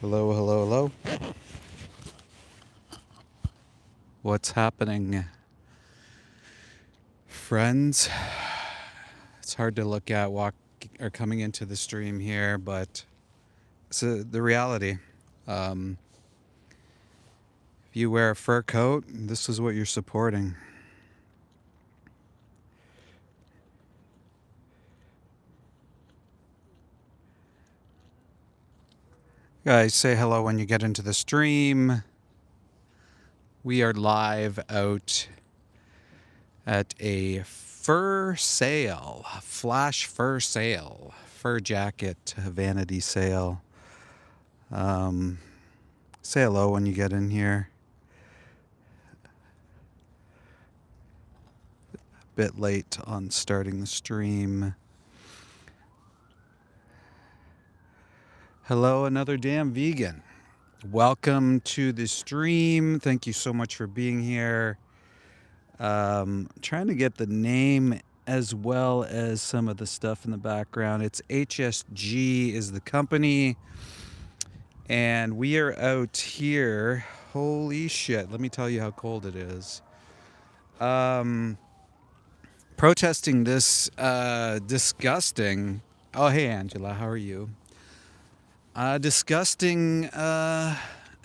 Hello, hello, hello. What's happening, friends? It's hard to look at coming into the stream here, but it's the reality. If you wear a fur coat, this is what you're supporting. Guys, say hello when you get into the stream. We are live out at a fur sale, flash fur sale, fur jacket vanity sale. Say hello when you get in here. A bit late on starting the stream. Hello, another damn vegan. Welcome to the stream. Thank you so much for being here. Trying to get the name as well as some of the stuff in the background. It's HSG is the company. And we are out here. Holy shit. Let me tell you how cold it is. Protesting this disgusting. Oh, hey, Angela. How are you? Disgusting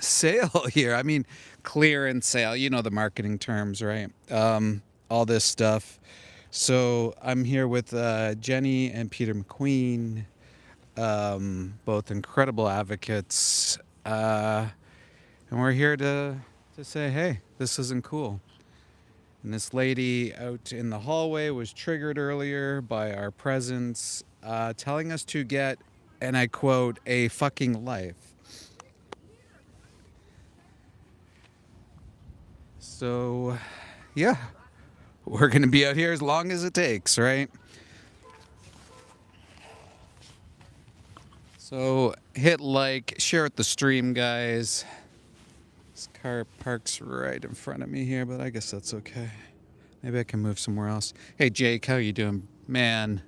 sale here. I mean, clearance sale. You know the marketing terms, right? All this stuff. So I'm here with Jenny and Peter McQueen, both incredible advocates. And we're here to say, hey, this isn't cool. And this lady out in the hallway was triggered earlier by our presence, telling us to get, and I quote, a fucking life. So, yeah, we're going to be out here as long as it takes, right? So, hit like, share it the stream, guys. This car parks right in front of me here, but I guess that's okay. Maybe I can move somewhere else. Hey, Jake, how you doing? Man,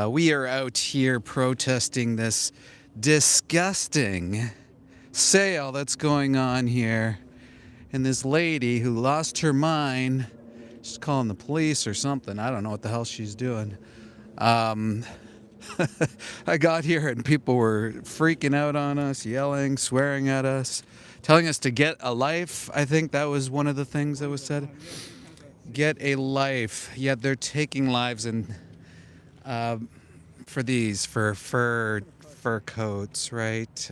we are out here protesting this disgusting sale that's going on here. And this lady who lost her mind, she's calling the police or something. I don't know what the hell she's doing. I got here and people were freaking out on us, yelling, swearing at us, telling us to get a life. I think that was one of the things that was said. Get a life. Yet they're taking lives and for fur coats, right?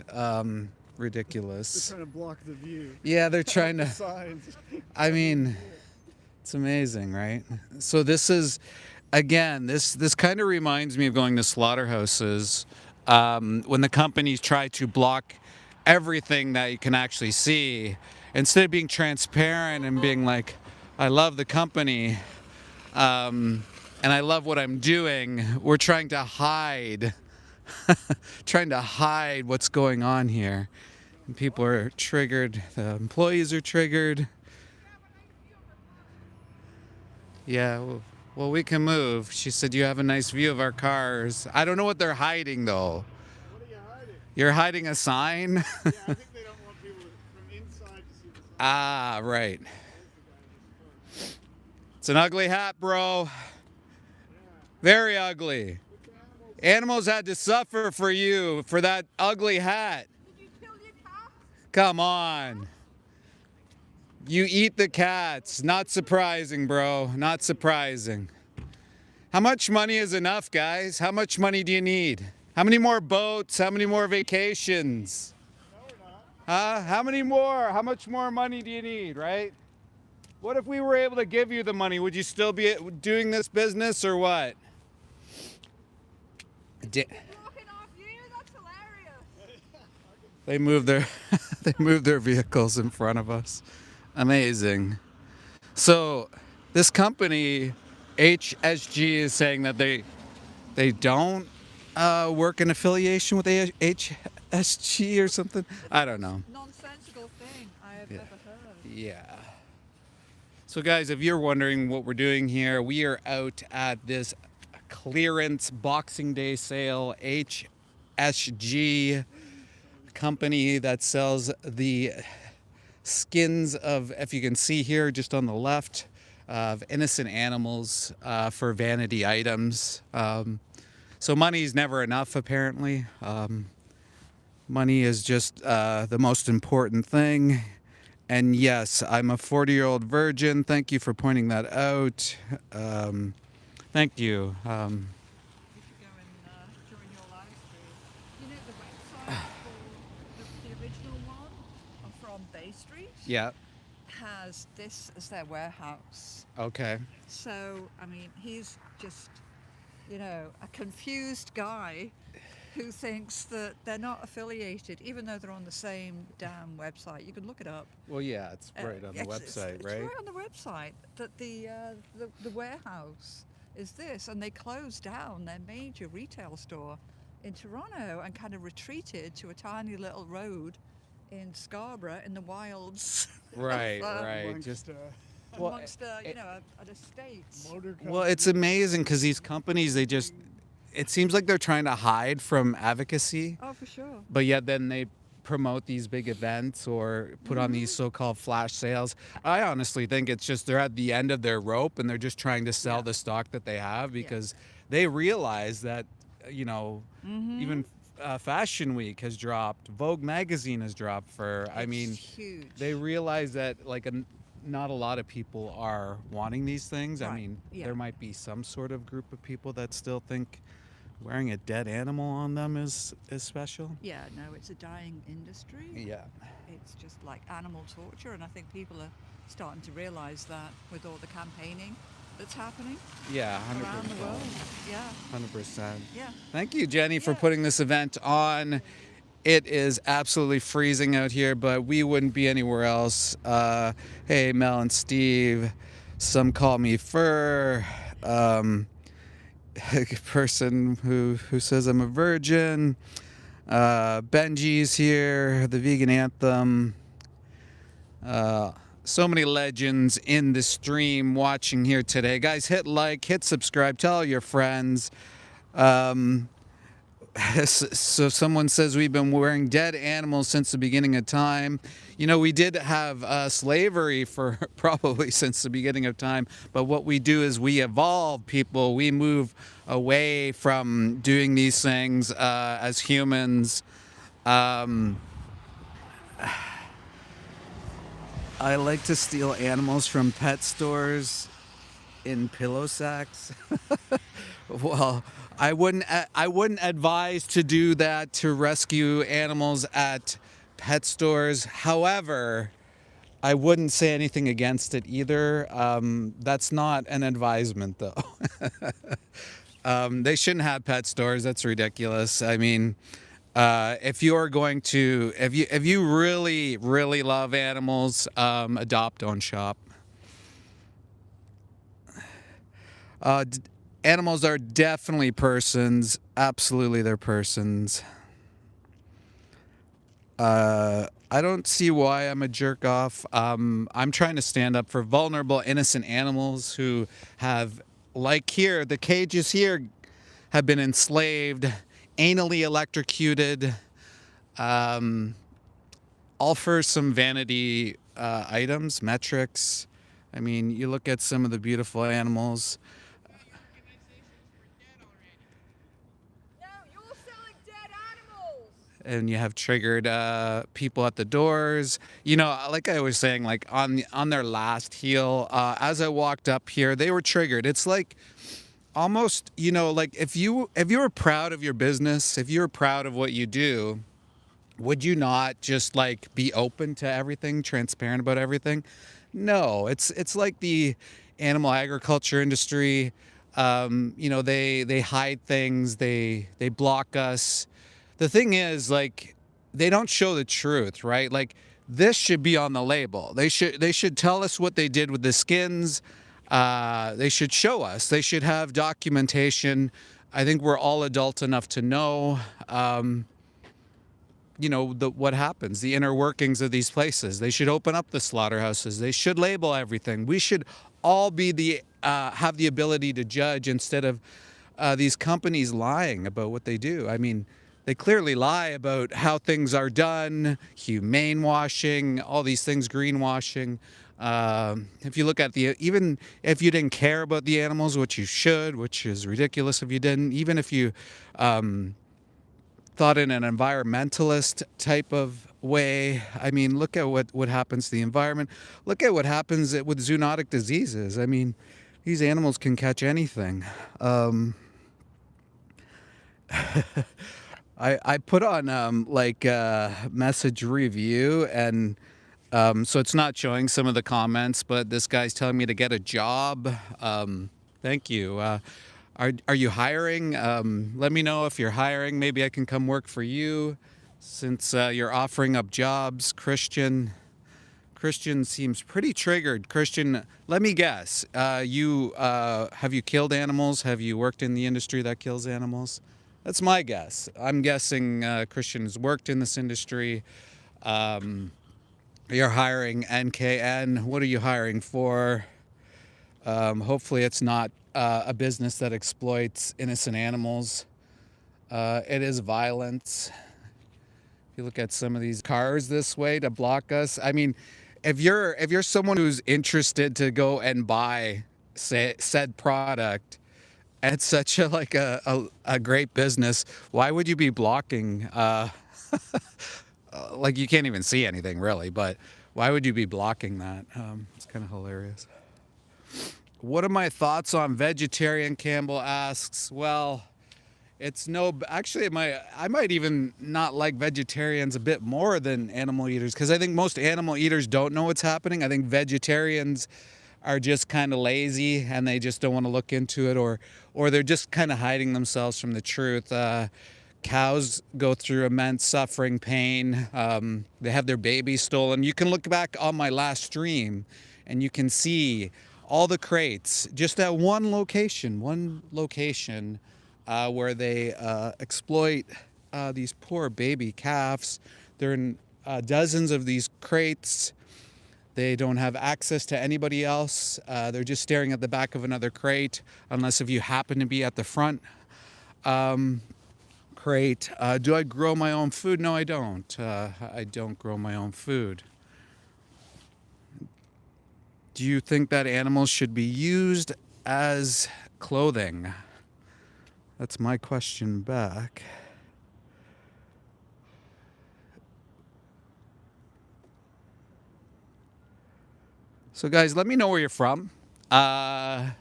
Ridiculous. They're trying to block the view. Yeah, they're trying to. Signs. I mean, it's amazing, right? So this is, again, this kind of reminds me of going to slaughterhouses when the companies try to block everything that you can actually see. Instead of being transparent and being like, I love the company and I love what I'm doing, we're trying to hide, trying to hide what's going on here. And people are triggered, the employees are triggered. Yeah, well, we can move. She said, you have a nice view of our cars. I don't know what they're hiding, though. What are you hiding? You're hiding a sign? Yeah, I think they don't want people from inside to see the sign. Ah, right. It's an ugly hat, bro. Very ugly. Animals had to suffer for you, for that ugly hat. Did you kill your cat? Come on. You eat the cats. Not surprising, bro. Not surprising. How much money is enough, guys? How much money do you need? How many more boats? How many more vacations? No, we're not. How many more? How much more money do you need, right? What if we were able to give you the money? Would you still be doing this business or what? Blocking off you? That's hilarious. They moved their vehicles in front of us. Amazing. So this company, HSG, is saying that they don't work in affiliation with HSG or something. I don't know. Nonsensical thing I have ever heard. Yeah. So guys, if you're wondering what we're doing here, we are out at this clearance Boxing Day sale, HSG company that sells the skins of, if you can see here, just on the left, of innocent animals for vanity items. So money is never enough, apparently. Money is just the most important thing. And yes, I'm a 40-year-old virgin. Thank you for pointing that out. Thank you. You could go and during your live stream. You know the website for the original one from Bay Street Yeah. has this as their warehouse. Okay. So, I mean, he's just, you know, a confused guy who thinks that they're not affiliated, even though they're on the same damn website. You can look it up. Well, yeah, it's right on the website, It's right? right on the website that the warehouse is this, and they closed down their major retail store in Toronto and kind of retreated to a tiny little road in Scarborough in the wilds. Right, of, right. Amongst, Just uh, amongst you know, an estate. motor well, it's amazing because these companies, they just, it seems like they're trying to hide from advocacy, Oh, for sure. but yet then they promote these big events or put on these so-called flash sales. I honestly think it's just they're at the end of their rope and they're just trying to sell the stock that they have because they realize that, you know, even Fashion Week has dropped, Vogue magazine has dropped for, I mean, Huge. they realize that like not a lot of people are wanting these things. I Right, mean, yeah. there might be some sort of group of people that still think wearing a dead animal on them is special. Yeah, no, it's a dying industry. Yeah. It's just like animal torture, and I think people are starting to realize that with all the campaigning that's happening Yeah, 100%. around the world. Yeah, 100%. yeah. Thank you, Jenny, for Yeah. putting this event on. It is absolutely freezing out here, but we wouldn't be anywhere else. Hey, Mel and Steve. Some call me Fur. A person who says I'm a virgin. Benji's here. The Vegan Anthem. So many legends in the stream watching here today. Guys, hit like, hit subscribe, tell all your friends. So someone says we've been wearing dead animals since the beginning of time. You know, we did have slavery for probably since the beginning of time, but what we do is we evolve people. We move away from doing these things as humans. I like to steal animals from pet stores in pillow sacks. Well, I wouldn't advise to do that to rescue animals at pet stores. However, I wouldn't say anything against it either. That's not an advisement, though. They shouldn't have pet stores. That's ridiculous. I mean, if you are going to, if you really, really love animals, adopt, don't shop. Animals are definitely persons. Absolutely, they're persons. I don't see why I'm a jerk off. I'm trying to stand up for vulnerable, innocent animals who have, like here, the cages here have been enslaved, anally electrocuted, all for some vanity items, metrics. I mean, you look at some of the beautiful animals. No, you're selling dead animals. And you have triggered people at the doors. You know, like I was saying, like on their last heel, as I walked up here, they were triggered. It's like almost, you know, like if you were proud of your business, if you were proud of what you do, would you not just like be open to everything, transparent about everything? No, it's like the animal agriculture industry. You know, they hide things, they block us. The thing is, like, they don't show the truth, right? Like, this should be on the label. They should tell us what they did with the skins. They should show us. They should have documentation. I think we're all adult enough to know, you know, what happens, the inner workings of these places. They should open up the slaughterhouses. They should label everything. We should all be have the ability to judge instead of these companies lying about what they do. I mean, they clearly lie about how things are done, humane washing, all these things, greenwashing. If you look at even if you didn't care about the animals, which you should, which is ridiculous if you didn't, even if you thought in an environmentalist type of way, I mean, look at what happens to the environment. Look at what happens with zoonotic diseases. I mean, these animals can catch anything. I put on like message review, and so it's not showing some of the comments, but this guy's telling me to get a job. Thank you. Are you hiring? Let me know if you're hiring. Maybe I can come work for you, since you're offering up jobs. Christian seems pretty triggered. Christian, let me guess. Have you killed animals? Have you worked in the industry that kills animals? That's my guess. I'm guessing Christian's worked in this industry. You're hiring NKN. What are you hiring for? Hopefully it's not a business that exploits innocent animals. It is violence. If you look at some of these cars this way to block us, I mean, if you're someone who's interested to go and buy said product, and it's such a great business, why would you be blocking? Like, you can't even see anything really, but why would you be blocking that? It's kind of hilarious. What are my thoughts on vegetarian? Campbell asks. Well, actually, I might even not like vegetarians a bit more than animal eaters, because I think most animal eaters don't know what's happening. I think vegetarians are just kind of lazy and they just don't want to look into it, or they're just kind of hiding themselves from the truth. Cows go through immense suffering, pain. They have their babies stolen. You can look back on my last stream and you can see all the crates just at one location where they exploit these poor baby calves. They're in dozens of these crates. They don't have access to anybody else. They're just staring at the back of another crate, unless if you happen to be at the front crate. Do I grow my own food? No, I don't. I don't grow my own food. Do you think that animals should be used as clothing? That's my question back. So guys, let me know where you're from. Let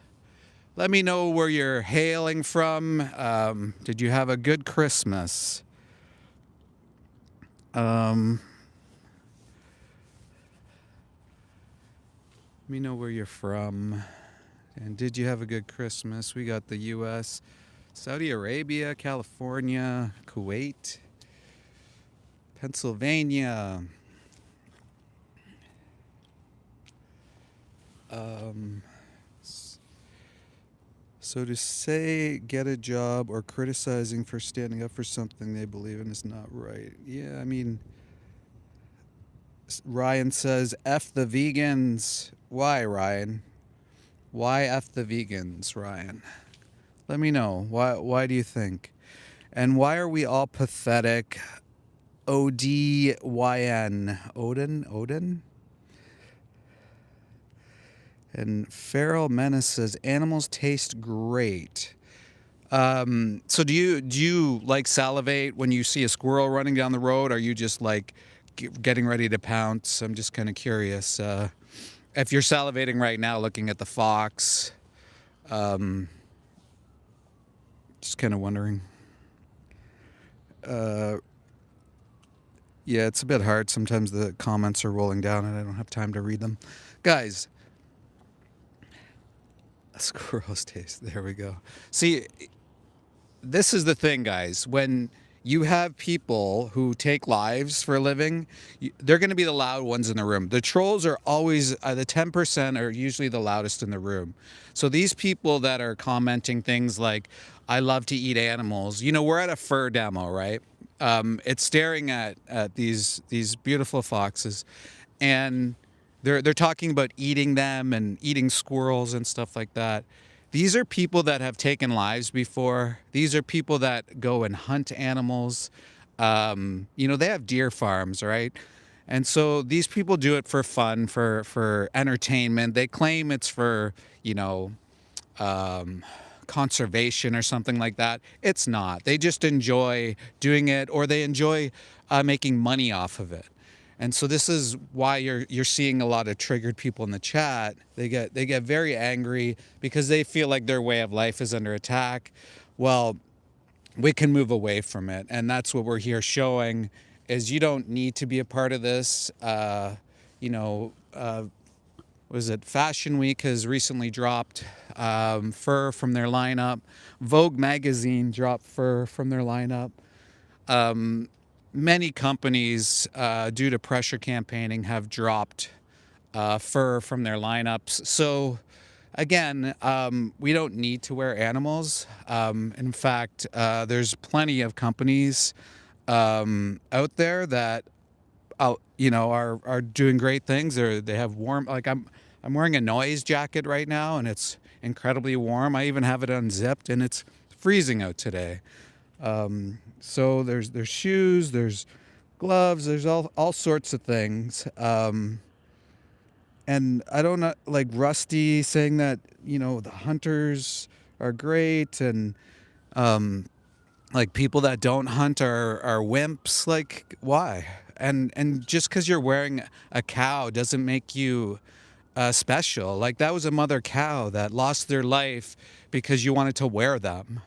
me know where you're hailing from. Did you have a good Christmas? Let me know where you're from. And did you have a good Christmas? We got the U.S., Saudi Arabia, California, Kuwait, Pennsylvania. So to say get a job or criticizing for standing up for something they believe in is not right. Yeah, I mean, Ryan says, F the vegans. Why, Ryan? Why F the vegans, Ryan? Let me know. Why do you think? And why are we all pathetic? ODYN. Odin? And Feral Menace says, animals taste great. So do you like salivate when you see a squirrel running down the road? Are you just like getting ready to pounce? I'm just kind of curious. If you're salivating right now looking at the fox, just kind of wondering. Yeah, it's a bit hard. Sometimes the comments are rolling down and I don't have time to read them. Guys, a squirrel's taste. There we go. See, this is the thing, guys. When you have people who take lives for a living, they're going to be the loud ones in the room. The trolls are always, the 10% are usually the loudest in the room. So these people that are commenting things like, I love to eat animals. You know, we're at a fur demo, right? It's staring at these beautiful foxes, and they're talking about eating them and eating squirrels and stuff like that. these are people that have taken lives before. These are people that go and hunt animals. They have deer farms, right? And so these people do it for fun, for entertainment. They claim it's for, um, conservation or something like that. It's not. They just enjoy doing it, or they enjoy making money off of it. And so this is why you're seeing a lot of triggered people in the chat. They get very angry because they feel like their way of life is under attack. Well, we can move away from it, and that's what we're here showing. Is you don't need to be a part of this. Was it Fashion Week has recently dropped fur from their lineup. Vogue magazine dropped fur from their lineup. Many companies, due to pressure campaigning, have dropped fur from their lineups. So again, we don't need to wear animals. In fact, there's plenty of companies out there that are doing great things. They have warm, like I'm wearing a noise jacket right now, and it's incredibly warm. I even have it unzipped, and it's freezing out today. So there's shoes, there's gloves, there's all sorts of things. And I don't know, like Rusty saying that the hunters are great, and like people that don't hunt are wimps. Like, why? And just because you're wearing a cow doesn't make you special. Like, that was a mother cow that lost their life because you wanted to wear them.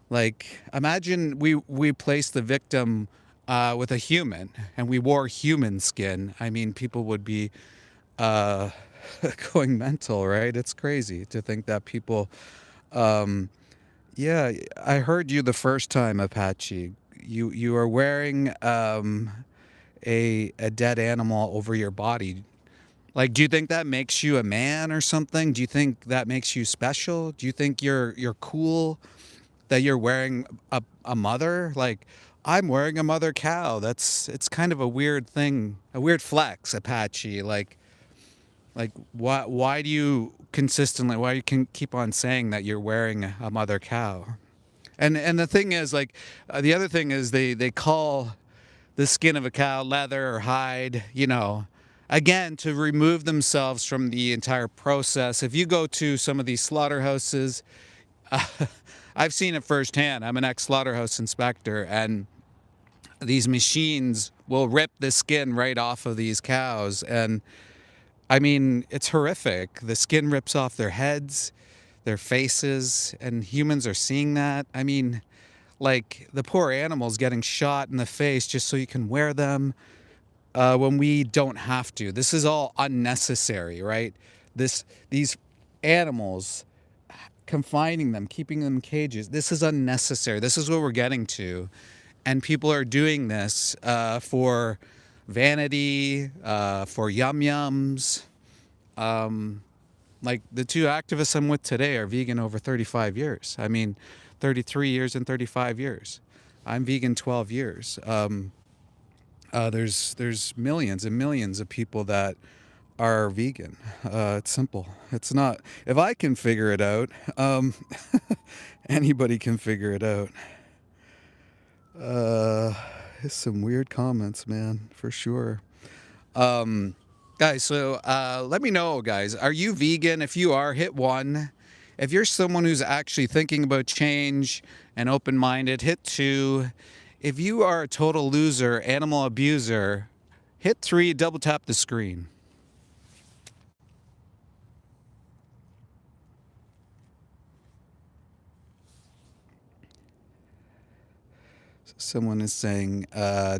Like, imagine we placed the victim with a human and we wore human skin. I mean, people would be going mental, right? It's crazy to think that people. Yeah, I heard you the first time, Apache. You are wearing a dead animal over your body. Like, do you think that makes you a man or something? Do you think that makes you special? Do you think you're cool that you're wearing a mother? Like, I'm wearing a mother cow. It's kind of a weird thing, a weird flex, Apache. Like why do you can keep on saying that you're wearing a mother cow? And the thing is, like, the other thing is they call the skin of a cow leather or hide, again, to remove themselves from the entire process. If you go to some of these slaughterhouses, I've seen it firsthand. I'm an ex-slaughterhouse inspector, and these machines will rip the skin right off of these cows. And I mean, it's horrific. The skin rips off their heads, their faces, and humans are seeing that. I mean, like, the poor animals getting shot in the face just so you can wear them when we don't have to. This is all unnecessary, right? These animals, confining them, keeping them in cages, this is unnecessary. This is what we're getting to. And people are doing this for vanity, for yum-yums. Like, the two activists I'm with today are vegan over 35 years. I mean, 33 years and 35 years. I'm vegan 12 years. There's millions and millions of people that are vegan. It's simple. It's not. If I can figure it out, anybody can figure it out. There's some weird comments, man, for sure. Guys, so let me know, guys. Are you vegan? If you are, hit 1. If you're someone who's actually thinking about change and open-minded, hit 2. If you are a total loser, animal abuser, hit 3, double tap the screen. Someone is saying,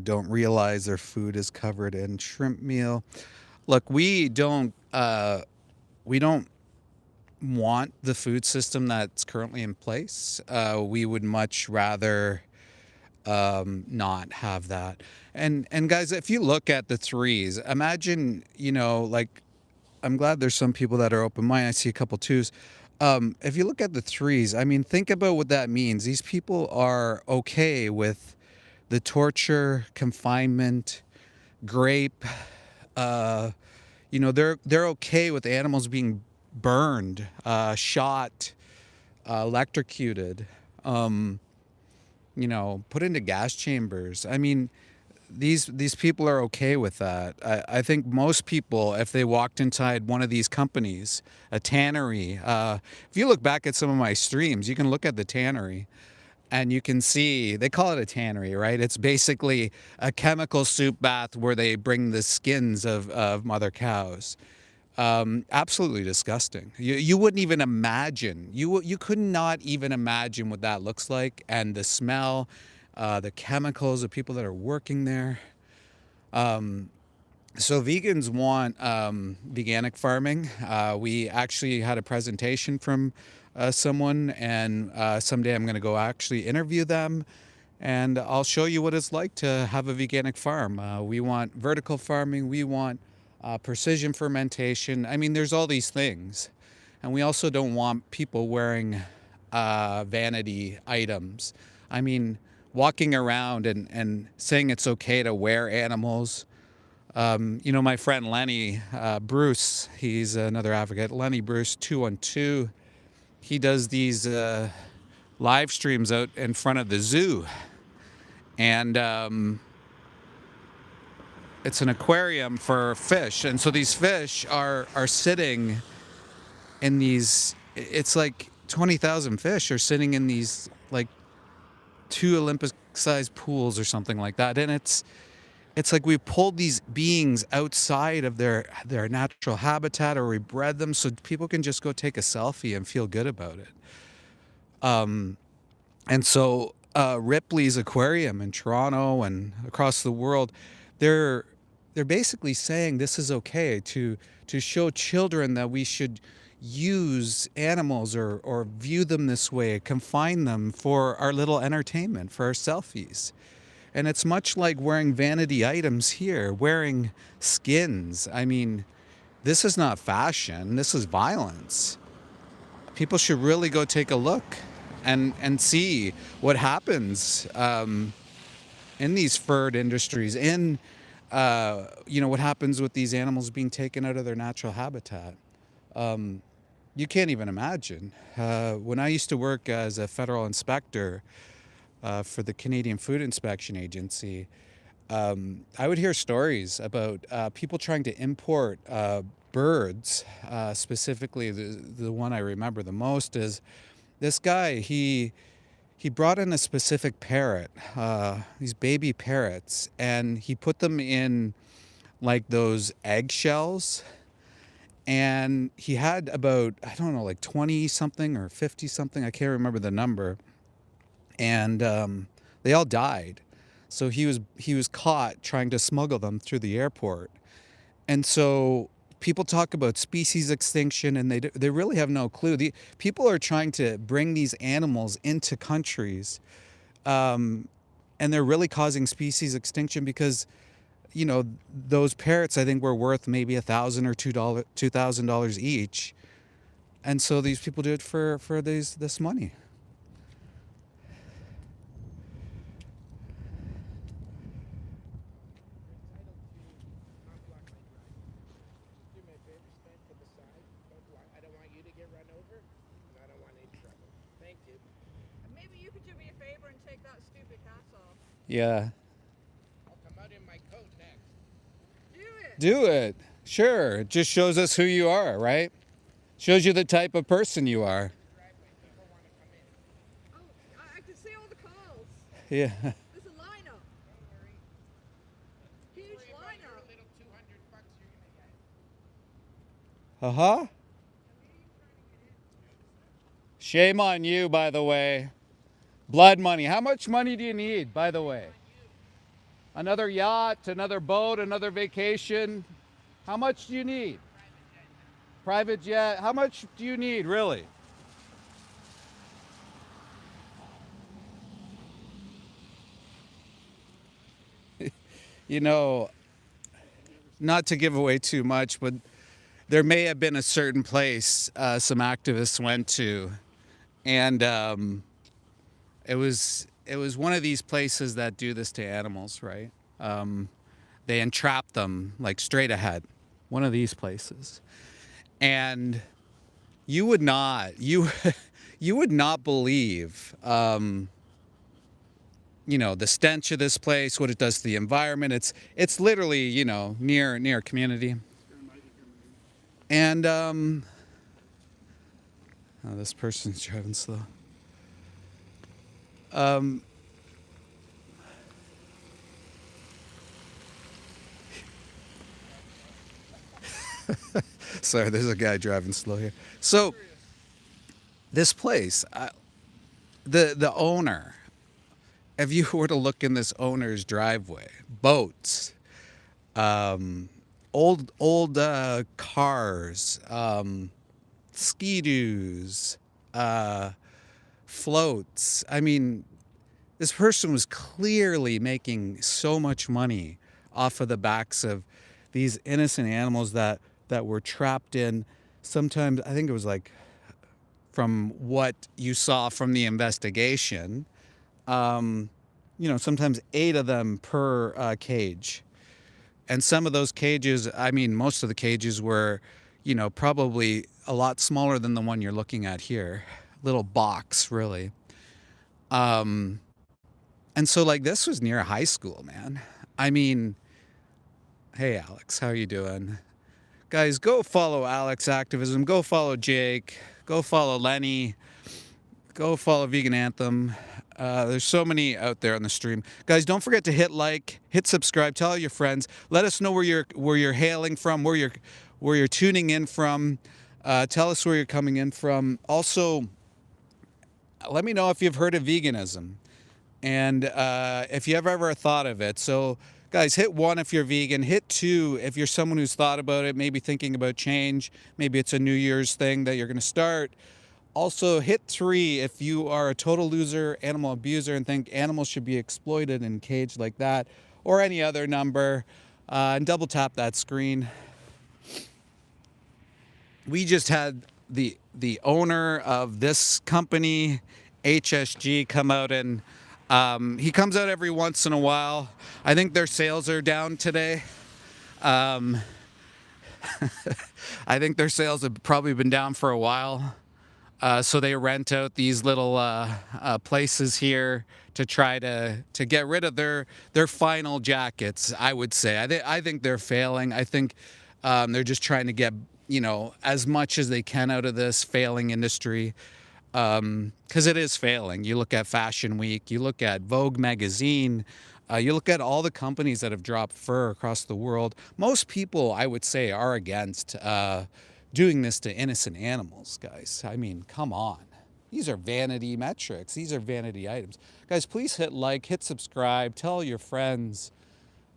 don't realize their food is covered in shrimp meal. Look, we don't want the food system that's currently in place. We would much rather not have that. And guys, if you look at the 3s, imagine, like, I'm glad there's some people that are open-minded. I see a couple 2s. If you look at the 3s, I mean, think about what that means. These people are okay with the torture, confinement, grape. They're okay with animals being burned, shot, electrocuted, you know, put into gas chambers. I mean, these people are okay with that. I think most people, if they walked inside one of these companies, a tannery, if you look back at some of my streams, you can look at the tannery and you can see they call it a tannery, right? It's basically a chemical soup bath where they bring the skins of mother cows. Absolutely disgusting. You wouldn't even imagine. You could not even imagine what that looks like, and the smell, the chemicals, the people that are working there. So vegans want veganic farming. We actually had a presentation from someone, and someday I'm going to go actually interview them, and I'll show you what it's like to have a veganic farm. We want vertical farming. We want precision fermentation. I mean, there's all these things. And we also don't want people wearing vanity items. I mean, walking around and saying it's okay to wear animals. You know, my friend Lenny Bruce, he's another advocate. Lenny Bruce 212. He does these live streams out in front of the zoo. And it's an aquarium for fish. And so these fish are sitting in these, it's like 20,000 fish are sitting in these like 2 Olympic-sized pools or something like that. And it's like we pulled these beings outside of their natural habitat, or we bred them so people can just go take a selfie and feel good about it. And so Ripley's Aquarium in Toronto and across the world, they're basically saying this is okay to show children that we should use animals or view them this way, confine them for our little entertainment, for our selfies. And it's much like wearing vanity items here, wearing skins. I mean, this is not fashion, this is violence. People should really go take a look and see what happens in these furred industries, in you know, what happens with these animals being taken out of their natural habitat. You can't even imagine. When I used to work as a federal inspector for the Canadian Food Inspection Agency, I would hear stories about people trying to import birds. Specifically, the one I remember the most is this guy. He brought in a specific parrot, these baby parrots, and he put them in like those eggshells. And he had about, I don't know, like 20 something or 50 something. I can't remember the number. And they all died. So he was caught trying to smuggle them through the airport. And so people talk about species extinction, and they really have no clue. People are trying to bring these animals into countries, and they're really causing species extinction because, you know, those parrots, I think, were worth maybe $1,000 or $2,000 each, and so these people do it for this money. Maybe you could do me a favor and take that stupid hat off. Yeah. I'll come out in my coat next. Do it. Do it. Sure. It just shows us who you are, right? Shows you the type of person you are. People want to come in. Oh, I can see all the calls. Yeah. There's a lineup. Don't worry. Huge Worry about your lineup. little $200 you're gonna get. Uh-huh. Shame on you, by the way. Blood money. How much money do you need, by the way? Another yacht, another boat, another vacation. How much do you need? Private jet. How much do you need, really? You know, not to give away too much, but there may have been a certain place some activists went to, and it was one of these places that do this to animals, right? They entrap them like straight ahead. One of these places, and you would not you would not believe, you know, the stench of this place, what it does to the environment. It's literally, you know, near a community. And oh, this person's driving slow. Sorry, there's a guy driving slow here. So this place, the owner, if you were to look in this owner's driveway, boats, old cars, ski-doos, floats. I mean, this person was clearly making so much money off of the backs of these innocent animals that were trapped in. Sometimes, I think it was like, from what you saw from the investigation, you know, sometimes 8 of them per cage. And some of those cages, I mean, most of the cages were, you know, probably a lot smaller than the one you're looking at here. Little box, really. And so, like, this was near high school, man. I mean, hey, Alex, how you doing? Guys, go follow Alex Activism. Go follow Jake. Go follow Lenny. Go follow Vegan Anthem. There's so many out there on the stream. Guys, don't forget to hit like, hit subscribe, tell all your friends. Let us know where you're hailing from, where you're tuning in from. Tell us where you're coming in from. Also, let me know if you've heard of veganism and if you ever thought of it. So, guys, hit 1 if you're vegan. Hit 2 if you're someone who's thought about it, maybe thinking about change. Maybe it's a New Year's thing that you're going to start. Also, hit 3 if you are a total loser, animal abuser, and think animals should be exploited and caged like that, or any other number, and double tap that screen. We just had the owner of this company, HSG, come out, and he comes out every once in a while. I think their sales are down today. I think their sales have probably been down for a while. So they rent out these little places here to try to get rid of their final jackets, I would say. I think they're failing. I think they're just trying to get, you know, as much as they can out of this failing industry, because it is failing. You look at Fashion Week, you look at Vogue magazine, you look at all the companies that have dropped fur across the world. Most people, I would say, are against doing this to innocent animals, guys. I mean, come on. These are vanity metrics. These are vanity items. Guys, please hit like, hit subscribe, tell your friends.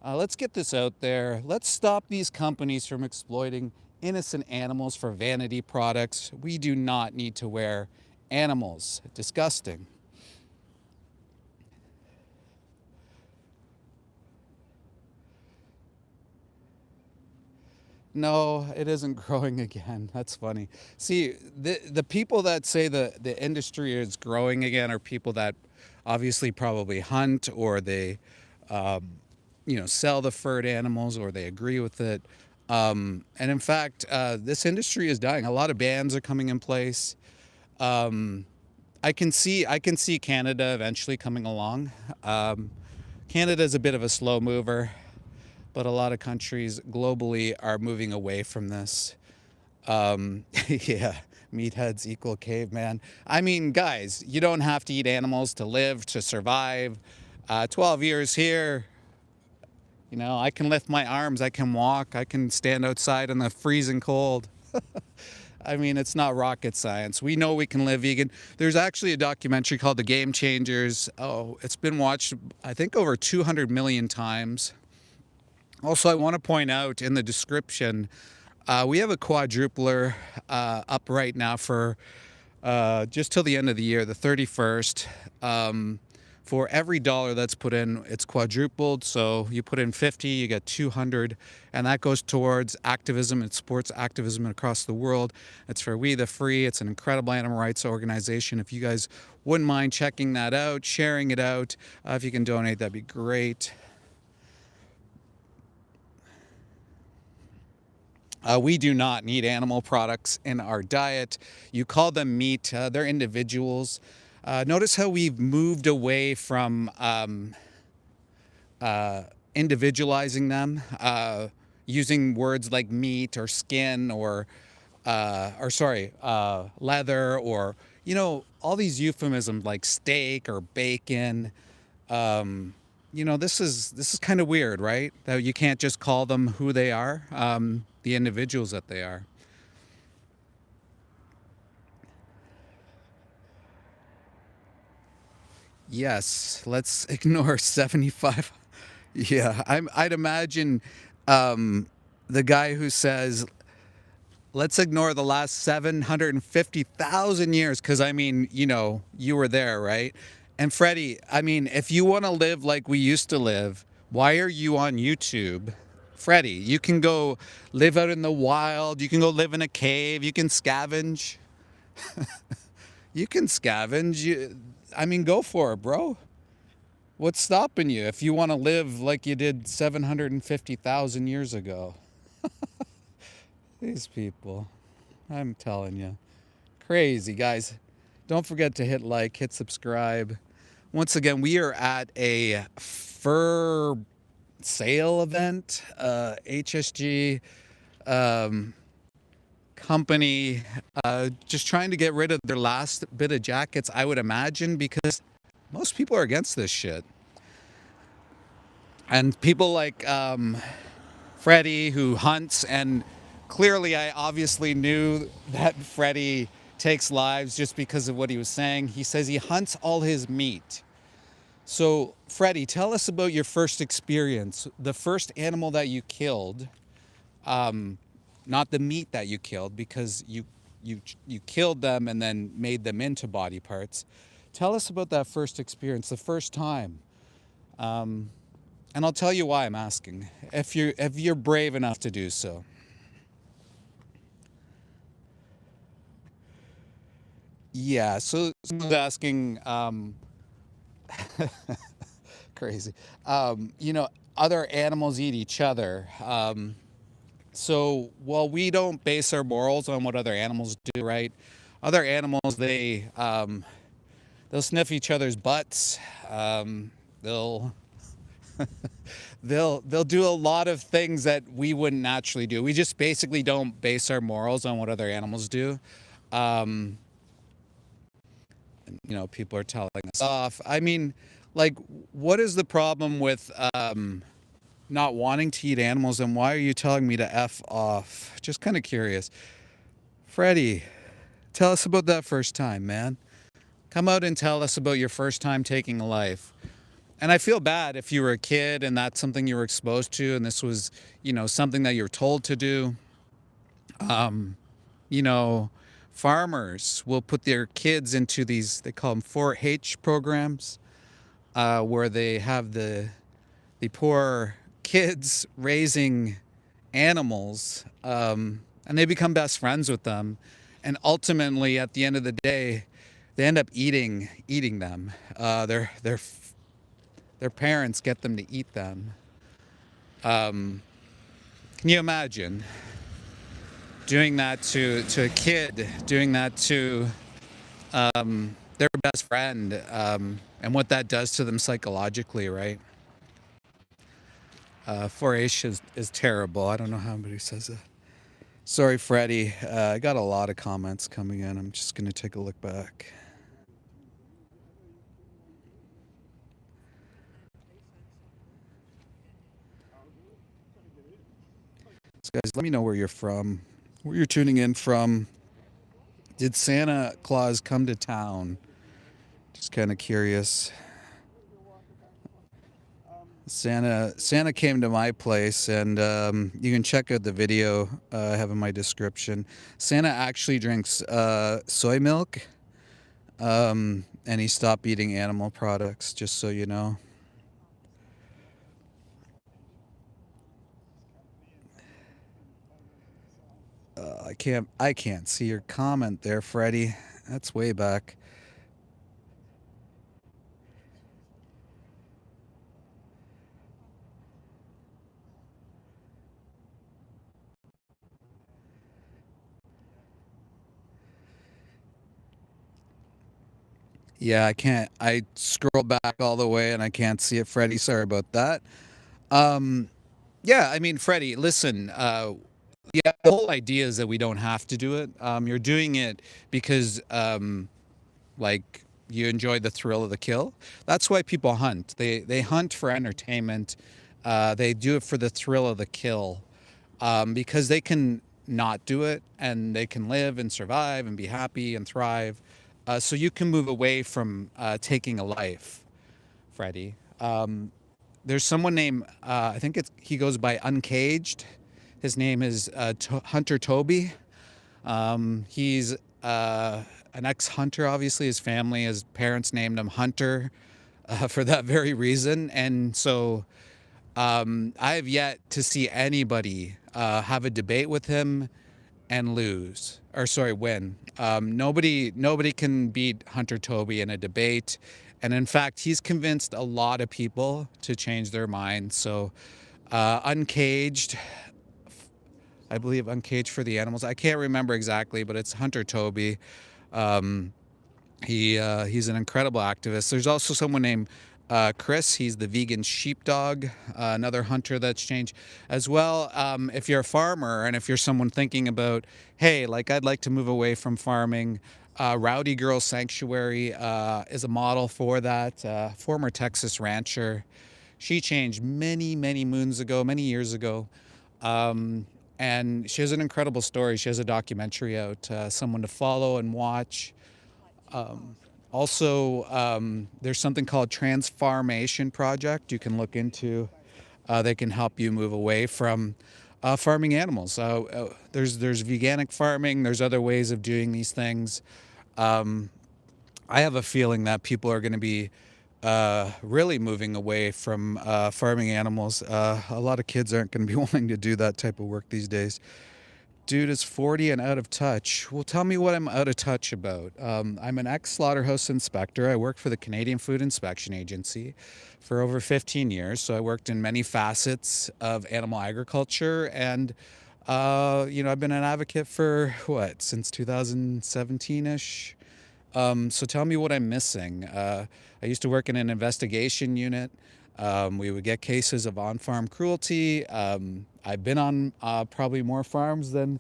Let's get this out there. Let's stop these companies from exploiting innocent animals for vanity products. We do not need to wear animals. Disgusting. No, it isn't growing again. That's funny. See, the people that say the industry is growing again are people that obviously probably hunt, or they, you know, sell the furred animals, or they agree with it. And in fact, this industry is dying. A lot of bans are coming in place. I can see Canada eventually coming along. Canada is a bit of a slow mover, but a lot of countries globally are moving away from this. Yeah, meatheads equal caveman. I mean, guys, you don't have to eat animals to live, to survive. 12 years here, you know, I can lift my arms, I can walk, I can stand outside in the freezing cold. I mean, it's not rocket science. We know we can live vegan. There's actually a documentary called The Game Changers. Oh, it's been watched, I think, over 200 million times. Also, I want to point out in the description, we have a quadrupler up right now for just till the end of the year, the 31st. For every $1 that's put in, it's quadrupled. So you put in 50, you get 200, and that goes towards activism. It supports activism across the world. It's for We the Free. It's an incredible animal rights organization. If you guys wouldn't mind checking that out, sharing it out, if you can donate, that'd be great. We do not need animal products in our diet. You call them meat, they're individuals. Notice how we've moved away from individualizing them, using words like meat or skin or leather, or, you know, all these euphemisms like steak or bacon. You know, this is kind of weird, right? That you can't just call them who they are, the individuals that they are. Yes, let's ignore 75. Yeah, I'd imagine the guy who says, let's ignore the last 750,000 years, because I mean, you know, you were there, right? And Freddie, I mean, if you want to live like we used to live, why are you on YouTube? Freddie, you can go live out in the wild, you can go live in a cave, you can scavenge. You can scavenge. I mean, go for it, bro. What's stopping you if you want to live like you did 750,000 years ago? These people, I'm telling you. Crazy, guys. Don't forget to hit like, hit subscribe. Once again, we are at a fur sale event, HSG company, just trying to get rid of their last bit of jackets, I would imagine, because most people are against this shit. And people like Freddie, who hunts, and clearly I obviously knew that Freddie takes lives just because of what he was saying. He says he hunts all his meat. So, Freddie, tell us about your first experience, the first animal that you killed, not the meat that you killed, because you killed them and then made them into body parts. Tell us about that first experience, the first time. And I'll tell you why I'm asking, if you're brave enough to do so. Yeah, so someone's asking, crazy, you know, other animals eat each other. So while we don't base our morals on what other animals do, right? Other animals, they'll sniff each other's butts. They'll they'll do a lot of things that we wouldn't naturally do. We just basically don't base our morals on what other animals do. You know, people are telling us off. I mean, like, what is the problem with not wanting to eat animals, and why are you telling me to F off? Just kind of curious. Freddie, tell us about that first time, man. Come out and tell us about your first time taking a life. And I feel bad if you were a kid and that's something you were exposed to, and this was, you know, something that you're told to do. You know, farmers will put their kids into these, they call them 4-H programs, where they have the poor kids raising animals, and they become best friends with them. And ultimately, at the end of the day, they end up eating them. Their parents get them to eat them. Can you imagine doing that to a kid, doing that to their best friend, and what that does to them psychologically, right? 4-H is terrible. I don't know how anybody says that. Sorry, Freddie. I got a lot of comments coming in. I'm just going to take a look back. So guys, let me know where you're from, where you're tuning in from. Did Santa Claus come to town? Just kind of curious. Santa came to my place, and you can check out the video I have in my description. Santa actually drinks soy milk, and he stopped eating animal products, just so you know. I can't see your comment there, Freddie. That's way back. Yeah, I can't. I scroll back all the way and I can't see it, Freddie. Sorry about that. Um, yeah, I mean, Freddie, listen. Yeah, the whole idea is that we don't have to do it. You're doing it because, like, you enjoy the thrill of the kill. That's why people hunt. They hunt for entertainment. They do it for the thrill of the kill, because they can not do it and they can live and survive and be happy and thrive. So you can move away from taking a life, Freddie. There's someone named, I think he goes by Uncaged. His name is Hunter Toby. He's an ex-hunter, obviously. His family, his parents named him Hunter for that very reason. And so I have yet to see anybody have a debate with him and lose, or sorry, win. Nobody can beat Hunter Toby in a debate. And in fact, he's convinced a lot of people to change their mind. So Uncaged, I believe Uncaged for the Animals. I can't remember exactly, but it's Hunter Toby. Um, he's an incredible activist. There's also someone named Chris. He's the vegan sheepdog, another hunter that's changed as well. If you're a farmer and if you're someone thinking about, hey, like I'd like to move away from farming, Rowdy Girl Sanctuary is a model for that. Former Texas rancher. She changed many moons ago, many years ago. And she has an incredible story. She has a documentary out, someone to follow and watch. Also, there's something called Transformation Project you can look into. They can help you move away from farming animals. There's veganic farming. There's other ways of doing these things. I have a feeling that people are going to be really moving away from farming animals. A lot of kids aren't going to be wanting to do that type of work these days. Dude is 40 and out of touch. Well, tell me what I'm out of touch about. I'm an ex-slaughterhouse inspector. I worked for the Canadian Food Inspection Agency for over 15 years. So I worked in many facets of animal agriculture. And, I've been an advocate for, since 2017-ish? So tell me what I'm missing. I used to work in an investigation unit. We would get cases of on-farm cruelty. I've been on probably more farms than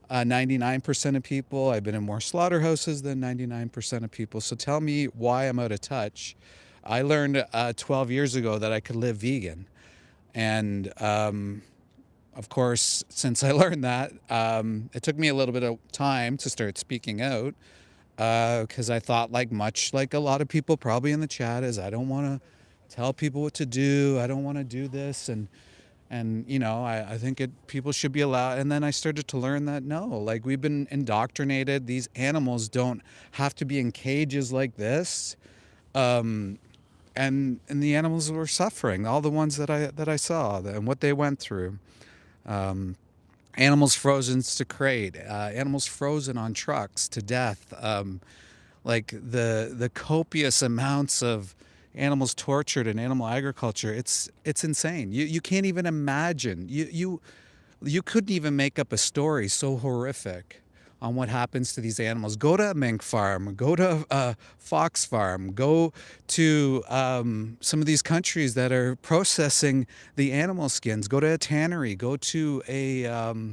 99% of people. I've been in more slaughterhouses than 99% of people. So tell me why I'm out of touch. I learned 12 years ago that I could live vegan. And of course, since I learned that, it took me a little bit of time to start speaking out. Because I thought, much like a lot of people probably in the chat, is I don't want to tell people what to do. I don't want to do this. And I think people should be allowed. And then I started to learn that, no, we've been indoctrinated. These animals don't have to be in cages like this. And the animals were suffering, all the ones that I saw and what they went through. Animals frozen to crate, animals frozen on trucks to death. The copious amounts of animals tortured in animal agriculture, it's insane. You can't even imagine. You couldn't even make up a story so horrific on what happens to these animals. Go to a mink farm, go to a fox farm, go to some of these countries that are processing the animal skins, go to a tannery, go to a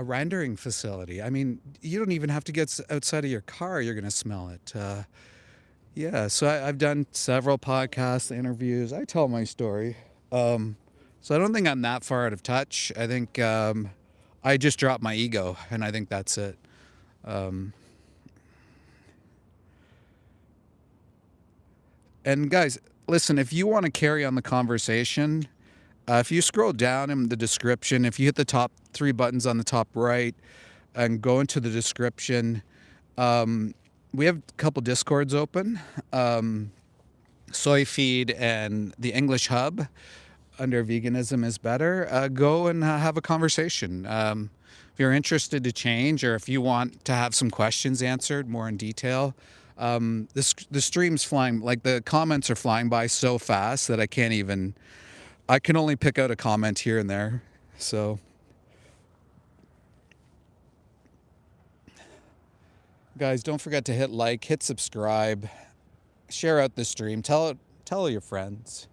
rendering facility. I mean, you don't even have to get outside of your car. You're going to smell it. Yeah, so I've done several podcasts, interviews. I tell my story. So I don't think I'm that far out of touch. I think I just dropped my ego, and I think that's it. And guys, listen, if you want to carry on the conversation, if you scroll down in the description, if you hit the top 3 buttons on the top right and go into the description, we have a couple Discords open, Soy Feed and the English Hub under Veganism is Better. Go and have a conversation. If you're interested to change, or if you want to have some questions answered more in detail, the stream's flying, the comments are flying by so fast that I can only pick out a comment here and there. So Guys, don't forget to hit like, hit subscribe, share out the stream, tell your friends.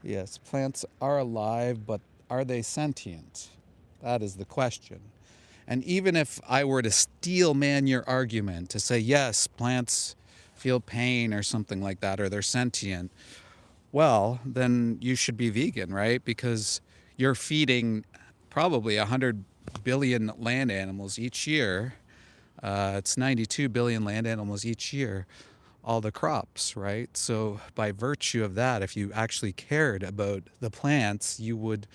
Yes, plants are alive, but are they sentient? That is the question. And even if I were to steel man your argument to say, yes, plants feel pain or something like that, or they're sentient, well, then you should be vegan, right? Because you're feeding probably 100 billion land animals each year. It's 92 billion land animals each year, all the crops, right? So by virtue of that, if you actually cared about the plants, you would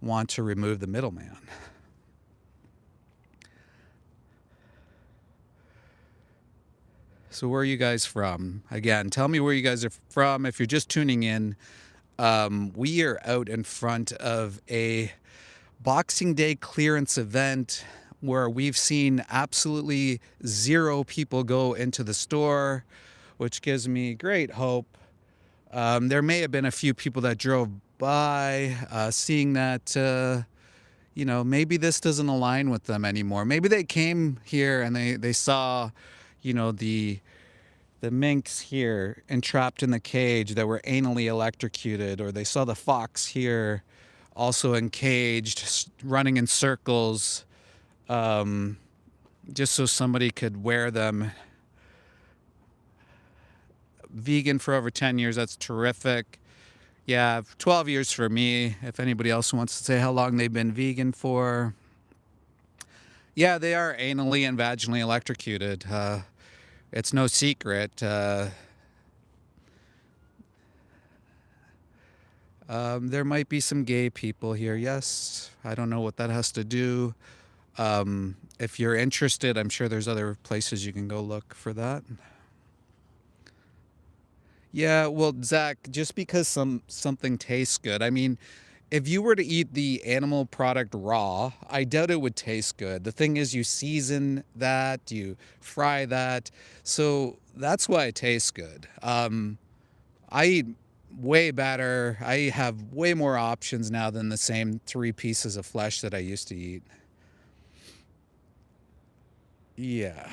want to remove the middleman. So where are you guys from? Again, tell me where you guys are from. If you're just tuning in, we are out in front of a Boxing Day clearance event where we've seen absolutely zero people go into the store, which gives me great hope. There may have been a few people that drove by, seeing that, maybe this doesn't align with them anymore. Maybe they came here and they saw, the minks here entrapped in the cage that were anally electrocuted, or they saw the fox here also encaged, running in circles, just so somebody could wear them. Vegan for over 10 years, that's terrific. Yeah, 12 years for me, if anybody else wants to say how long they've been vegan for. Yeah, they are anally and vaginally electrocuted. It's no secret. There might be some gay people here. Yes, I don't know what that has to do. If you're interested, I'm sure there's other places you can go look for that. Yeah, well, Zach, just because something tastes good, I mean, if you were to eat the animal product raw, I doubt it would taste good. The thing is, you season that, you fry that, so that's why it tastes good. I eat way better. I have way more options now than the same 3 pieces of flesh that I used to eat. Yeah.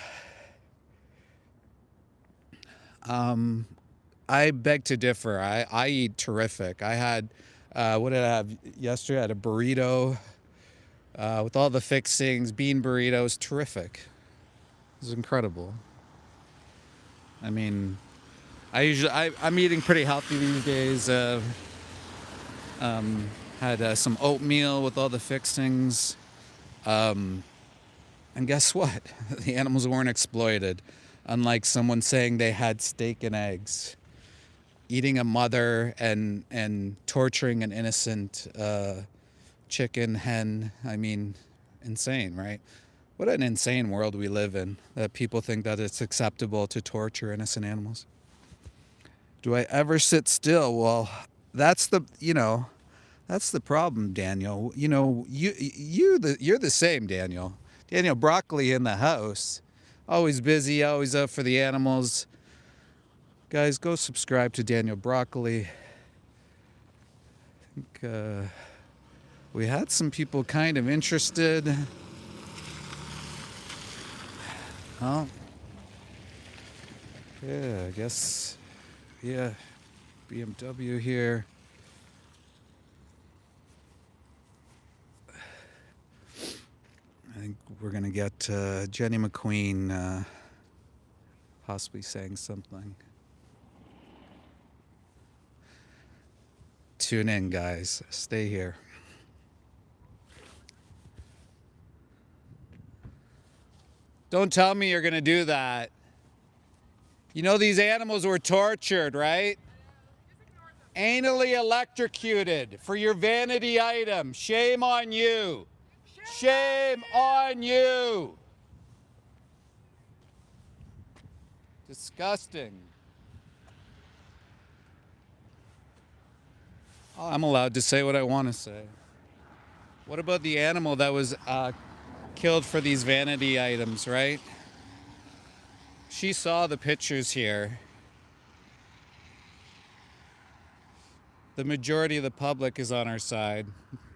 I beg to differ. I eat terrific. I had, what did I have yesterday? I had a burrito with all the fixings, bean burritos, terrific. It was incredible. I mean, I'm eating pretty healthy these days. Had some oatmeal with all the fixings. And guess what? The animals weren't exploited. Unlike someone saying they had steak and eggs. Eating a mother and torturing an innocent chicken, hen. I mean, insane, right? What an insane world we live in, that people think that it's acceptable to torture innocent animals. Do I ever sit still? Well, that's the problem, Daniel. You're the same, Daniel. Daniel Broccoli in the house. Always busy, always out for the animals. Guys, go subscribe to Daniel Broccoli. I think we had some people kind of interested. Oh. Yeah, I guess. Yeah, BMW here. I think we're going to get Jenny McQueen possibly saying something. Tune in, guys. Stay here. Don't tell me you're going to do that. You know these animals were tortured, right? Anally electrocuted for your vanity item. Shame on you. Shame on you. Disgusting. Oh, I'm allowed to say what I want to say. What about the animal that was killed for these vanity items, right? She saw the pictures here. The majority of the public is on our side.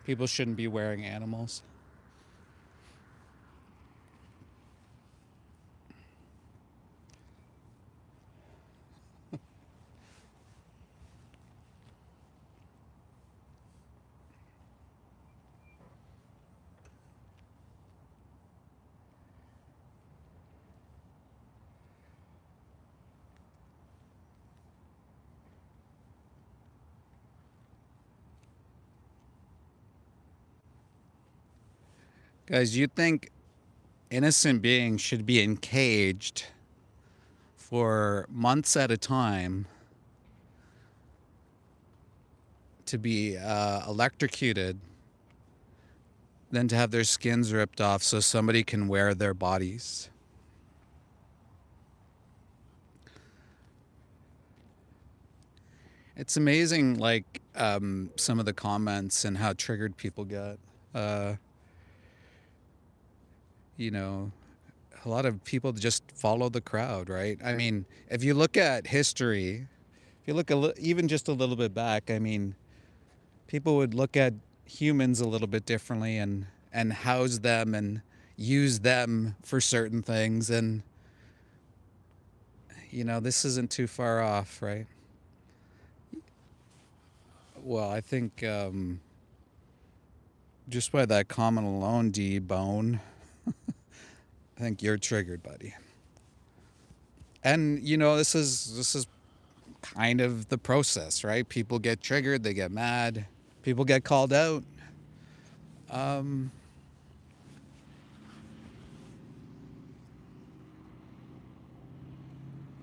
People shouldn't be wearing animals. Guys, you think innocent beings should be encaged for months at a time to be electrocuted than to have their skins ripped off so somebody can wear their bodies? It's amazing, like, some of the comments and how triggered people get. Uh, you know, a lot of people just follow the crowd, right? I mean, if you look at history, if you look even just a little bit back, I mean, people would look at humans a little bit differently and house them and use them for certain things. And, this isn't too far off, right? Well, I think just by that comment alone, D-Bone, I think you're triggered, buddy. And this is kind of the process, right? People get triggered, they get mad, people get called out.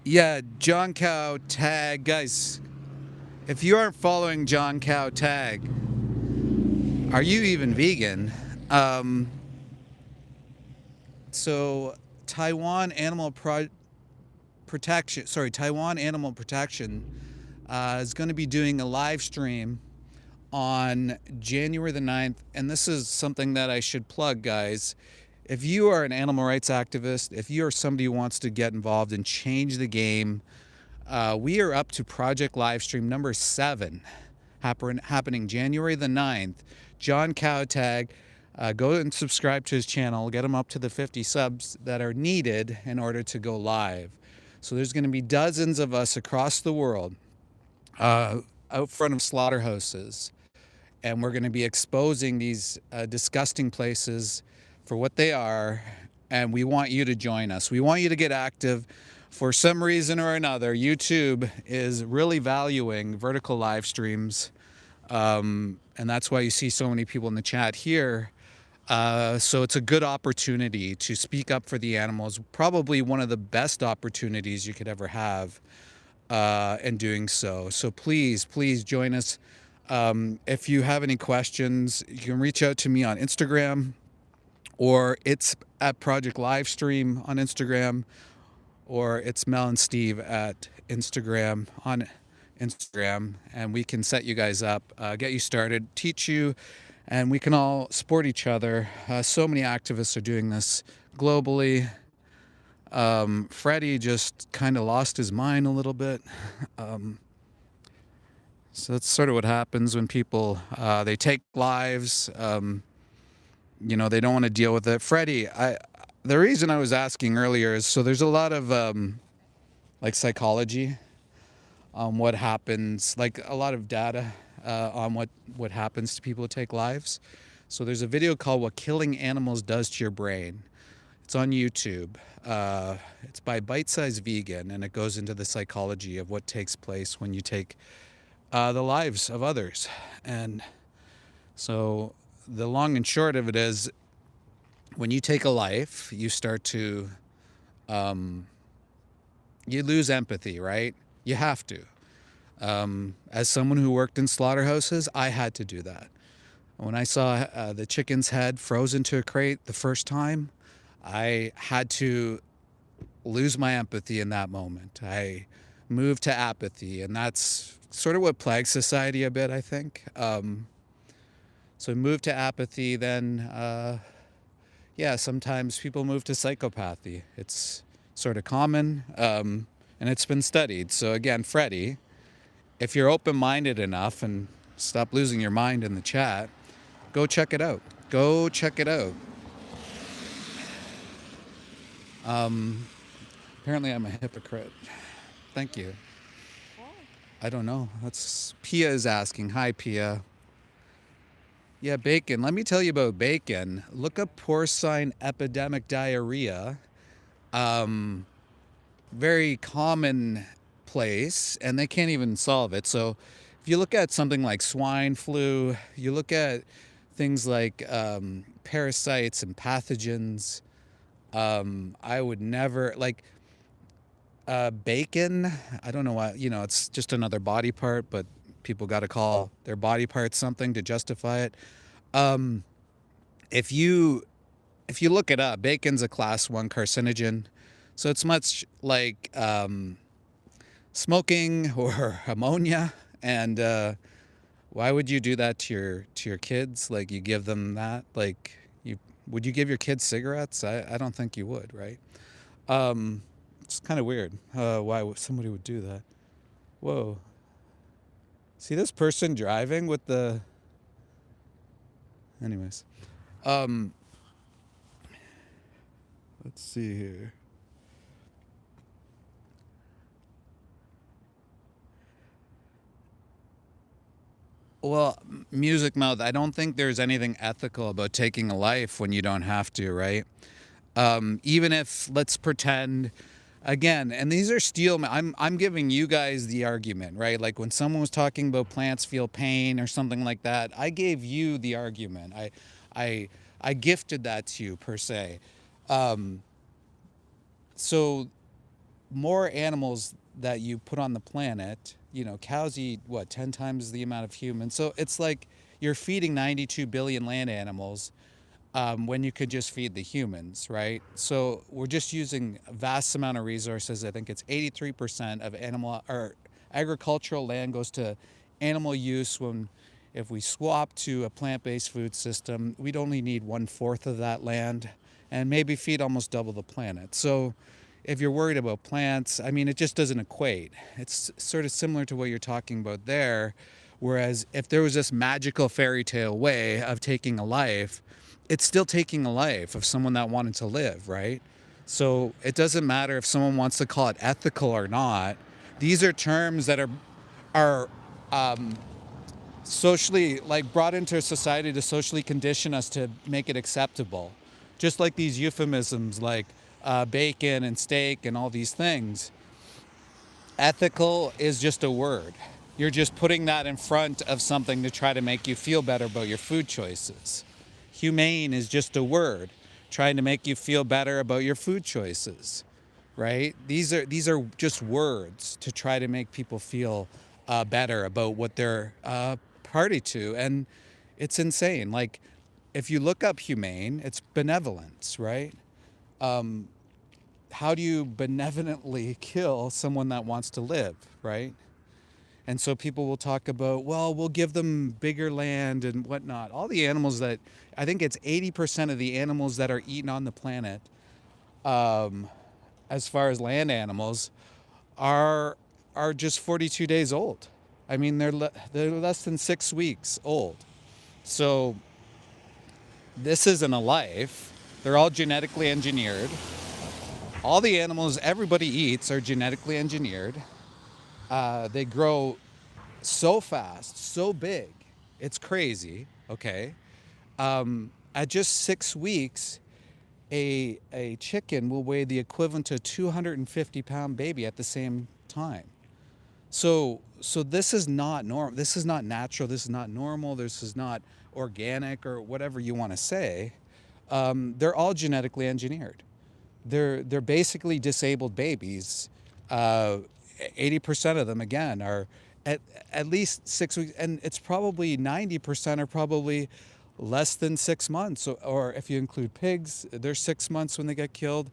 Yeah, John Cow Tag, guys. If you aren't following John Cow Tag, are you even vegan? So Taiwan Animal Protection is going to be doing a live stream on January the 9th. And this is something that I should plug, guys. If you are an animal rights activist, if you are somebody who wants to get involved and change the game, we are up to Project Livestream number 7, happening January the 9th. John Cowtag, go and subscribe to his channel. Get him up to the 50 subs that are needed in order to go live. So there's going to be dozens of us across the world out front of slaughterhouses. And we're going to be exposing these disgusting places for what they are. And we want you to join us. We want you to get active. For some reason or another, YouTube is really valuing vertical live streams. And that's why you see so many people in the chat here. So it's a good opportunity to speak up for the animals. Probably one of the best opportunities you could ever have in doing so. So please join us. If you have any questions, you can reach out to me on Instagram, or it's at Project Livestream on Instagram, or it's Mel and Steve at Instagram on Instagram, and we can set you guys up, get you started, teach you, and we can all support each other. So many activists are doing this globally. Freddie just kind of lost his mind a little bit. So that's sort of what happens when people, they take lives, they don't want to deal with it. Freddie, the reason I was asking earlier is, so there's a lot of like psychology on what happens, like a lot of data on what happens to people who take lives. So there's a video called What Killing Animals Does to Your Brain. It's on YouTube. It's by Bite Size Vegan, and it goes into the psychology of what takes place when you take the lives of others. And so the long and short of it is, when you take a life, you start to, you lose empathy, right? You have to. As someone who worked in slaughterhouses, I had to do that. When I saw the chicken's head frozen to a crate the first time, I had to lose my empathy in that moment. I moved to apathy, and that's sort of what plagues society a bit, I think. So I moved to apathy, then, sometimes people move to psychopathy. It's sort of common, and it's been studied. So again, Freddie, if you're open-minded enough and stop losing your mind in the chat, go check it out. Go check it out. Apparently I'm a hypocrite. Thank you. Why? I don't know. That's Pia is asking. Hi, Pia. Yeah, bacon. Let me tell you about bacon. Look up porcine epidemic diarrhea. Very common place, and they can't even solve it. So if you look at something like swine flu, you look at things like parasites and pathogens. I would never like bacon. I don't know why, it's just another body part, but people got to call their body parts something to justify it. If you look it up, bacon's a class 1 carcinogen. So it's much like smoking or ammonia. And why would you do that to your kids? Like, you give them that? Like, would you give your kids cigarettes? I don't think you would, right? It's kind of weird why somebody would do that. Whoa. See this person driving with the... Anyways. Let's see here. Well, Music Mouth, I don't think there's anything ethical about taking a life when you don't have to, right? Even if, let's pretend, again, and these are I'm giving you guys the argument, right? Like when someone was talking about plants feel pain or something like that, I gave you the argument. I gifted that to you, per se. So more animals that you put on the planet, cows eat, 10 times the amount of humans. So it's like you're feeding 92 billion land animals when you could just feed the humans, right? So we're just using a vast amount of resources. I think it's 83% of agricultural land goes to animal use. If we swap to a plant-based food system, we'd only need 1/4 of that land and maybe feed almost double the planet. So if you're worried about plants, I mean, it just doesn't equate. It's sort of similar to what you're talking about there. Whereas if there was this magical fairy tale way of taking a life, it's still taking a life of someone that wanted to live, right? So it doesn't matter if someone wants to call it ethical or not. These are terms that are socially, like, brought into society to socially condition us to make it acceptable. Just like these euphemisms like bacon and steak and all these things. Ethical is just a word. You're just putting that in front of something to try to make you feel better about your food choices. Humane is just a word trying to make you feel better about your food choices, right? These are just words to try to make people feel better about what they're party to. And it's insane. Like, if you look up humane, it's benevolence, right? How do you benevolently kill someone that wants to live, right? And so people will talk about, well, we'll give them bigger land and whatnot. All the animals that, I think it's 80% of the animals that are eaten on the planet, as far as land animals, are just 42 days old. I mean, they're less than 6 weeks old. So this isn't a life. They're all genetically engineered. All the animals everybody eats are genetically engineered. They grow so fast, so big. It's crazy, okay? At just 6 weeks, a chicken will weigh the equivalent to a 250-pound baby at the same time. So this is not normal. This is not natural. This is not normal. This is not organic, or whatever you want to say. They're all genetically engineered. They're basically disabled babies. 80% of them, again, are at least 6 weeks, and it's probably 90% are probably less than 6 months. Or if you include pigs, they're 6 months when they get killed.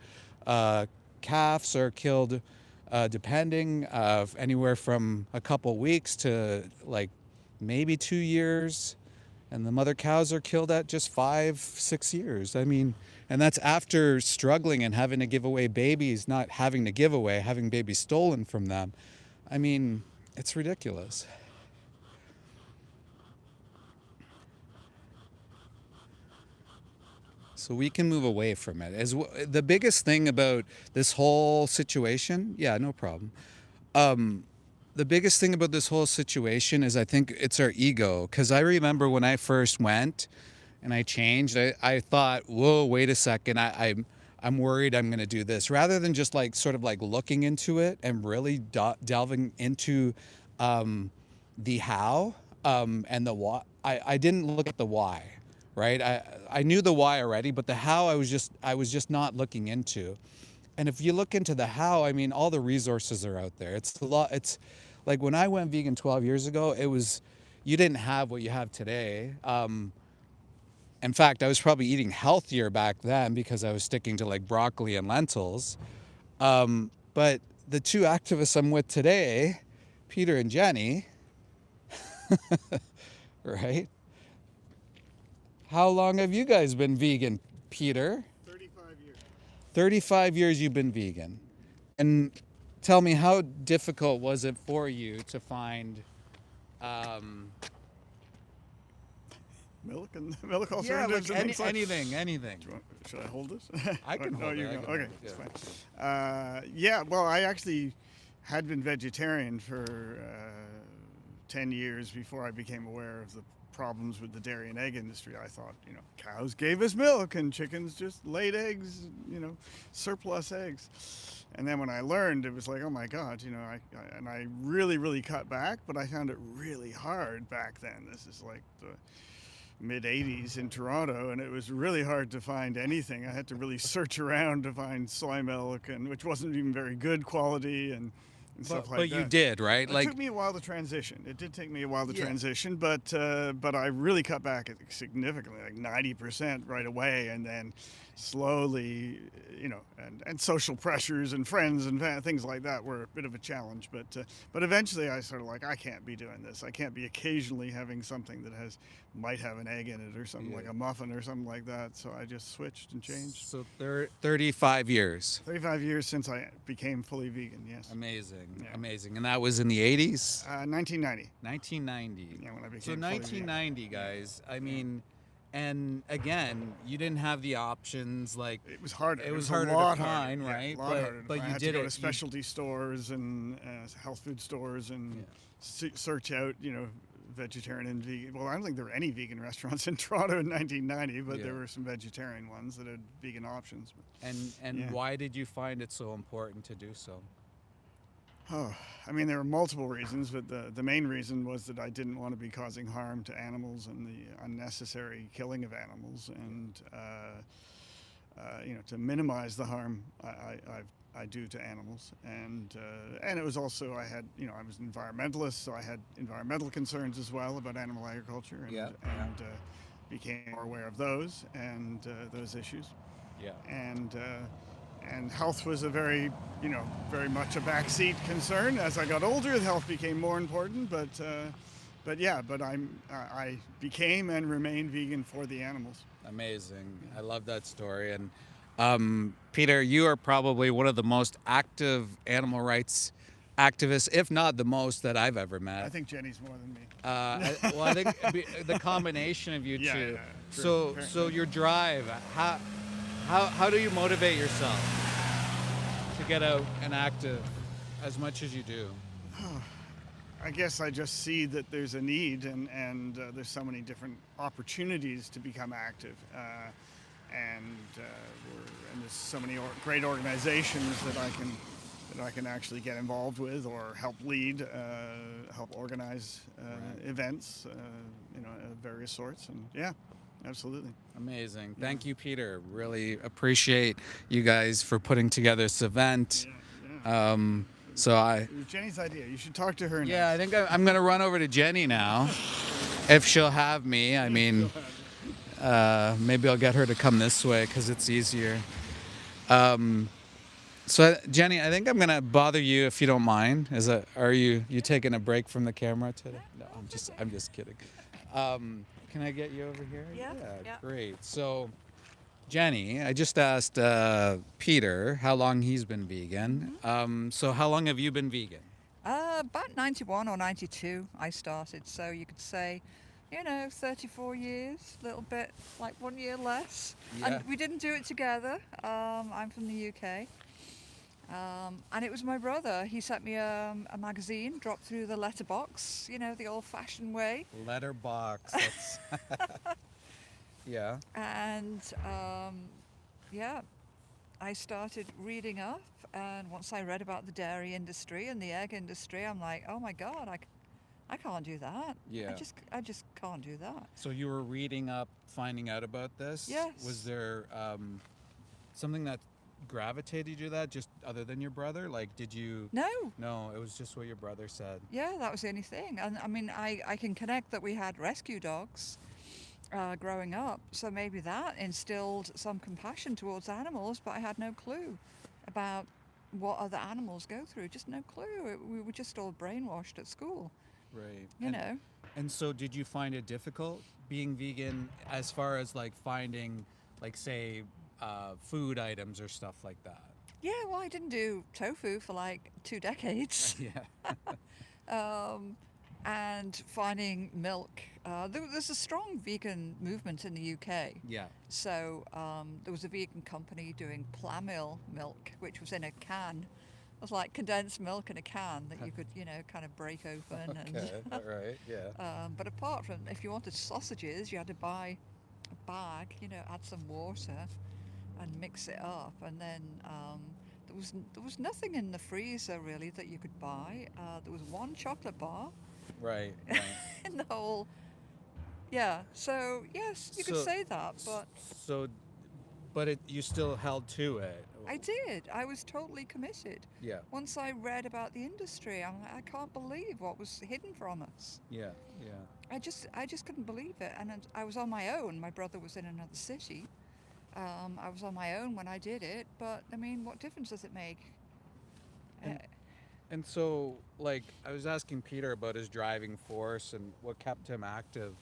Calves are killed depending anywhere from a couple weeks to like maybe 2 years. And the mother cows are killed at just 5-6 years. I mean, and that's after struggling and having to give away babies, not having to give away, having babies stolen from them. I mean, It's ridiculous. So we can move away from it. The biggest thing about this whole situation, yeah, no problem. The biggest thing about this whole situation is I think it's our ego. Because I remember when I first went and I changed, I thought, whoa, wait a second, I'm worried I'm going to do this. Rather than just like sort of like looking into it and really delving into the how and the why. I didn't look at the why, right? I knew the why already, but the how I was just not looking into. And if you look into the how, I mean, all the resources are out there. It's a lot. It's like when I went vegan 12 years ago, you didn't have what you have today. In fact, I was probably eating healthier back then because I was sticking to like broccoli and lentils. But the two activists I'm with today, Peter and Jenny, right? How long have you guys been vegan, Peter? 35 years. 35 years you've been vegan. And tell me, how difficult was it for you to find Milk and milk yeah, alternatives like and things like anything. Should I hold this? I can hold you it. I go. can Okay, hold it, it's yeah. fine. Yeah, well, I actually had been vegetarian for 10 years before I became aware of the problems with the dairy and egg industry. I thought, cows gave us milk and chickens just laid eggs, surplus eggs. And then when I learned, it was like, oh my God, I really, really cut back, but I found it really hard back then. This is like the mid 80s in Toronto, and it was really hard to find anything. I had to really search around to find soy milk, and which wasn't even very good quality and stuff like that. But you did, right? It took me a while to transition. It did take me a while to Yeah. transition, but I really cut back significantly, like 90% right away, and then slowly, and social pressures and friends and things like that were a bit of a challenge. But eventually, I sort of like, I can't be doing this. I can't be occasionally having something that might have an egg in it or something, like a muffin or something like that. So I just switched and changed. So 35 years. 35 years since I became fully vegan. Yes. Amazing, Yeah. amazing. And that was in the 80s? 1990. 1990. Yeah, when I became So fully 1990, guys. I mean, and again, you didn't have the options like It was harder. It was a harder lot to find, harder. right? Yeah, a lot harder. But I you had did to go it. to You- specialty stores and health food stores and search out, vegetarian and vegan. Well, I don't think there were any vegan restaurants in Toronto in 1990, but there were some vegetarian ones that had vegan options. And Yeah. why did you find it so important to do so? Oh, I mean, there were multiple reasons, but the main reason was that I didn't want to be causing harm to animals and the unnecessary killing of animals, and to minimize the harm I do to animals, and it was also I was an environmentalist, so I had environmental concerns as well about animal agriculture, and became more aware of those and those issues. Yeah. And health was a very much a backseat concern. As I got older, health became more important. But I became and remain vegan for the animals. Amazing. I love that story. And Peter, you are probably one of the most active animal rights activists, if not the most, that I've ever met. I think Jenny's more than me. I think the combination of you Yeah, two. yeah, true. So your drive, how do you motivate yourself to get out and active as much as you do? I guess I just see that there's a need, and there's so many different opportunities to become active, and there's so many great organizations that I can actually get involved with or help lead, help organize events, of various sorts, and yeah. Absolutely. Amazing. Thank you, Peter. Really appreciate you guys for putting together this event. Yeah. It was Jenny's idea. You should talk to her next. I think I'm going to run over to Jenny now, if she'll have me. I mean, maybe I'll get her to come this way because it's easier. So Jenny, I think I'm going to bother you if you don't mind. Are you taking a break from the camera today? No, I'm just kidding. Can I get you over here? Yeah. Great. So, Jenny, I just asked Peter how long he's been vegan. So how long have you been vegan? About 91 or 92 I started, so you could say, 34 years, a little bit, like 1 year less. Yeah. And we didn't do it together. I'm from the UK. And it was my brother. He sent me a magazine, dropped through the letterbox, the old-fashioned way. Letterbox. That's yeah. And yeah, I started reading up. And once I read about the dairy industry and the egg industry, I'm like, oh my God, I can't do that. Yeah. I just can't do that. So you were reading up, finding out about this? Yes. Was there something that gravitated you to that, just other than your brother? Like, did you... No. No, it was just what your brother said. Yeah, that was the only thing. And I mean, I can connect that we had rescue dogs growing up, so maybe that instilled some compassion towards animals, but I had no clue about what other animals go through. Just no clue. We were just all brainwashed at school. Right. You know. And so did you find it difficult being vegan as far as like finding, like, say, food items or stuff like that? Yeah, well, I didn't do tofu for like 2 decades. Yeah. And finding milk. There's a strong vegan movement in the UK. Yeah. So there was a vegan company doing Plamil milk, which was in a can. It was like condensed milk in a can that you could, kind of break open. Okay, all right, yeah. But apart from, if you wanted sausages, you had to buy a bag, add some water and mix it up. And then there was nothing in the freezer really that you could buy. There was one chocolate bar. Right. In the whole, yeah. So yes, you could say that, but you still held to it. I did. I was totally committed. Yeah. Once I read about the industry, I'm like, I can't believe what was hidden from us. Yeah. Yeah. I just couldn't believe it, and I was on my own. My brother was in another city. I was on my own when I did it, but I mean, what difference does it make? And so, like, I was asking Peter about his driving force and what kept him active,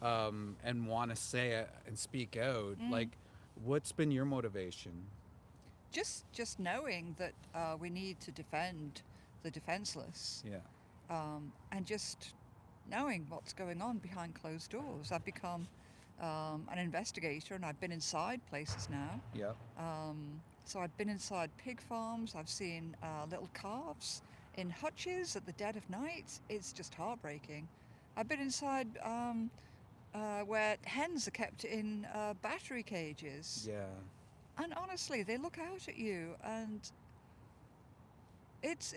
and want to say it and speak out. Like, what's been your motivation? Just knowing that we need to defend the defenseless. Yeah. And just knowing what's going on behind closed doors. I've become an investigator, and I've been inside places now. Yeah. So I've been inside pig farms. I've seen little calves in hutches at the dead of night. It's just heartbreaking. I've been inside where hens are kept in battery cages. Yeah. And honestly, they look out at you, and it's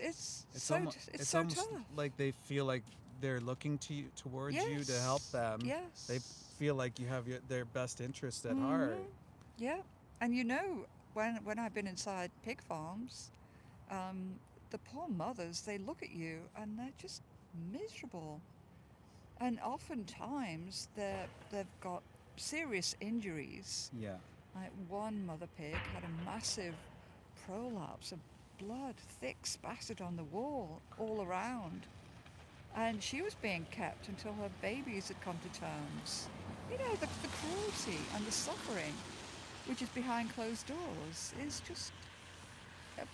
so almost tough. like they feel like they're looking towards you to help them. Yes. They feel like you have their best interest at heart. Yeah. And when I've been inside pig farms, the poor mothers, they look at you and they're just miserable. And oftentimes they've got serious injuries. Yeah. Like one mother pig had a massive prolapse of blood, thick, spattered on the wall all around. And she was being kept until her babies had come to terms. The cruelty and the suffering, which is behind closed doors, is just, it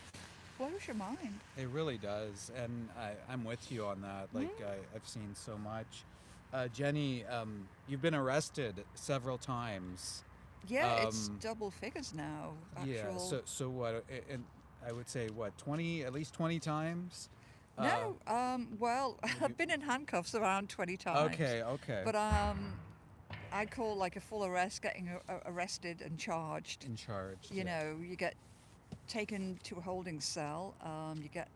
blows your mind. It really does, and I'm with you on that. Like, I've seen so much. Jenny, you've been arrested several times. Yeah, it's double figures now. Yeah. So what? And I would say what, at least 20 times. No. Well, I've been in handcuffs around 20 times. Okay. But I call like a full arrest, getting arrested and charged. In charge. You get taken to a holding cell. You get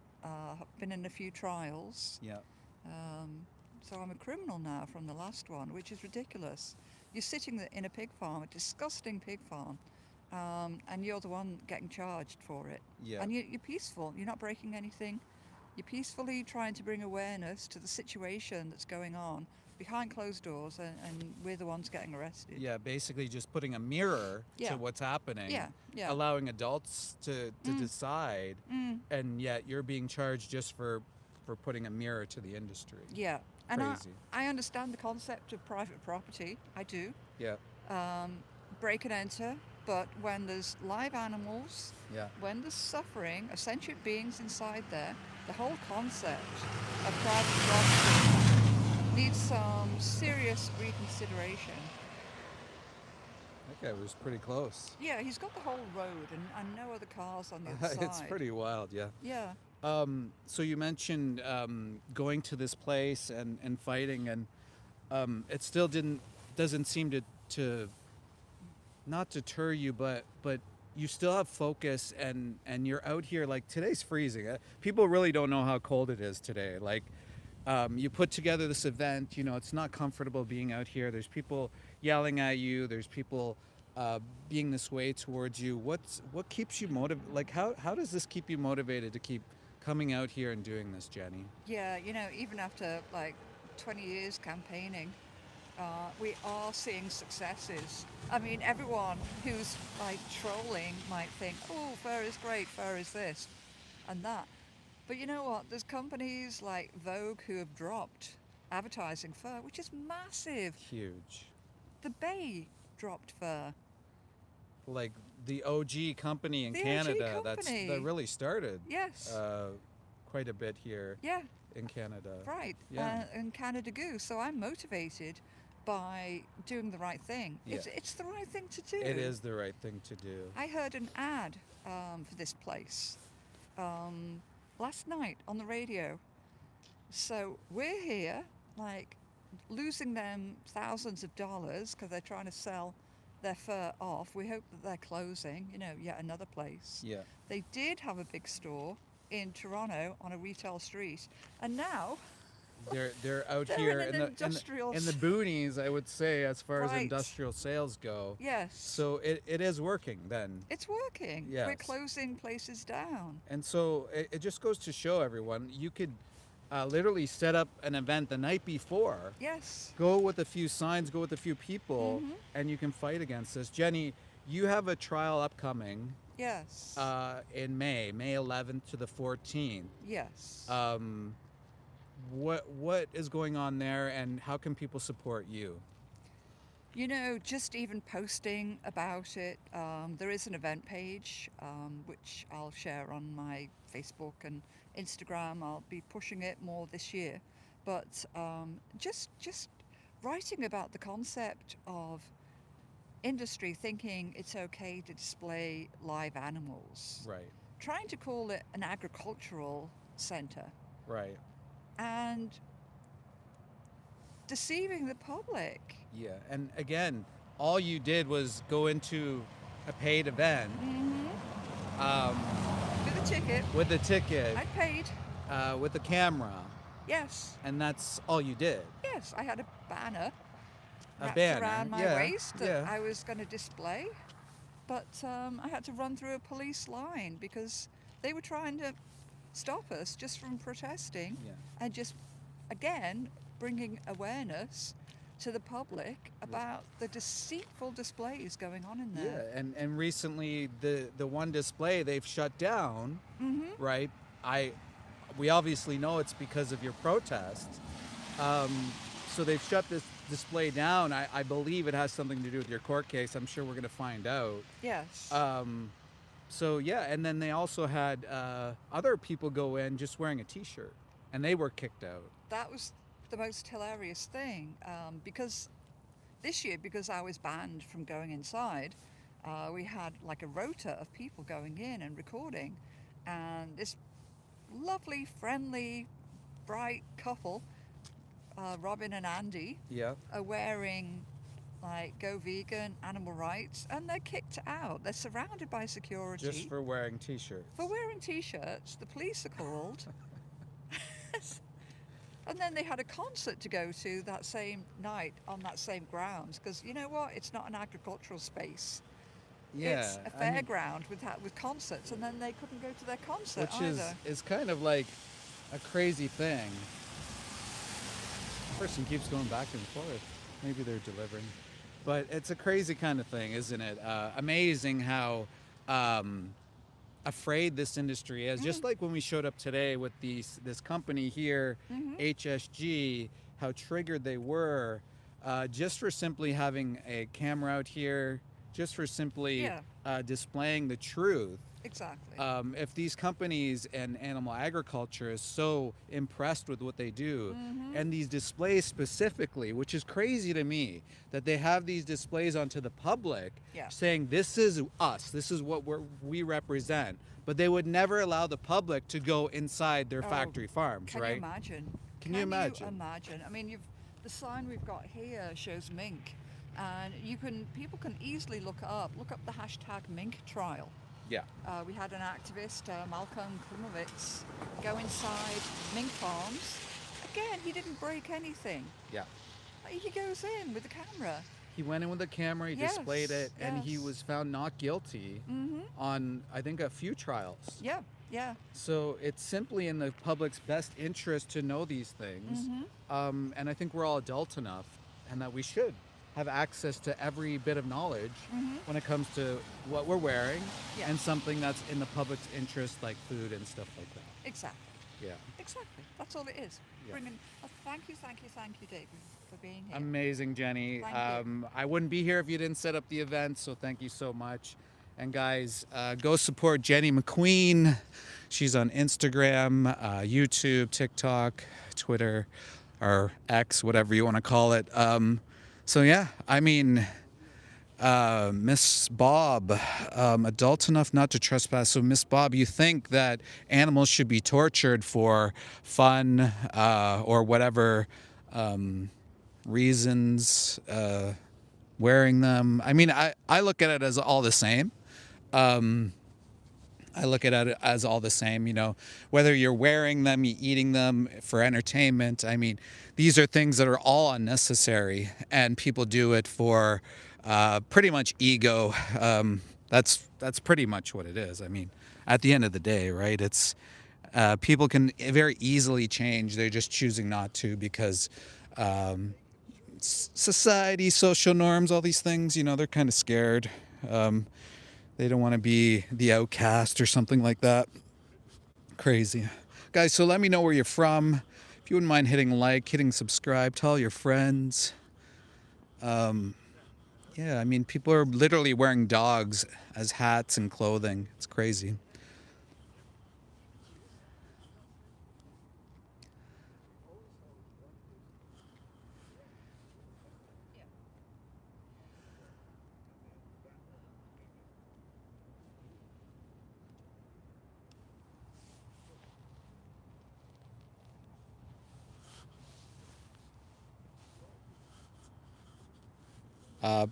been in a few trials. Yeah. So I'm a criminal now from the last one, which is ridiculous. You're sitting in a pig farm, a disgusting pig farm, and you're the one getting charged for it. Yeah. And you're peaceful. You're not breaking anything. You're peacefully trying to bring awareness to the situation that's going on behind closed doors, and we're the ones getting arrested. Yeah, basically just putting a mirror to what's happening. Yeah. Allowing adults to decide, and yet you're being charged just for putting a mirror to the industry. Yeah. And Crazy. I understand the concept of private property. I do. Yeah. Break and enter. But when there's live animals, Yeah. when there's suffering, sentient beings inside there, the whole concept of private property needs some serious reconsideration. That guy was pretty close. Yeah, he's got the whole road and no other cars on the other side. It's pretty wild, yeah. Yeah. So you mentioned going to this place and fighting, and it still doesn't seem to not deter you, but you still have focus, and you're out here. Like, today's freezing. People really don't know how cold it is today. Like, you put together this event, it's not comfortable being out here. There's people yelling at you. There's people being this way towards you. What keeps you motivated? Like, how does this keep you motivated to keep coming out here and doing this, Jenny? Yeah, even after like 20 years campaigning, we are seeing successes. I mean, everyone who's like trolling might think, oh, fur is great, fur is this and that. But you know what? There's companies like Vogue who have dropped advertising fur, which is massive. Huge. The Bay dropped fur. Like the OG company in The OG Canada company. that really started Yes. quite a bit here Yeah, in Canada. right. Yeah. And Canada Goose. So I'm motivated by doing the right thing. Yeah. It's the right thing to do. It is the right thing to do. I heard an ad for this place last night on the radio. So we're here, like, losing them thousands of dollars because they're trying to sell their fur off. We hope that they're closing, yet another place. Yeah. They did have a big store in Toronto on a retail street, and now They're out They're here in an industrial in the boonies, I would say, as far as Right. industrial sales go. yes, So it is working then. it's working. We're Yes. closing places down. And so it just goes to show everyone, you could literally set up an event the night before, Yes. go with a few signs, go with a few people, Mhm. and you can fight against this. Jenny, you have a trial upcoming Yes. in May 11th to the 14th. yes. What is going on there, and how can people support you? Just even posting about it. There is an event page, which I'll share on my Facebook and Instagram. I'll be pushing it more this year. But just writing about the concept of industry thinking it's okay to display live animals. Right, Trying to call it an agricultural center right. and deceiving the public. Yeah, and again, all you did was go into a paid event With a ticket. with a ticket, I paid. with a camera, Yes. and that's all you did. Yes, I had a banner A wrapped banner, around my yeah, waist that yeah. I was going to display, but I had to run through a police line because they were trying to stop us just from protesting Yeah. and just, again, bringing awareness to the public about the deceitful displays going on in Yeah, there. and recently the one display they've shut down, right? We obviously know it's because of your protest. So they've shut this display down. I believe it has something to do with your court case. I'm sure we're going to find out. Yes. So yeah, and then they also had other people go in just wearing a T-shirt, and they were kicked out. That was the most hilarious thing because this year, because I was banned from going inside, we had like a rota of people going in and recording, and this lovely, friendly, bright couple, Robin and Andy, Yeah. are wearing like Go Vegan, Animal Rights, and they're kicked out. They're surrounded by security. Just for wearing T-shirts. For wearing T-shirts. The police are called. And then they had a concert to go to that same night on that same grounds, because you know what? It's not an agricultural space. Yeah. It's a I mean, fairground with concerts, and then they couldn't go to their concert which either. is kind of like a crazy thing. Person keeps going back and forth. Maybe they're delivering, but it's a crazy kind of thing, isn't it? Amazing how afraid this industry is. Just like when we showed up today with this company here, HSG, how triggered they were just for simply having a camera out here, just for simply Yeah. displaying the truth. Exactly. If these companies and animal agriculture is so impressed with what they do, and these displays specifically, which is crazy to me, that they have these displays onto the public Yeah. saying this is us, this is what we represent, but they would never allow the public to go inside their Oh, factory farms, Can right? you imagine? Can you imagine? I mean, the sign we've got here shows mink, and people can easily look up the hashtag mink trial. Yeah. We had an activist, Malcolm Klimovitz, go inside mink farms. Again, he didn't break anything. Yeah. He goes in with the camera. He went in with a camera, he displayed it, and he yes. was found not guilty on, I think, a few trials. Yeah, yeah. So it's simply in the public's best interest to know these things. And I think we're all adult enough, and that we should have access to every bit of knowledge when it comes to what we're wearing Yeah. and something that's in the public's interest, like food and stuff like that. Exactly. Yeah. Exactly. That's all it is. Yeah. Thank you, David, for being here. Amazing, Jenny. Thank you. I wouldn't be here if you didn't set up the event, so thank you so much. And guys, go support Jenny McQueen. She's on Instagram, YouTube, TikTok, Twitter, or X, whatever you want to call it. So yeah, I mean, Miss Bob, adult enough not to trespass. So Miss Bob, you think that animals should be tortured for fun or whatever reasons, wearing them? I mean, I look at it as all the same. I look at it as all the same, you know, whether you're wearing them, you're eating them for entertainment. I mean, these are things that are all unnecessary, and people do it for pretty much ego. That's pretty much what it is. I mean, at the end of the day, right? It's people can very easily change. They're just choosing not to because society, social norms, all these things, you know, they're kind of scared. They don't want to be the outcast or something like that. Crazy. Guys, so let me know where you're from. If you wouldn't mind hitting like, hitting subscribe, tell your friends. Yeah, I mean, people are literally wearing dogs as hats and clothing. It's crazy.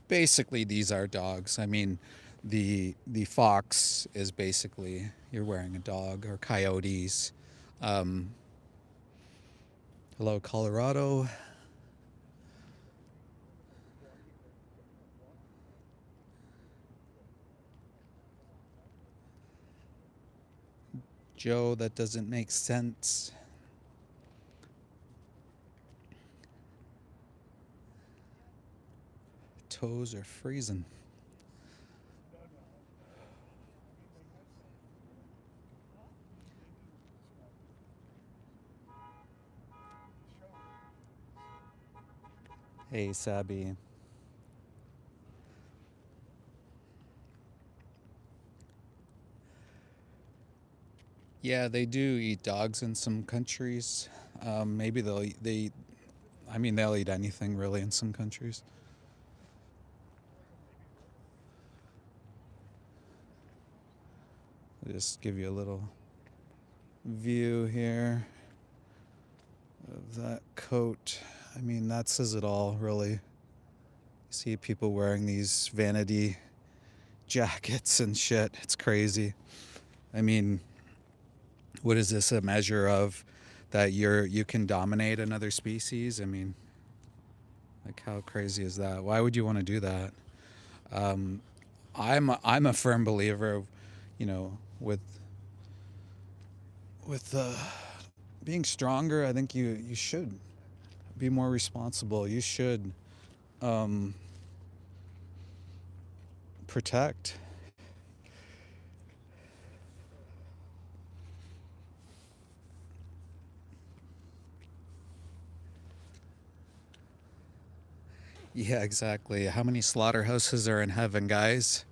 Basically, these are dogs. I mean, the fox is basically you're wearing a dog, or coyotes. Hello, Colorado. Joe, that doesn't make sense. Toes are freezing. Hey, Sabi. Yeah, they do eat dogs in some countries. Maybe they'll eat anything really in some countries. I'll just give you a little view here of that coat. I mean, that says it all, really. You see people wearing these vanity jackets and shit. It's crazy. I mean, what is this a measure of? That you can dominate another species? I mean, like, how crazy is that? Why would you want to do that? I'm a firm believer of, you know, with being stronger. I think you should be more responsible. You should protect. Yeah, exactly. How many slaughterhouses are in heaven, guys?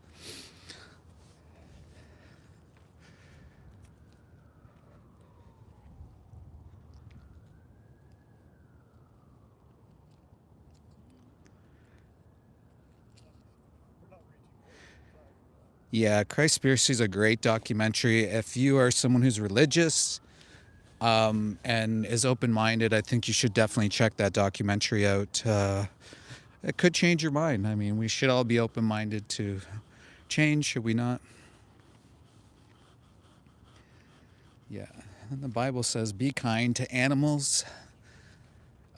Yeah, Christspiracy is a great documentary. If you are someone who's religious and is open-minded, I think you should definitely check that documentary out. It could change your mind. I mean, we should all be open-minded to change, should we not? Yeah. And the Bible says, be kind to animals.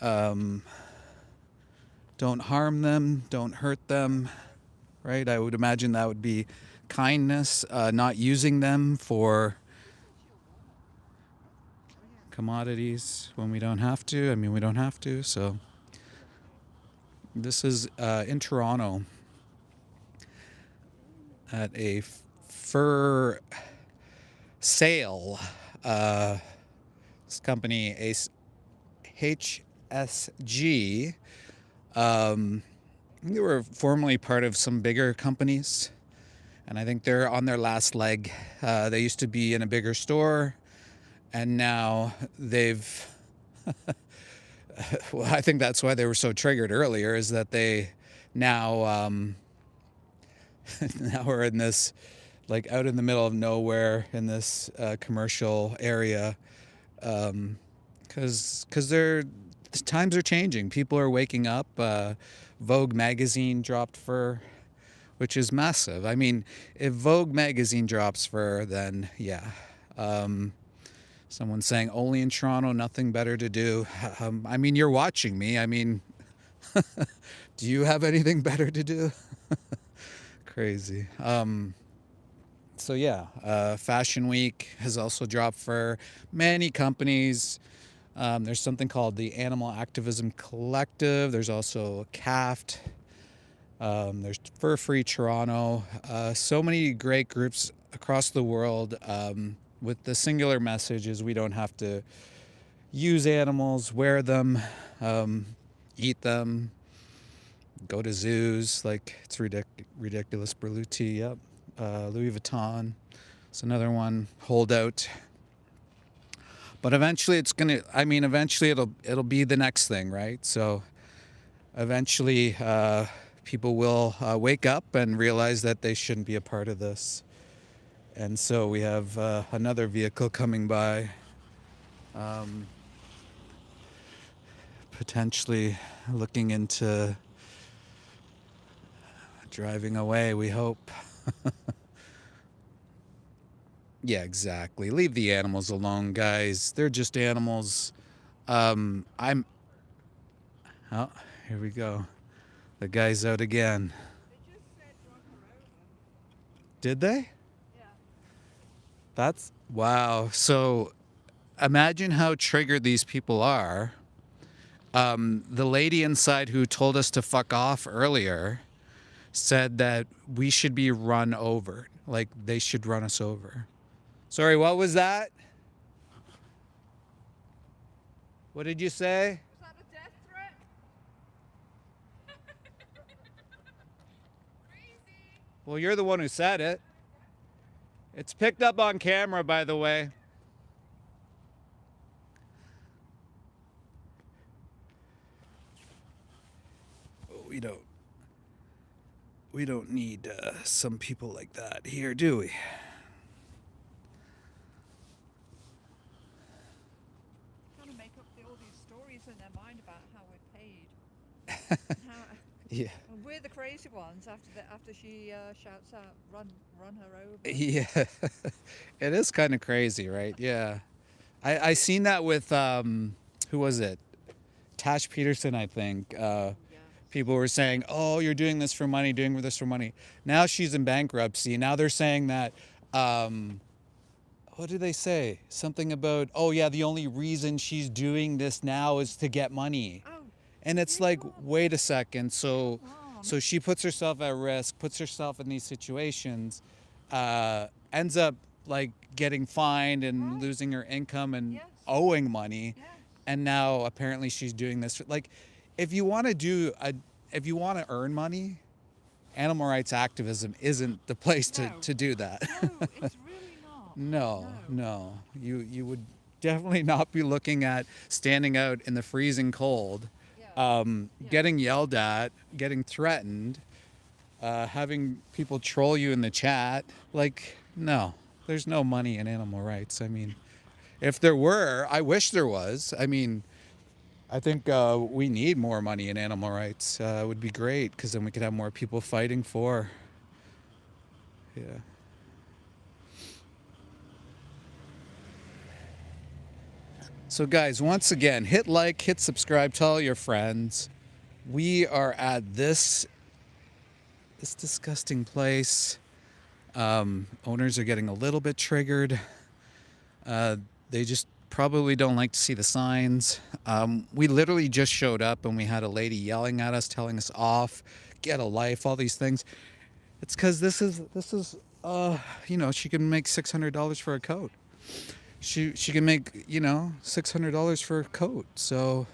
Don't harm them. Don't hurt them. Right? I would imagine that would be kindness, not using them for commodities when we don't have to. I mean, we don't have to. So this is in Toronto at a fur sale. This company, HSG, they were formerly part of some bigger companies, and I think they're on their last leg. They used to be in a bigger store, and now they've well, I think that's why they were so triggered earlier, is that they now now we're in this, like, out in the middle of nowhere in this commercial area, because the times are changing. People are waking up. Vogue magazine dropped fur, which is massive. I mean, if Vogue magazine drops fur, then yeah. Someone's saying only in Toronto, nothing better to do. I mean, you're watching me. I mean, do you have anything better to do? Crazy. So yeah, Fashion Week has also dropped fur. Many companies. There's something called the Animal Activism Collective. There's also CAFT. There's Fur Free Toronto. So many great groups across the world with the singular message is we don't have to use animals, wear them, eat them, go to zoos. Like, it's ridiculous. Berluti, yep. Louis Vuitton. It's another one. Holdout. But eventually eventually it'll be the next thing, right? So eventually people will wake up and realize that they shouldn't be a part of this. And so we have another vehicle coming by, potentially looking into driving away, we hope. Yeah, exactly. Leave the animals alone, guys. They're just animals. Oh, here we go. The guy's out again. They just said run her over. Did they? Yeah. That's wow. So imagine how triggered these people are. The lady inside who told us to fuck off earlier said that we should be run over. Like, they should run us over. Sorry, what was that? What did you say? Was that a death threat? Crazy. Well, you're the one who said it. It's picked up on camera, by the way. We don't need some people like that here, do we? Trying to make up all these stories in their mind about how we're paid. Yeah. And we're the crazy ones after she shouts out, run her over. Yeah. It is kind of crazy, right? Yeah. I seen that with who was it? Tash Peterson, I think. People were saying, oh, you're doing this for money, doing this for money. Now she's in bankruptcy. Now they're saying that, what did they say? Something about, oh yeah, the only reason she's doing this now is to get money. Oh, And it's like, wait a second. So she puts herself at risk, puts herself in these situations, ends up like getting fined and losing her income and owing money. yes. And now apparently she's doing this. Like, if you want to earn money, animal rights activism isn't the place to do that. No, it's really not. No. You would definitely not be looking at standing out in the freezing cold, getting yelled at, getting threatened, having people troll you in the chat. Like, no, there's no money in animal rights. I mean, if there were, I wish there was. I mean, I think we need more money in animal rights. It would be great because then we could have more people fighting for. Yeah. So guys, once again, hit like, hit subscribe, tell all your friends. We are at this disgusting place. Owners are getting a little bit triggered. They just probably don't like to see the signs. We literally just showed up and we had a lady yelling at us, telling us off, get a life, all these things. It's because this is you know, she can make $600 for a coat. She can make, you know, $600 for a coat. So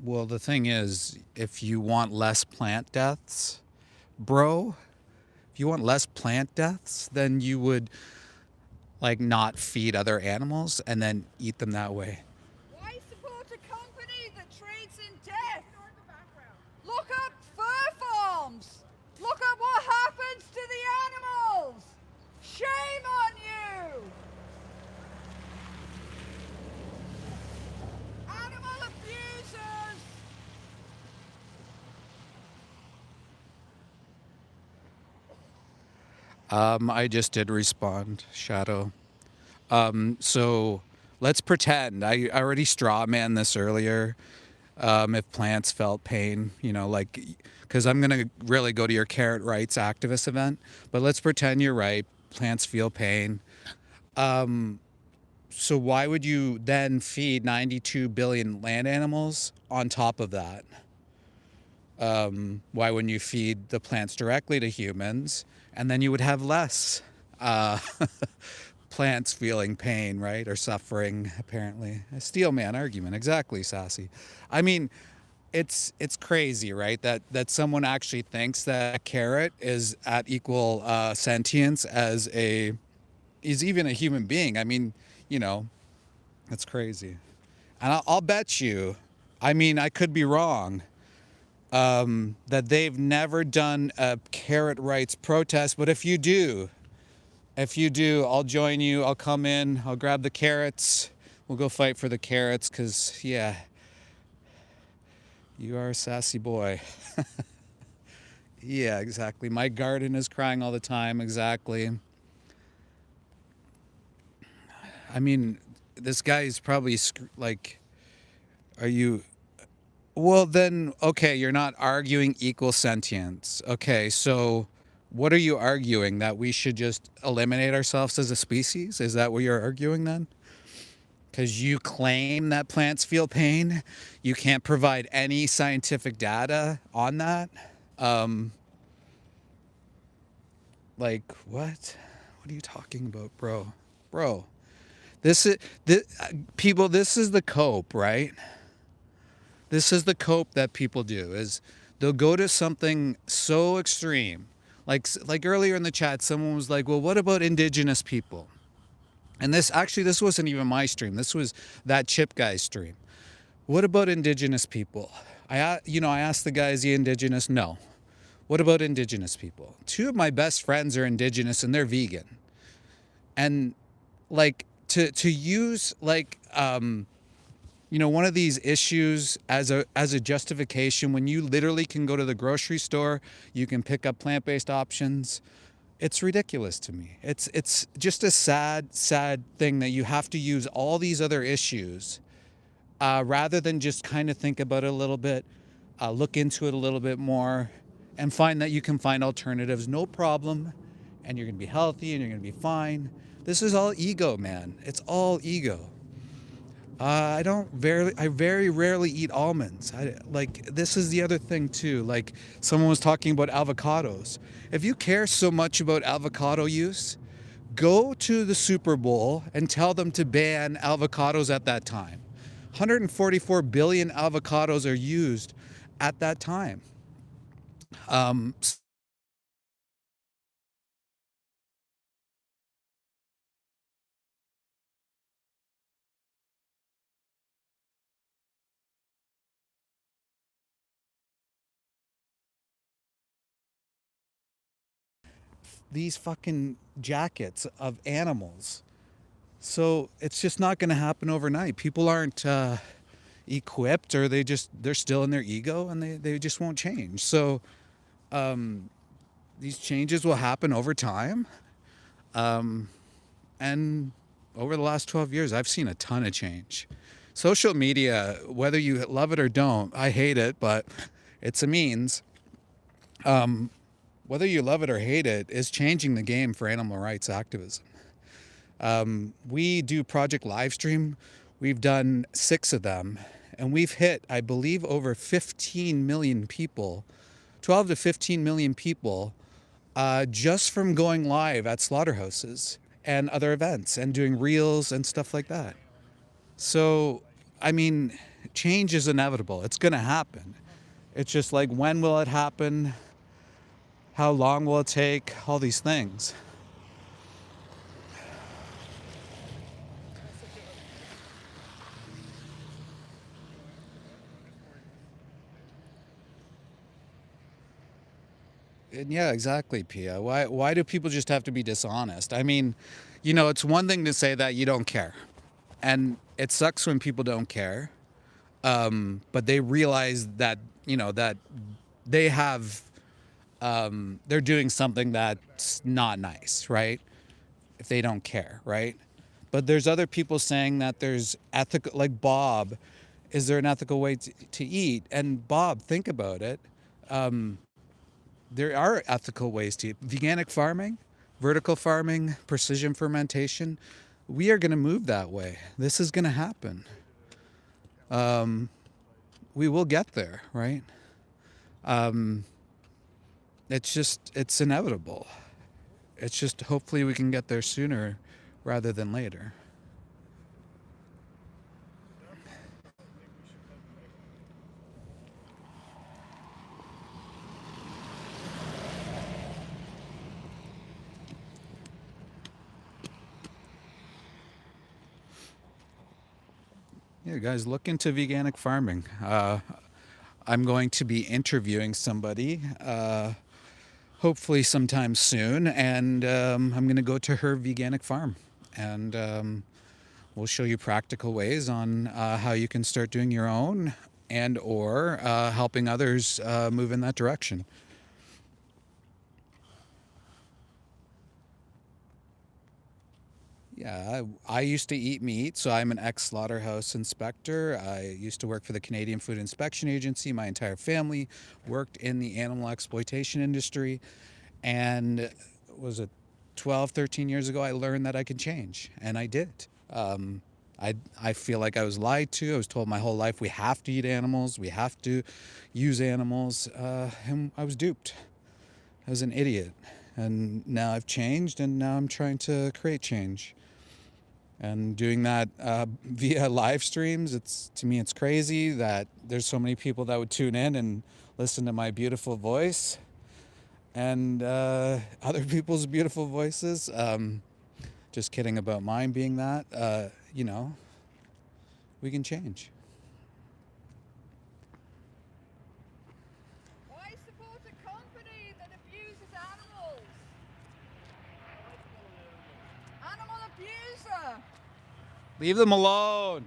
well, the thing is, if you want less plant deaths, bro, if you want less plant deaths, then you would like not feed other animals and then eat them that way. Why support a company that trades in death? Look up fur farms. Look at what happens to the animals. Shame on you. Animal abusers. I just did respond, Shadow. So let's pretend I already straw man this earlier. If plants felt pain, you know, like, because I'm going to really go to your carrot rights activist event, but let's pretend you're right. Plants feel pain. So why would you then feed 92 billion land animals on top of that? Why wouldn't you feed the plants directly to humans? And then you would have less plants feeling pain, right? Or suffering, apparently. A steel man argument. Exactly, Sassy. I mean, it's crazy, right? That someone actually thinks that a carrot is at equal sentience as is even a human being. I mean, you know, that's crazy. And I'll bet you, I mean, I could be wrong, that they've never done a carrot rights protest. But if you do, I'll join you. I'll come in. I'll grab the carrots. We'll go fight for the carrots because, yeah, you are a sassy boy. Yeah, exactly. My garden is crying all the time. Exactly. I mean, this guy is probably like, are you... Well, then, okay, you're not arguing equal sentience. Okay, so what are you arguing? That we should just eliminate ourselves as a species? Is that what you're arguing then? Because you claim that plants feel pain. You can't provide any scientific data on that. Like, what? What are you talking about, bro? Bro, this is... people, this is the cope, right? This is the cope that people do, is they'll go to something so extreme. Like earlier in the chat, someone was like, well, what about indigenous people? And this wasn't even my stream. This was that chip guy's stream. What about indigenous people? I asked the guy, is he indigenous? No. What about indigenous people? Two of my best friends are indigenous and they're vegan. And like to use like, you know, one of these issues as a justification when you literally can go to the grocery store, you can pick up plant-based options. It's ridiculous to me. It's just a sad thing that you have to use all these other issues rather than just kind of think about it a little bit, look into it a little bit more, and find that you can find alternatives, no problem, and you're gonna be healthy and you're gonna be fine. This is all ego, man. It's all ego. I very rarely eat almonds. This is the other thing too. Like someone was talking about avocados. If you care so much about avocado use, go to the Super Bowl and tell them to ban avocados at that time. 144 billion avocados are used at that time. Um, these fucking jackets of animals. So it's just not going to happen overnight. People aren't equipped, or they're still in their ego, and they just won't change. So these changes will happen over time. And over the last 12 years, I've seen a ton of change. Social media, whether you love it or don't, I hate it, but it's a means. Whether you love it or hate it, is changing the game for animal rights activism. We do Project Livestream. We've done 6 of them, and we've hit, I believe, over 15 million people, 12 to 15 million people, just from going live at slaughterhouses and other events and doing reels and stuff like that. So, I mean, change is inevitable. It's going to happen. It's just like, when will it happen? How long will it take? All these things. And yeah, exactly, Pia. Why do people just have to be dishonest? I mean, it's one thing to say that you don't care. And it sucks when people don't care. But they realize that, that they have, they're doing something that's not nice, right? If they don't care, right? But there's other people saying that there's ethical, like Bob, is there an ethical way to eat? And Bob, think about it. There are ethical ways to eat. Veganic farming, vertical farming, precision fermentation. We are going to move that way. This is going to happen. We will get there, right? It's inevitable. It's just, hopefully we can get there sooner rather than later. Yeah, guys, look into veganic farming. I'm going to be interviewing somebody, hopefully sometime soon, and I'm going to go to her veganic farm, and we'll show you practical ways on how you can start doing your own, and or helping others move in that direction. Yeah, I used to eat meat, so I'm an ex-slaughterhouse inspector. I used to work for the Canadian Food Inspection Agency. My entire family worked in the animal exploitation industry. And was it 12, 13 years ago, I learned that I could change, and I did. I feel like I was lied to. I was told my whole life, we have to eat animals, we have to use animals, and I was duped. I was an idiot. And now I've changed, and now I'm trying to create change. And doing that via live streams, to me it's crazy that there's so many people that would tune in and listen to my beautiful voice and other people's beautiful voices. Just kidding about mine being that. We can change. Why support a company that abuses animals? Animal abuser! Leave them alone.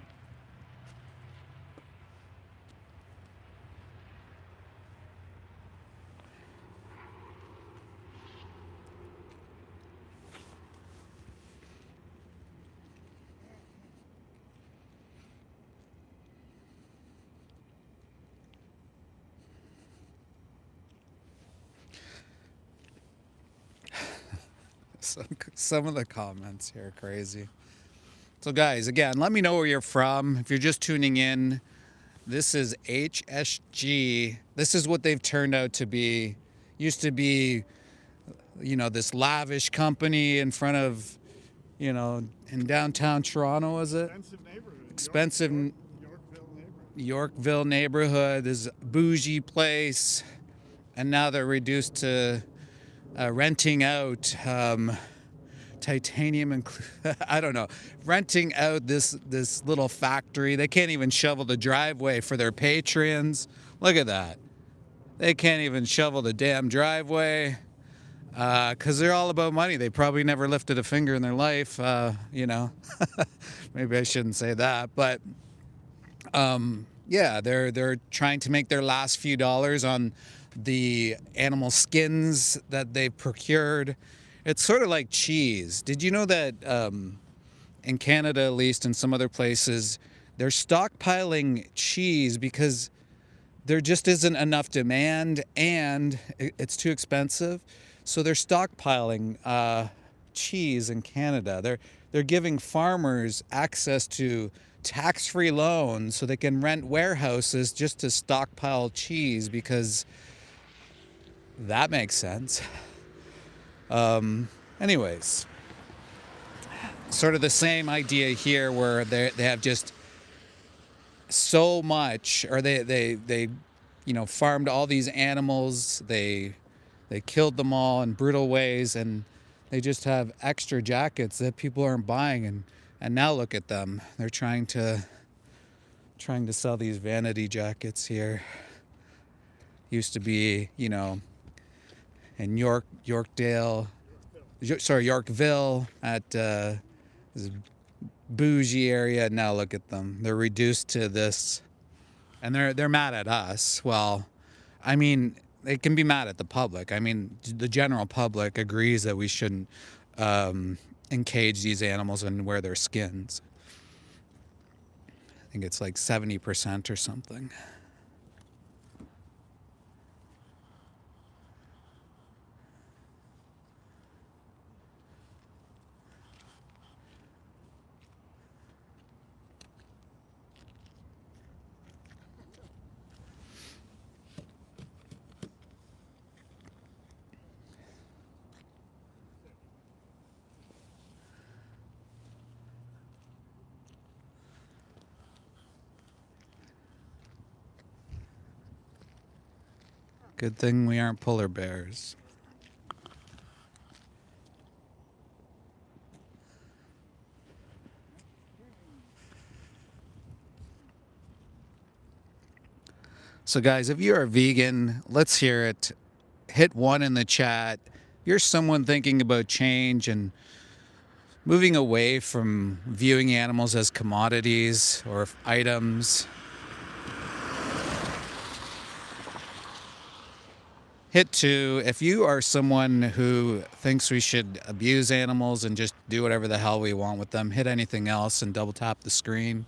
Some of the comments here are crazy. So guys, again, let me know where you're from. If you're just tuning in, this is HSG. This is what they've turned out to be. Used to be, you know, this lavish company in front of, you know, in downtown Toronto, is it? Expensive neighborhood. Expensive Yorkville neighborhood. Yorkville neighborhood. This bougie place. And now they're reduced to renting out titanium and I don't know, renting out this little factory. They can't even shovel the driveway for their patrons. Look at that. They can't even shovel the damn driveway because they're all about money. They probably never lifted a finger in their life, you know. Maybe I shouldn't say that, but yeah, they're trying to make their last few dollars on the animal skins that they've procured. It's sort of like cheese. Did you know that in Canada, at least, and some other places, they're stockpiling cheese because there just isn't enough demand and it's too expensive. So they're stockpiling cheese in Canada. They're giving farmers access to tax-free loans so they can rent warehouses just to stockpile cheese because that makes sense. Anyways, sort of the same idea here where they have just so much, or they you know, farmed all these animals, they killed them all in brutal ways, and they just have extra jackets that people aren't buying, and now look at them. They're trying to sell these vanity jackets here. Used to be, you know, in Yorkville at this bougie area. Now look at them. They're reduced to this, and they're mad at us. Well, I mean, they can be mad at the public. I mean, the general public agrees that we shouldn't encage these animals and wear their skins. I think it's like 70% or something. Good thing we aren't polar bears. So guys, if you are vegan, let's hear it. Hit 1 in the chat. If you're someone thinking about change and moving away from viewing animals as commodities or items, hit 2. If you are someone who thinks we should abuse animals and just do whatever the hell we want with them, hit anything else and double tap the screen.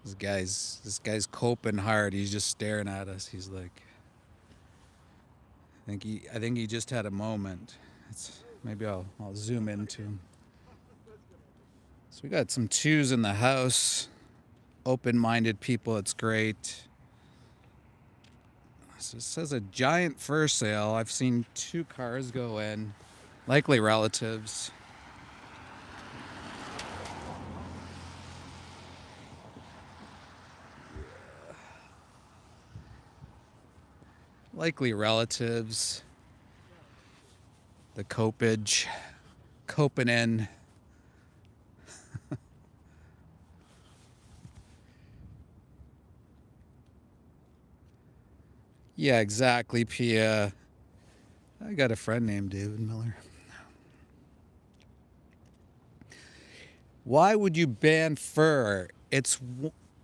This guy's coping hard. He's just staring at us. He's like, I think he just had a moment. Maybe I'll zoom into him. So we got some 2s in the house. Open-minded people, it's great. So it says a giant fur sale. I've seen 2 cars go in, likely relatives. Likely relatives. The copage, coping in. Yeah, exactly, Pia. I got a friend named David Miller. Why would you ban fur? It's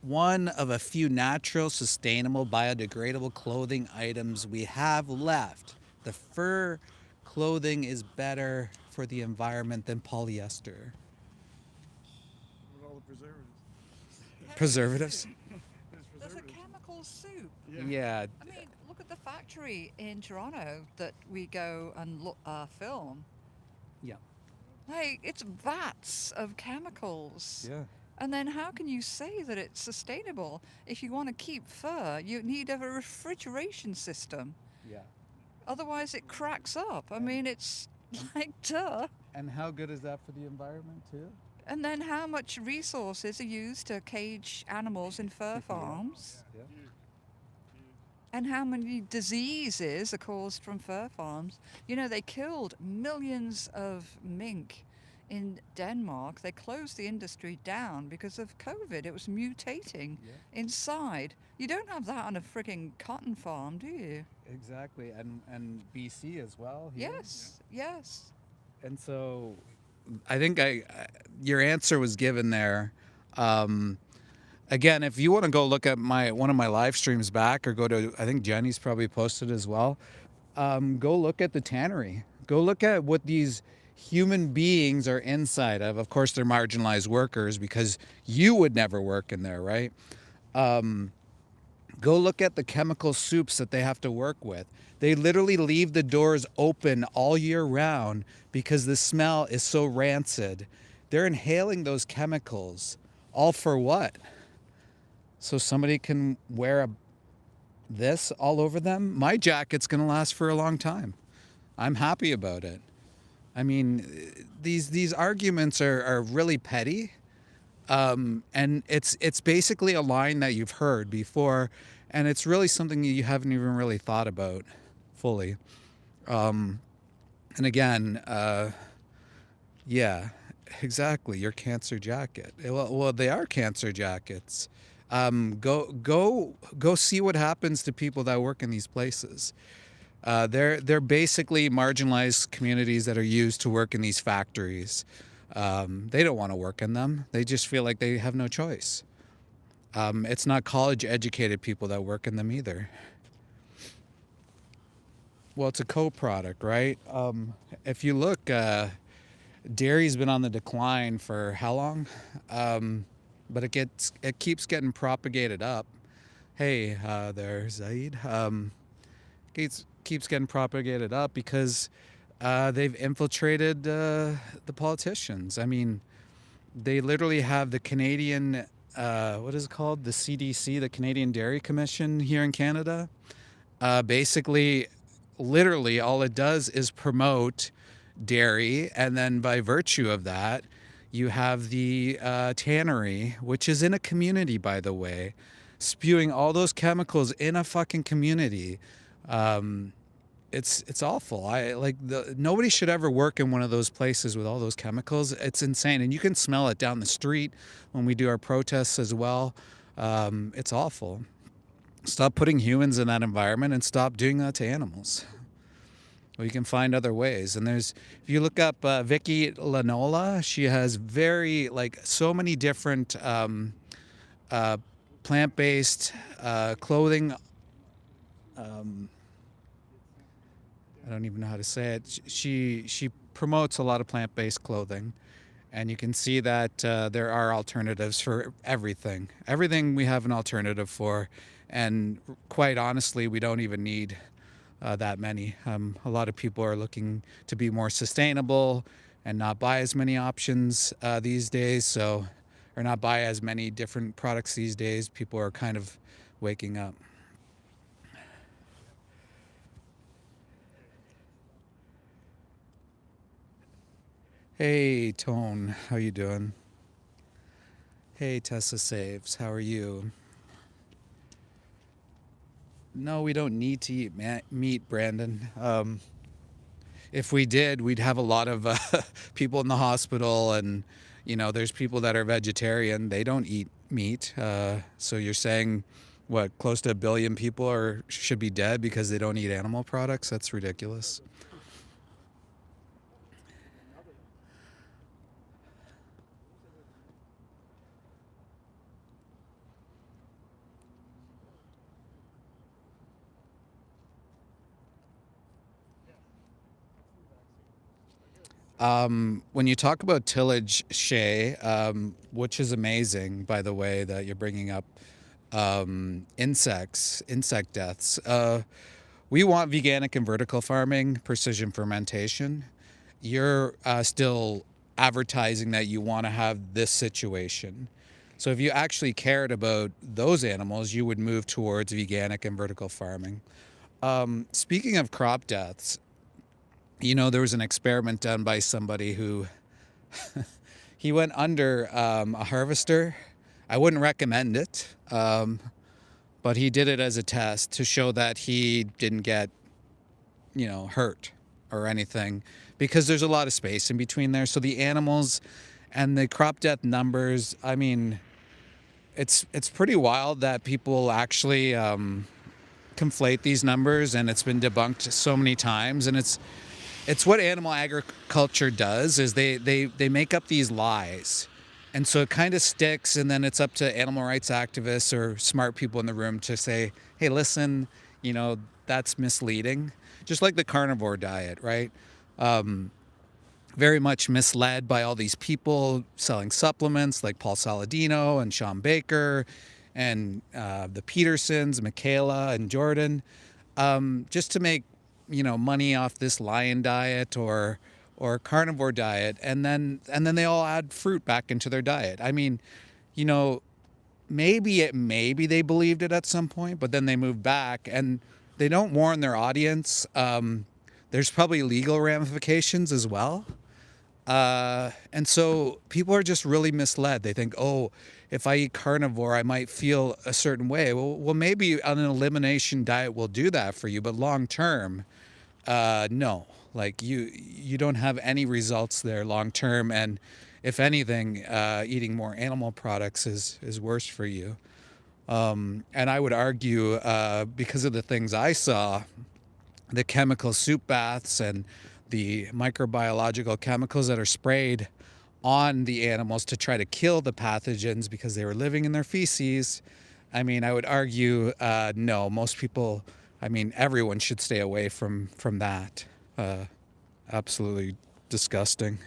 one of a few natural, sustainable, biodegradable clothing items we have left. The fur clothing is better for the environment than polyester. With all the preservatives. Preservatives? There's a chemical soup. Yeah. I mean, look at the factory in Toronto that we go and film. Yeah. Like, it's vats of chemicals. Yeah. And then how can you say that it's sustainable? If you want to keep fur, you need a refrigeration system. Yeah. Otherwise, it cracks up. I mean, it's like, duh. And how good is that for the environment too? And then how much resources are used to cage animals in fur farms? Yeah. And how many diseases are caused from fur farms? You know, they killed millions of mink in Denmark. They closed the industry down because of COVID. It was mutating inside. You don't have that on a frigging cotton farm, do you? Exactly. And BC as well. Here. Yes, yes. And so I think your answer was given there. Again, if you want to go look at one of my live streams back, or go to, I think Jenny's probably posted as well, go look at the tannery. Go look at what these human beings are inside of. Of course, they're marginalized workers because you would never work in there, right? Go look at the chemical soups that they have to work with. They literally leave the doors open all year round because the smell is so rancid. They're inhaling those chemicals, all for what? So somebody can wear this all over them? My jacket's gonna last for a long time. I'm happy about it. I mean, these arguments are really petty. And it's basically a line that you've heard before, and it's really something you haven't even really thought about fully. And again, yeah, exactly. Your cancer jacket. Well, they are cancer jackets. Go see what happens to people that work in these places. They're basically marginalized communities that are used to work in these factories. They don't want to work in them. They just feel like they have no choice. It's not college-educated people that work in them either. Well, it's a co-product, right? If you look, dairy's been on the decline for how long? But it keeps getting propagated up. Hey, there, Zaid. Keeps getting propagated up because they've infiltrated the politicians. I mean, they literally have the Canadian, what is it called? The CDC, the Canadian Dairy Commission here in Canada. Basically, literally, all it does is promote dairy, and then by virtue of that, you have the tannery, which is in a community, by the way, spewing all those chemicals in a fucking community. It's awful. Nobody should ever work in one of those places with all those chemicals. It's insane, and you can smell it down the street when we do our protests as well. It's awful. Stop putting humans in that environment and stop doing that to animals. Well, you can find other ways. And if you look up Vicky Lanola, she has so many different plant-based clothing. I don't even know how to say it. She promotes a lot of plant-based clothing, and you can see that there are alternatives for everything. Everything we have an alternative for, and quite honestly, we don't even need that many. A lot of people are looking to be more sustainable and not buy as many options these days, or not buy as many different products these days. People are kind of waking up. Hey, Tone, how you doing? Hey, Tessa Saves, how are you? No, we don't need to eat meat, Brandon. If we did, we'd have a lot of people in the hospital, and there's people that are vegetarian. They don't eat meat. So you're saying, what, close to 1 billion people should be dead because they don't eat animal products? That's ridiculous. When you talk about tillage, Shay, which is amazing, by the way, that you're bringing up, insect deaths. We want veganic and vertical farming, precision fermentation. You're still advertising that you want to have this situation. So if you actually cared about those animals, you would move towards veganic and vertical farming. Speaking of crop deaths, there was an experiment done by somebody who he went under a harvester. I wouldn't recommend it, but he did it as a test to show that he didn't get, hurt or anything, because there's a lot of space in between there. So the animals and the crop death numbers, I mean, it's pretty wild that people actually conflate these numbers, and it's been debunked so many times. And it's what animal agriculture does, is they make up these lies. And so it kind of sticks, and then it's up to animal rights activists or smart people in the room to say, hey, listen, that's misleading. Just like the carnivore diet, right? Very much misled by all these people selling supplements like Paul Saladino and Sean Baker and the Petersons, Michaela and Jordan, just to make money off this lion diet or carnivore diet, and then they all add fruit back into their diet. I mean, maybe they believed it at some point, but then they moved back, and they don't warn their audience. There's probably legal ramifications as well. And so people are just really misled. They think, oh, if I eat carnivore, I might feel a certain way. Well, maybe an elimination diet will do that for you, but long term, no. Like you don't have any results there long term, and if anything, eating more animal products is worse for you. And I would argue, because of the things I saw, the chemical soup baths and the microbiological chemicals that are sprayed on the animals to try to kill the pathogens because they were living in their feces. I mean, I would argue, no, most people, everyone should stay away from that. Absolutely disgusting.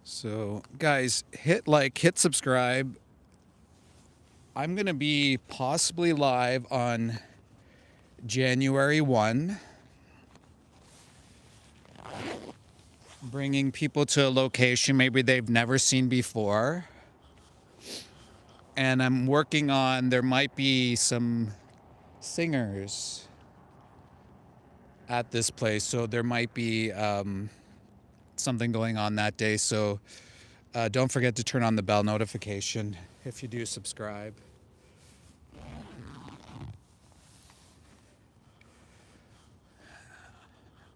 So, guys, hit like, hit subscribe. I'm going to be possibly live on January 1, bringing people to a location maybe they've never seen before. And I'm working on, there might be some singers at this place, so there might be something going on that day. So don't forget to turn on the bell notification if you do subscribe.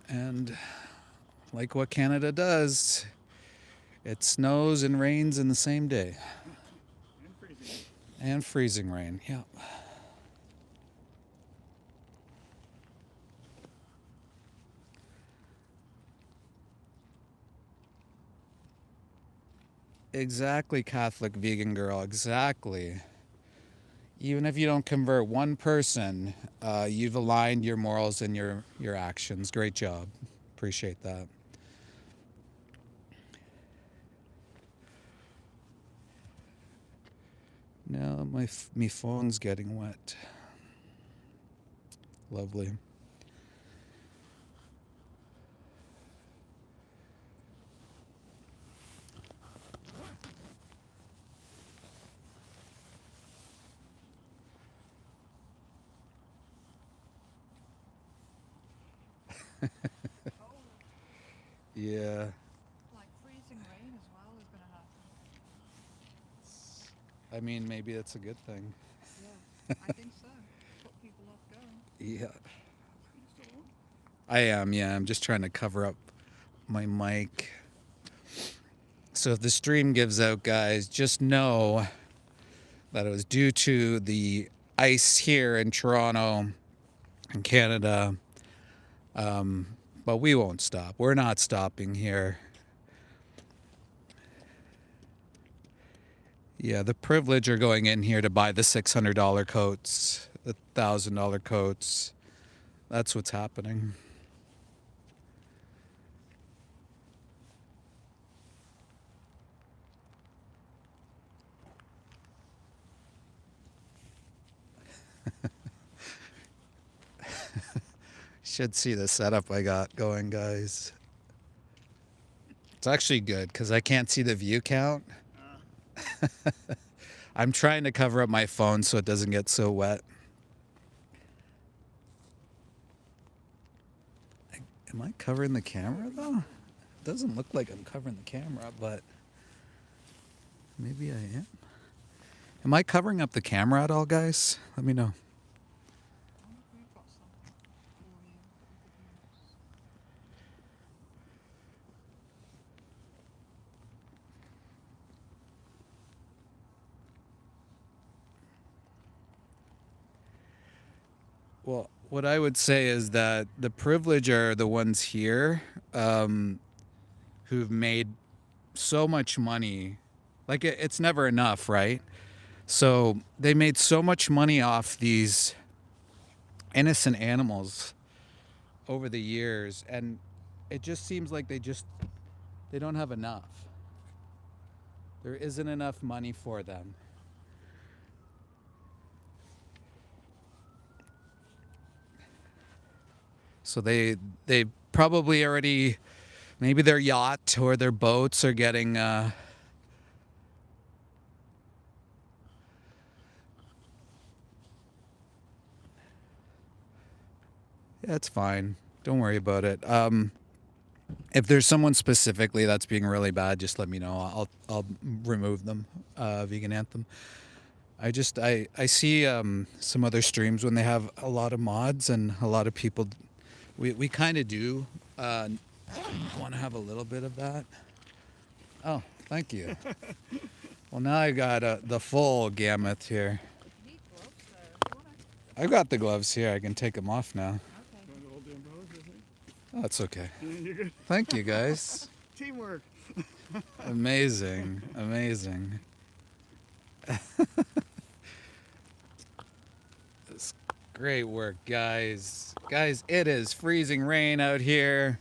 And like what Canada does, it snows and rains in the same day. And freezing rain, yeah. Exactly, Catholic vegan girl, exactly. Even if you don't convert one person, you've aligned your morals and your actions. Great job. Appreciate that. Now my phone's getting wet. Lovely. Yeah. Like freezing rain as well is going to happen. I mean, maybe that's a good thing. Yeah, I think so. Put people off going. Yeah. I am, yeah. I'm just trying to cover up my mic. So if the stream gives out, guys, just know that it was due to the ice here in Toronto and Canada. But we won't stop. We're not stopping here. Yeah, the privilege are going in here to buy the $600 coats, the $1,000 coats. That's what's happening. Should see the setup I got going, guys. It's actually good because I can't see the view count. I'm trying to cover up my phone so it doesn't get so wet. Am I covering the camera though? It doesn't look like I'm covering the camera, but maybe I am. Am I covering up the camera at all, guys? Let me know. We've got some for you that we could use. Well, what I would say is that the privileged are the ones here who've made so much money. Like, it's never enough, right? So they made so much money off these innocent animals over the years, and it just seems like they don't have enough. There isn't enough money for them. So they probably already, maybe their yacht or their boats are getting yeah, it's fine. Don't worry about it. If there's someone specifically that's being really bad, just let me know. I'll remove them. Vegan Anthem. I see some other streams when they have a lot of mods and a lot of people. We kind of do want to have a little bit of that. Oh, thank you. Well, now I got the full gamut here. You need gloves though. Do you wanna? I've got the gloves here. I can take them off now. Okay. Want to hold the umbrellas, I think? Oh, it's okay. You're good. Thank you, guys. Teamwork. Amazing. Amazing. It's great work, guys. Guys, it is freezing rain out here,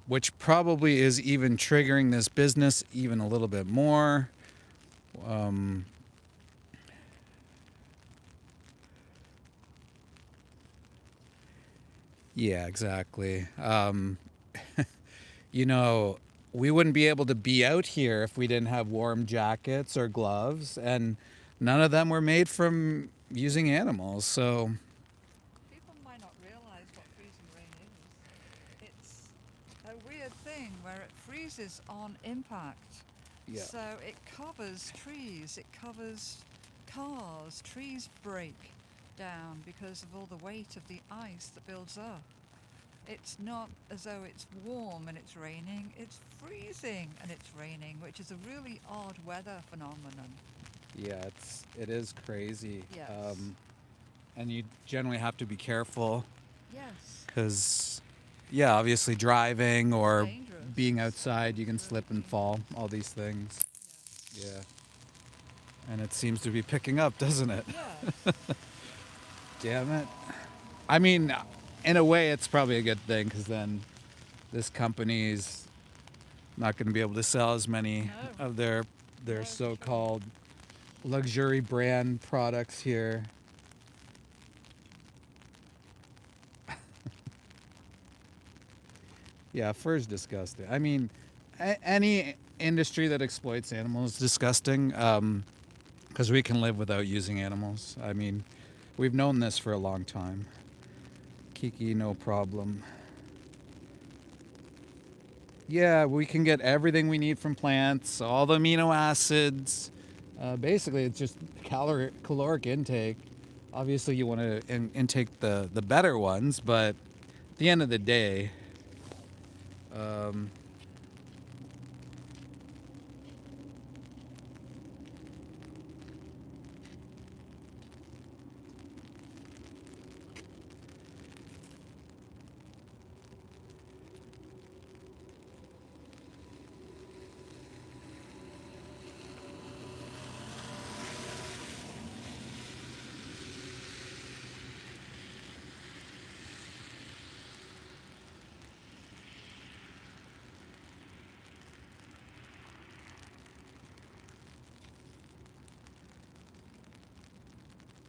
which probably is even triggering this business even a little bit more. Yeah, exactly. You know, we wouldn't be able to be out here if we didn't have warm jackets or gloves, and none of them were made from using animals. So, People might not realize what freezing rain is. It's a weird thing where it freezes on impact. yeah. So it covers trees, it covers cars, trees break down because of all the weight of the ice that builds up. It's not as though it's warm and it's raining, it's freezing and it's raining, which is a really odd weather phenomenon. Yeah, it is crazy. Yes. And you generally have to be careful Yes. because, yeah, obviously driving or Dangerous. being outside, you can slip and fall, all these things. Yes. Yeah. And it seems to be picking up, doesn't it? Yes. Damn it. I mean, in a way, it's probably a good thing because then this company's not going to be able to sell as many No. of their No, for sure. so-called luxury brand products here. Yeah, fur is disgusting. I mean, any industry that exploits animals is disgusting because we can live without using animals. I mean, we've known this for a long time. Kiki, no problem. Yeah, we can get everything we need from plants, all the amino acids. Basically, it's just caloric intake. Obviously, you want to intake the better ones, but at the end of the day,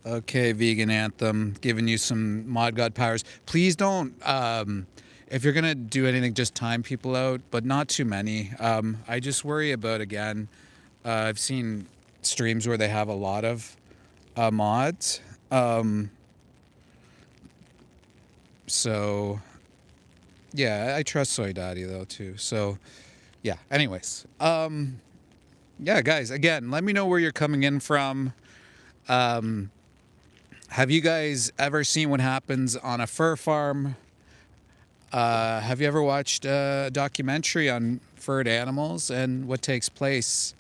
Okay, Vegan Anthem, giving you some mod god powers. Please don't, if you're gonna do anything, just time people out, but not too many. I just worry about, again, I've seen streams where they have a lot of mods. So, yeah, I trust Soy Daddy though too. So, yeah. Anyways, yeah, guys. Again, let me know where you're coming in from. Have you guys ever seen what happens on a fur farm? Have you ever watched a documentary on furred animals and what takes place?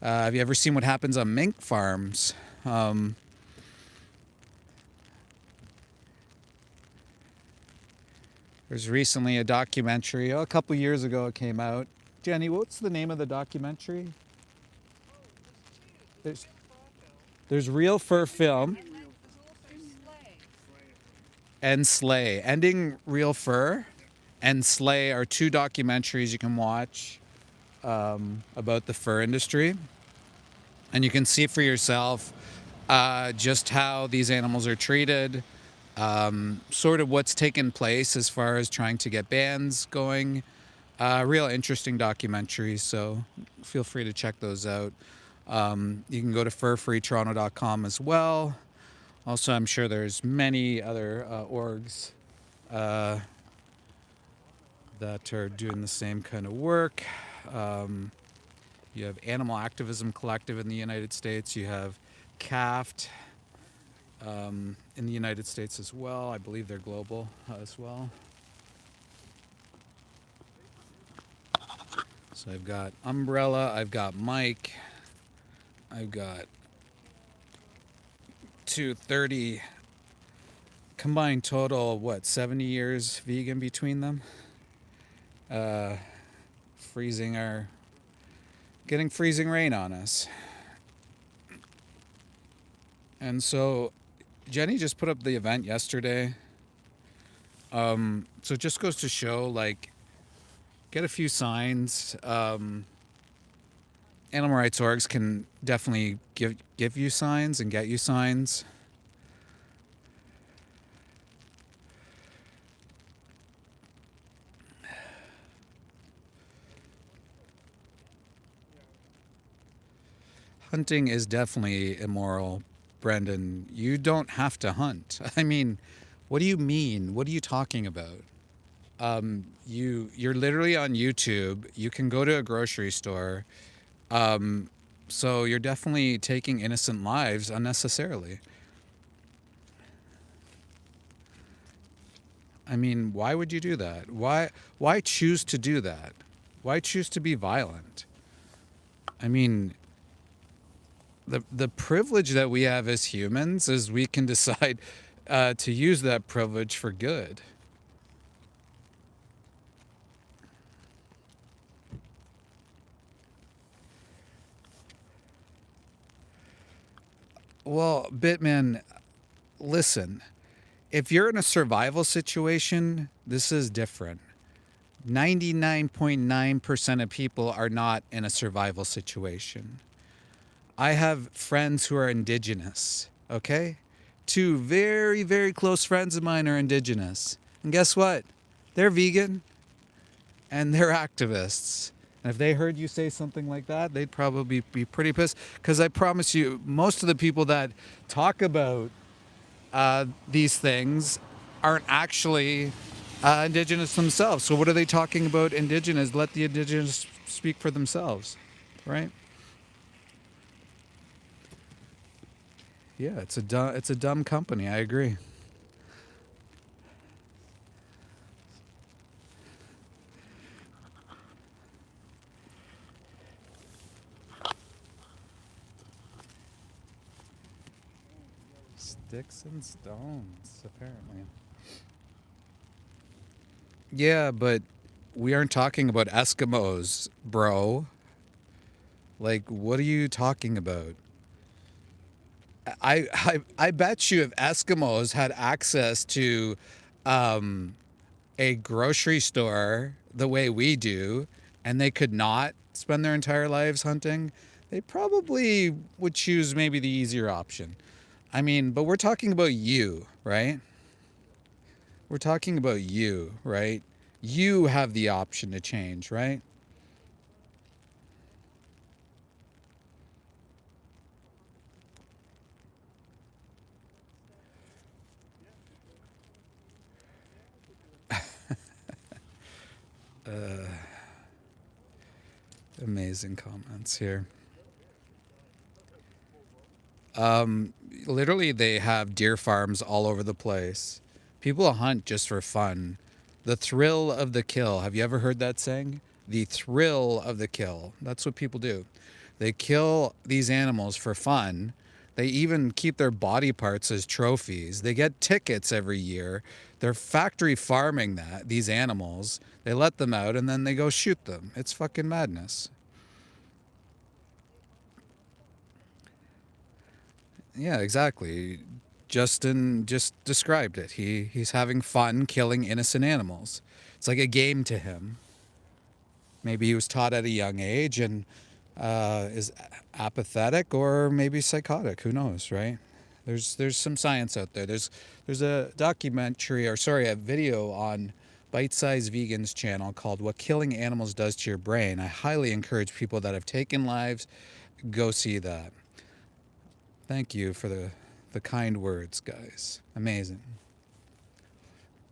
Have you ever seen what happens on mink farms? There's recently a documentary, a couple years ago it came out. Jenny, what's the name of the documentary? There's Real Fur Film and Slay. Ending Real Fur and Slay are two documentaries you can watch about the fur industry. And you can see for yourself just how these animals are treated, sort of what's taken place as far as trying to get bans going. Real interesting documentaries, so feel free to check those out. You can go to furfreetoronto.com as well. Also, I'm sure there's many other orgs that are doing the same kind of work. You have Animal Activism Collective in the United States. You have CAFT in the United States as well. I believe they're global as well. So I've got Umbrella, I've got Mike, I've got 230 combined total, what, 70 years vegan between them? Getting freezing rain on us. And so Jenny just put up the event yesterday. So it just goes to show, like, get a few signs. Animal rights orgs can definitely give you signs and get you signs. Hunting is definitely immoral, Brendan. You don't have to hunt. I mean, what do you mean? What are you talking about? You're literally on YouTube. You can go to a grocery store. So you're definitely taking innocent lives unnecessarily. I mean, why would you do that? Why choose to do that? Why choose to be violent? I mean, the privilege that we have as humans is we can decide to use that privilege for good. Well, Bitman, listen, if you're in a survival situation, this is different. 99.9% of people are not in a survival situation. I have friends who are indigenous, okay? Two very, very close friends of mine are indigenous. And guess what? They're vegan and they're activists. And if they heard you say something like that, they'd probably be pretty pissed. Because I promise you, most of the people that talk about these things aren't actually indigenous themselves. So what are they talking about indigenous? Let the indigenous speak for themselves, right? Yeah, it's a dumb company. I agree. Sticks and stones, apparently. Yeah, but we aren't talking about Eskimos, bro. Like, what are you talking about? I bet you if Eskimos had access to a grocery store the way we do, and they could not spend their entire lives hunting, they probably would choose maybe the easier option. I mean, but we're talking about you, right? We're talking about you, right? You have the option to change, right? Amazing comments here. Literally, they have deer farms all over the place. People hunt just for fun. The thrill of the kill. Have you ever heard that saying? The thrill of the kill. That's what people do. They kill these animals for fun. They even keep their body parts as trophies. They get tickets every year. They're factory farming these animals. They let them out and then they go shoot them. It's fucking madness. Yeah, exactly. Justin just described it. He's having fun killing innocent animals. It's like a game to him. Maybe he was taught at a young age and is apathetic or maybe psychotic. Who knows, right? There's some science out there. There's a documentary, or sorry, a video on Bite Size Vegan's channel called "What Killing Animals Does to Your Brain." I highly encourage people that have taken lives, go see that. Thank you for the kind words, guys. Amazing.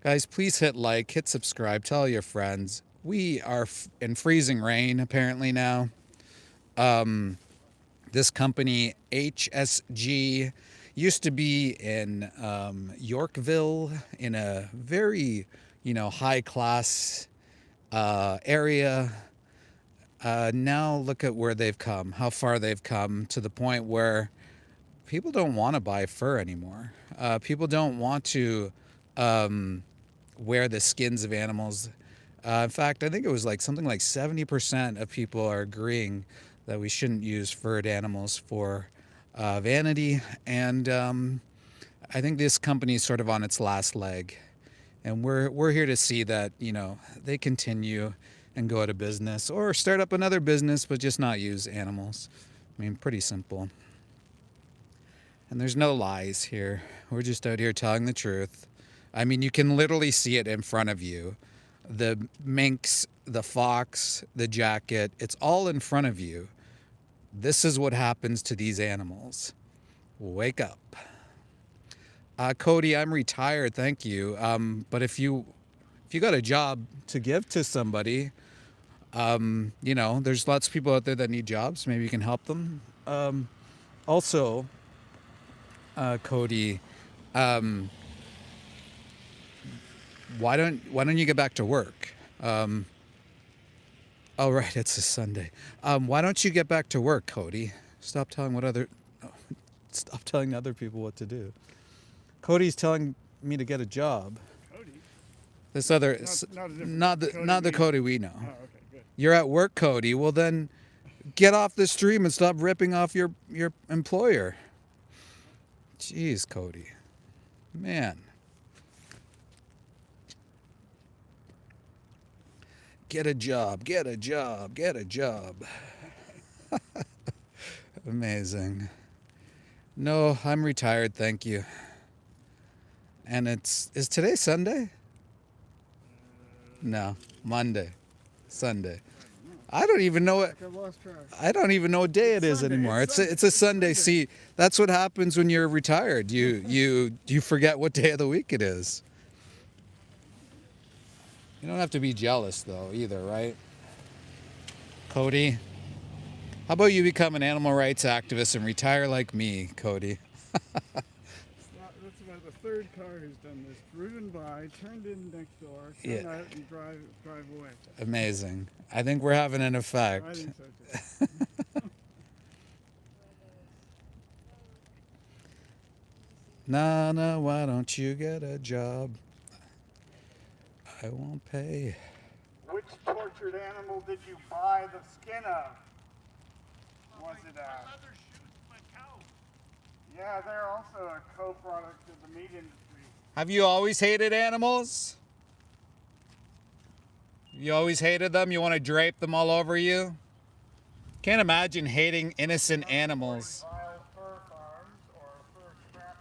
Guys, please hit like, hit subscribe, tell your friends. We are in freezing rain apparently now. This company, HSG, used to be in Yorkville in a very, high class area. Now look at where they've come, how far they've come, to the point where people don't want to buy fur anymore. People don't want to wear the skins of animals. In fact, I think it was something like 70% of people are agreeing that we shouldn't use furred animals for vanity. And I think this company is sort of on its last leg. And we're here to see that, they continue and go out of business or start up another business, but just not use animals. I mean, pretty simple. And there's no lies here. We're just out here telling the truth. I mean, you can literally see it in front of you. The minks, the fox, the jacket, it's all in front of you. This is what happens to these animals. Wake up. Cody, I'm retired, thank you. But if you got a job to give to somebody, there's lots of people out there that need jobs. Maybe you can help them. Also, Cody, why don't you get back to work? Oh, right, it's a Sunday. Why don't you get back to work, Cody? Stop telling other people what to do. Cody's telling me to get a job. Cody? This other, Not the Cody we know. Oh, okay, good. You're at work, Cody. Well, then get off the stream and stop ripping off your employer. Jeez, Cody. Man. Get a job, get a job, get a job. Amazing. No, I'm retired, thank you. And is today Sunday? No, Monday. Sunday. I don't even know what I've lost track. I don't even know what day it is Sunday. anymore. It's It's a Sunday. See, that's what happens when you're retired. You forget what day of the week it is. You don't have to be jealous though either, right? Cody, how about you become an animal rights activist and retire like me, Cody? That's about the third car who's done this. Driven by, turned in next door, turn Yeah. out and drive away. Amazing. I think we're having an effect. I think so too. Nana, why don't you get a job? I won't pay. Which tortured animal did you buy the skin of? Was it Leather shoots my cow. Yeah, they're also a co-product of the meat industry. Have you always hated animals? You always hated them? You want to drape them all over you? Can't imagine hating innocent animals. Vile fur farms or fur scrap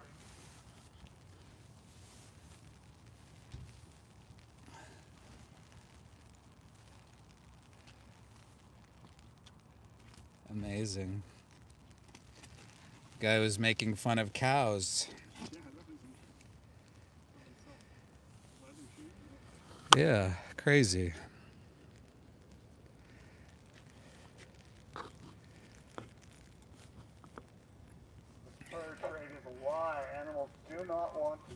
Amazing. Guy was making fun of cows. Yeah, crazy. Fur trade is a lie. Animals do not want to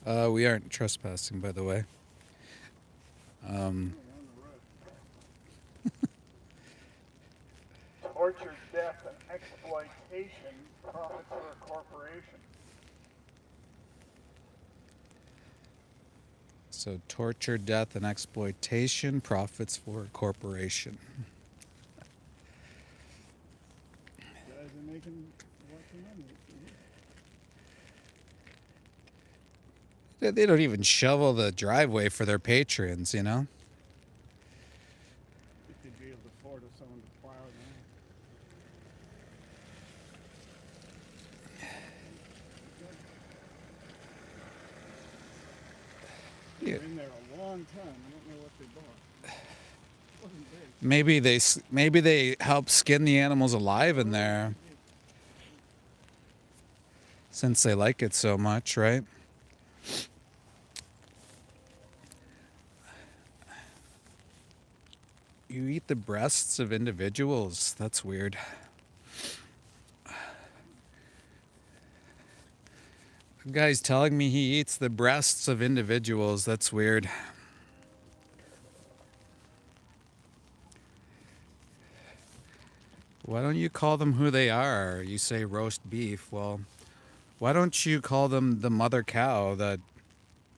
die. We aren't trespassing, by the way. Torture, death, and exploitation, profits for a corporation. So torture, death, and exploitation, profits for a corporation. Guys are making lots of money. They don't even shovel the driveway for their patrons, you know? If they'd be able to afford someone to plow them. Yeah. They're in there a long time. I don't know what they bought. Wasn't big. Maybe they help skin the animals alive in there, since they like it so much, right? You eat the breasts of individuals. That's weird. The guy's telling me he eats the breasts of individuals. That's weird. Why don't you call them who they are? You say roast beef. Well, why don't you call them the mother cow that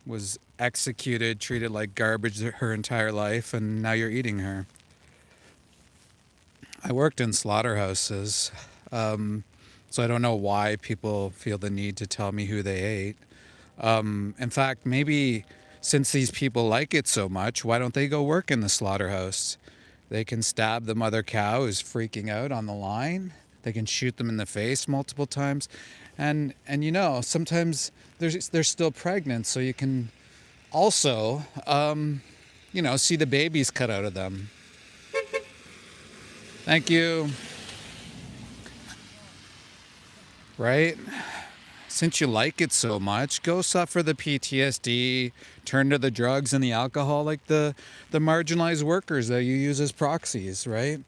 was executed, treated like garbage her entire life, and now you're eating her? I worked in slaughterhouses, so I don't know why people feel the need to tell me who they ate. In fact, maybe since these people like it so much, why don't they go work in the slaughterhouse? They can stab the mother cow who's freaking out on the line. They can shoot them in the face multiple times. And you know, sometimes they're still pregnant, so you can also, you know, see the babies cut out of them. Thank you. Right? Since you like it so much, go suffer the PTSD, turn to the drugs and the alcohol like the marginalized workers that you use as proxies, right?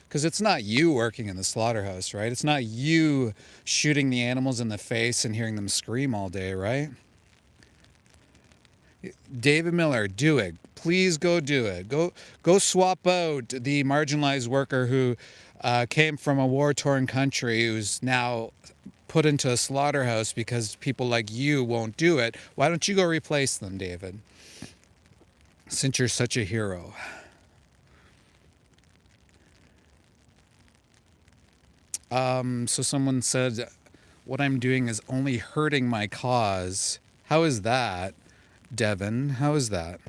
Because it's not you working in the slaughterhouse, right? It's not you shooting the animals in the face and hearing them scream all day, right? David Miller, do it. Please go do it. Go swap out the marginalized worker who came from a war-torn country who's now put into a slaughterhouse because people like you won't do it. Why don't you go replace them, David? Since you're such a hero. So someone said, what I'm doing is only hurting my cause. How is that, Devin? How is that?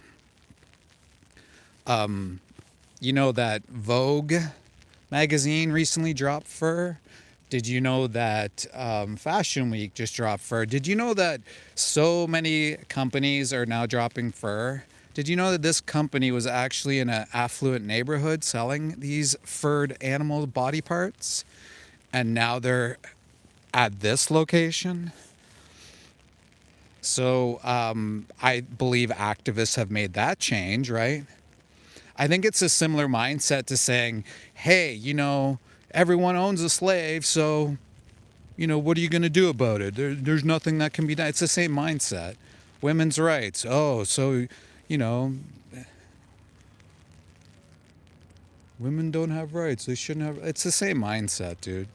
You know that Vogue magazine recently dropped fur? Did you know that Fashion Week just dropped fur? Did you know that so many companies are now dropping fur? Did you know that this company was actually in an affluent neighborhood selling these furred animal body parts? And now they're at this location? So I believe activists have made that change, right? I think it's a similar mindset to saying, hey, you know, everyone owns a slave, so, you know, what are you going to do about it? There's nothing that can be done. It's the same mindset. Women's rights. Oh, so, you know, women don't have rights. They shouldn't have. It's the same mindset, dude.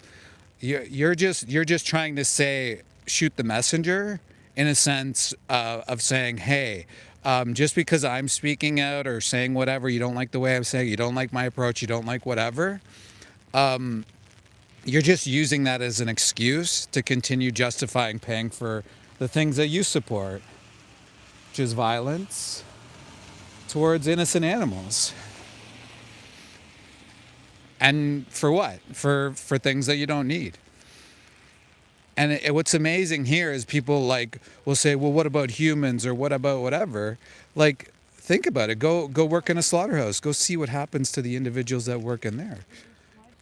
You're just trying to say, shoot the messenger, in a sense of saying, hey, just because I'm speaking out or saying whatever, you don't like the way I'm saying, you don't like my approach, you don't like whatever, you're just using that as an excuse to continue justifying paying for the things that you support, which is violence towards innocent animals. And for what? For things that you don't need. And what's amazing here is people like will say, well, what about humans or what about whatever? Like, think about it. Go work in a slaughterhouse. Go see what happens to the individuals that work in there.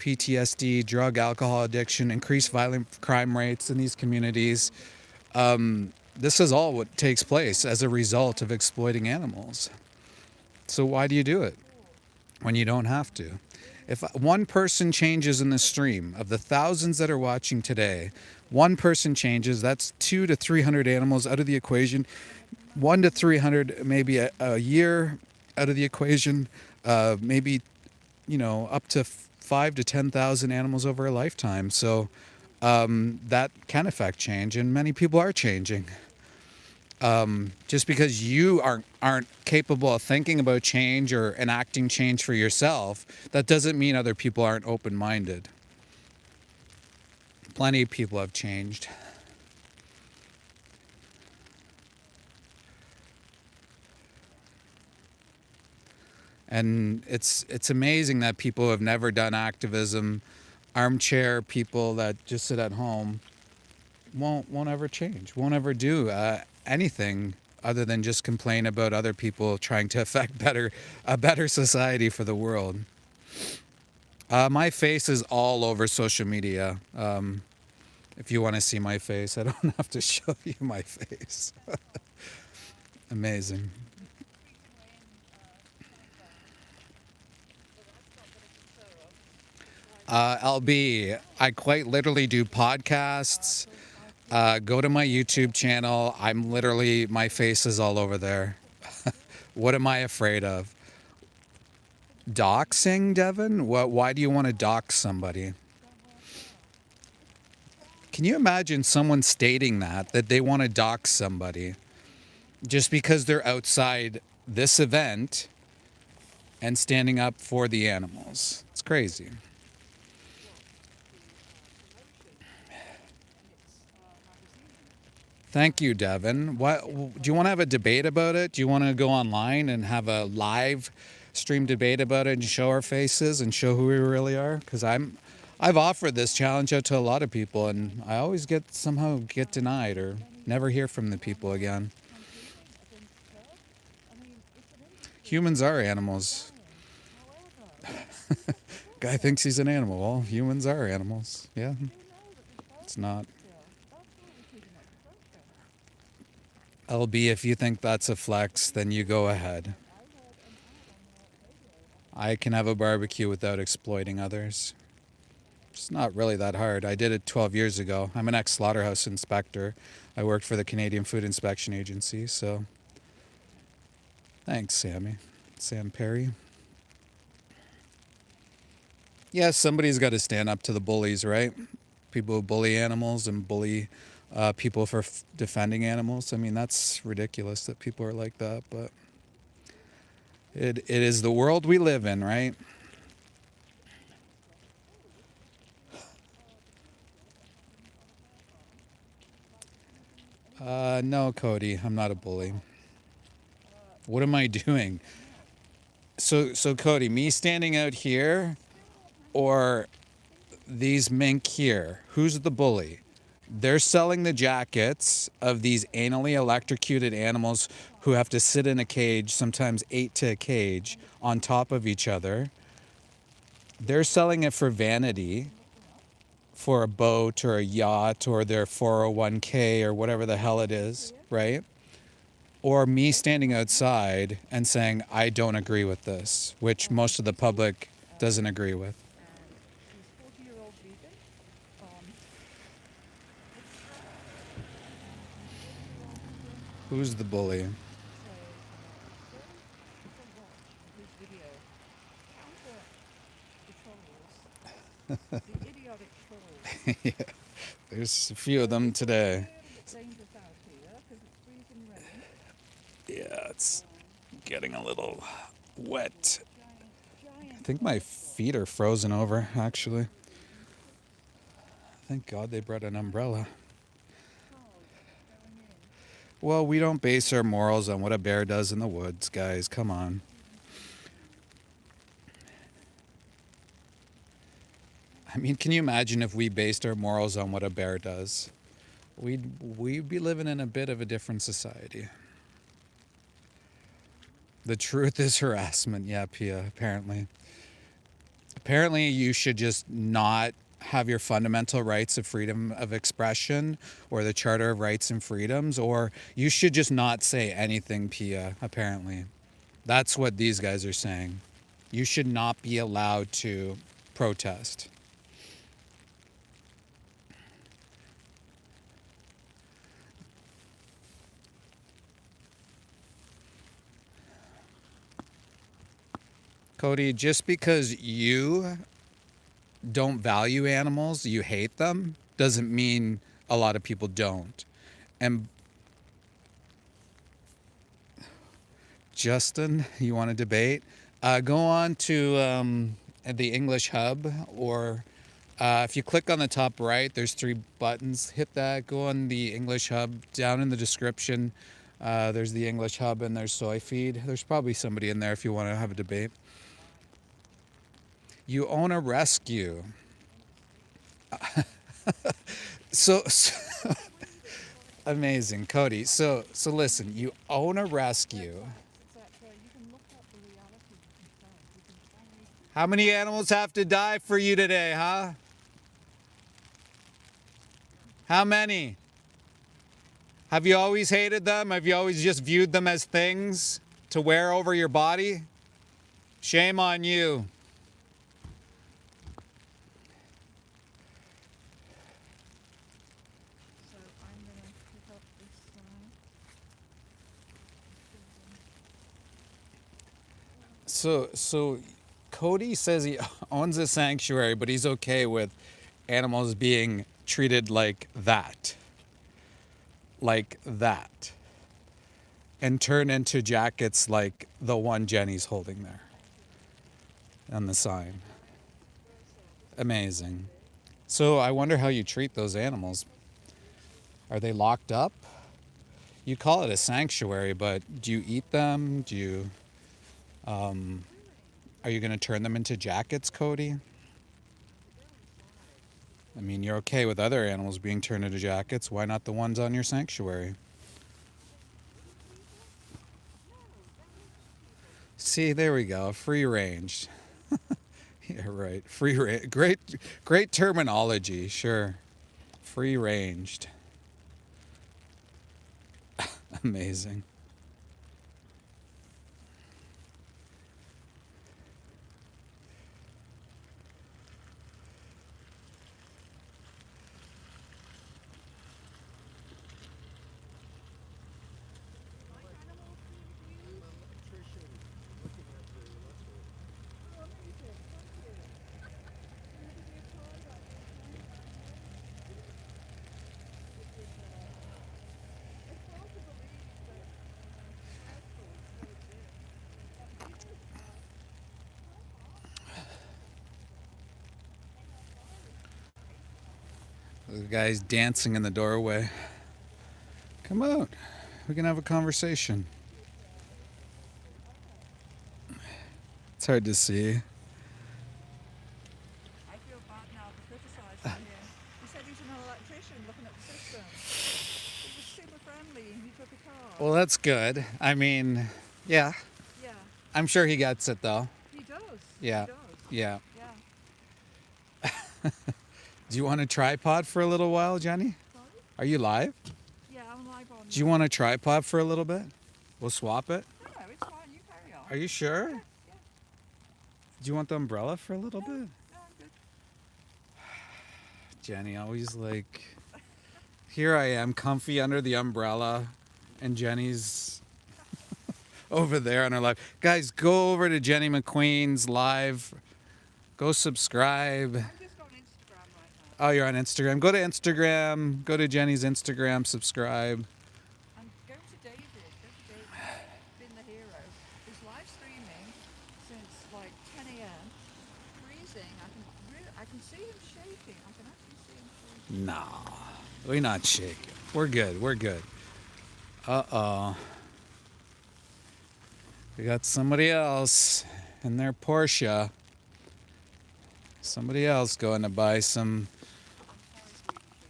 PTSD, drug, alcohol addiction, increased violent crime rates in these communities. This is all what takes place as a result of exploiting animals. So why do you do it when you don't have to? If one person changes in the stream of the thousands that are watching today, one person changes, that's 200 to 300 animals out of the equation. 1 to 300, maybe a year out of the equation, maybe, up to 5 to 10,000 animals over a lifetime. So that can affect change, and many people are changing. Just because you aren't capable of thinking about change or enacting change for yourself, that doesn't mean other people aren't open-minded. Plenty of people have changed. And it's amazing that people who have never done activism, armchair people that just sit at home, won't ever change, won't ever do anything other than just complain about other people trying to affect a better society for the world. My face is all over social media. If you want to see my face, I don't have to show you my face. Amazing. LB, I quite literally do podcasts. Go to my YouTube channel. My face is all over there. What am I afraid of? Doxing, Devin? Why do you want to dox somebody? Can you imagine someone stating that they want to dox somebody just because they're outside this event and standing up for the animals? It's crazy. Thank you, Devin. Do you want to have a debate about it? Do you want to go online and have a live stream debate about it and show our faces and show who we really are? Because I've offered this challenge out to a lot of people, and I always somehow get denied or never hear from the people again. Humans are animals. Guy thinks he's an animal. Well, humans are animals. Yeah, it's not. LB, if you think that's a flex, then you go ahead. I can have a barbecue without exploiting others. It's not really that hard. I did it 12 years ago. I'm an ex-slaughterhouse inspector. I worked for the Canadian Food Inspection Agency, so thanks, Sammy. Sam Perry. Yeah, somebody's got to stand up to the bullies, right? People who bully animals and bully people for defending animals. I mean, that's ridiculous that people are like that, but it is the world we live in, right? No, Cody, I'm not a bully. What am I doing? So Cody, me standing out here or these mink here? Who's the bully? They're selling the jackets of these anally electrocuted animals who have to sit in a cage, sometimes 8 to a cage, on top of each other. They're selling it for vanity, for a boat or a yacht or their 401k or whatever the hell it is, right? Or me standing outside and saying, I don't agree with this, which most of the public doesn't agree with. Who's the bully? Yeah, there's a few of them today. Yeah, it's getting a little wet. I think my feet are frozen over, actually. Thank God they brought an umbrella. Well, we don't base our morals on what a bear does in the woods, guys. Come on. I mean, can you imagine if we based our morals on what a bear does? We'd be living in a bit of a different society. The truth is harassment, yeah, Pia, apparently. Apparently, you should just not have your fundamental rights of freedom of expression or the Charter of Rights and Freedoms, or you should just not say anything, Pia, apparently. That's what these guys are saying. You should not be allowed to protest. Cody, just because you don't value animals, you hate them, doesn't mean a lot of people don't. And Justin, you want to debate? Go on to the English Hub, or if you click on the top right, there's 3 buttons. Hit that. Go on the English Hub. Down in the description, there's the English Hub and there's Soy Feed. There's probably somebody in there if you want to have a debate. You own a rescue. So amazing, Cody. So listen, you own a rescue. How many animals have to die for you today, huh? How many? Have you always hated them? Have you always just viewed them as things to wear over your body? Shame on you. So I'm going to pick up this So Cody says he owns a sanctuary, but he's okay with animals being treated like that. Like that. And turn into jackets like the one Jenny's holding there on the sign. Amazing. So I wonder how you treat those animals. Are they locked up? You call it a sanctuary, but do you eat them? Do you, are you going to turn them into jackets, Cody? I mean, you're okay with other animals being turned into jackets. Why not the ones on your sanctuary? See, there we go. Free range. Yeah, right. Free range. Great terminology. Sure. Free ranged. Amazing. The guy's dancing in the doorway. Come out. We can have a conversation. It's hard to see. I feel bad now for criticising him. He said he's an electrician looking at the system. He was super friendly and he took a car. Well, that's good. I mean, yeah. Yeah, I'm sure he gets it, though. he does. Yeah. He does. Yeah. Yeah. Do you want a tripod for a little while, Jenny? Sorry? Are you live? Yeah, I'm live on. Do you want a tripod for a little bit? We'll swap it. No, it's fine. You carry on. Are you sure? Yeah. Do you want the umbrella for a little bit? No, I'm good. Jenny always like, here I am, comfy under the umbrella, and Jenny's over there on her live. Guys, go over to Jenny McQueen's live. Go subscribe. I'm just on Instagram right now. Oh, you're on Instagram. Go to Instagram. Go to Jenny's Instagram. Subscribe. And go to David. Been the hero. He's live streaming since like 10 a.m. Freezing. I can see him shaking. I can actually see him shaking. Nah, we're not shaking. We're good. We're good. Uh-oh. We got somebody else in their Porsche. Somebody else going to buy some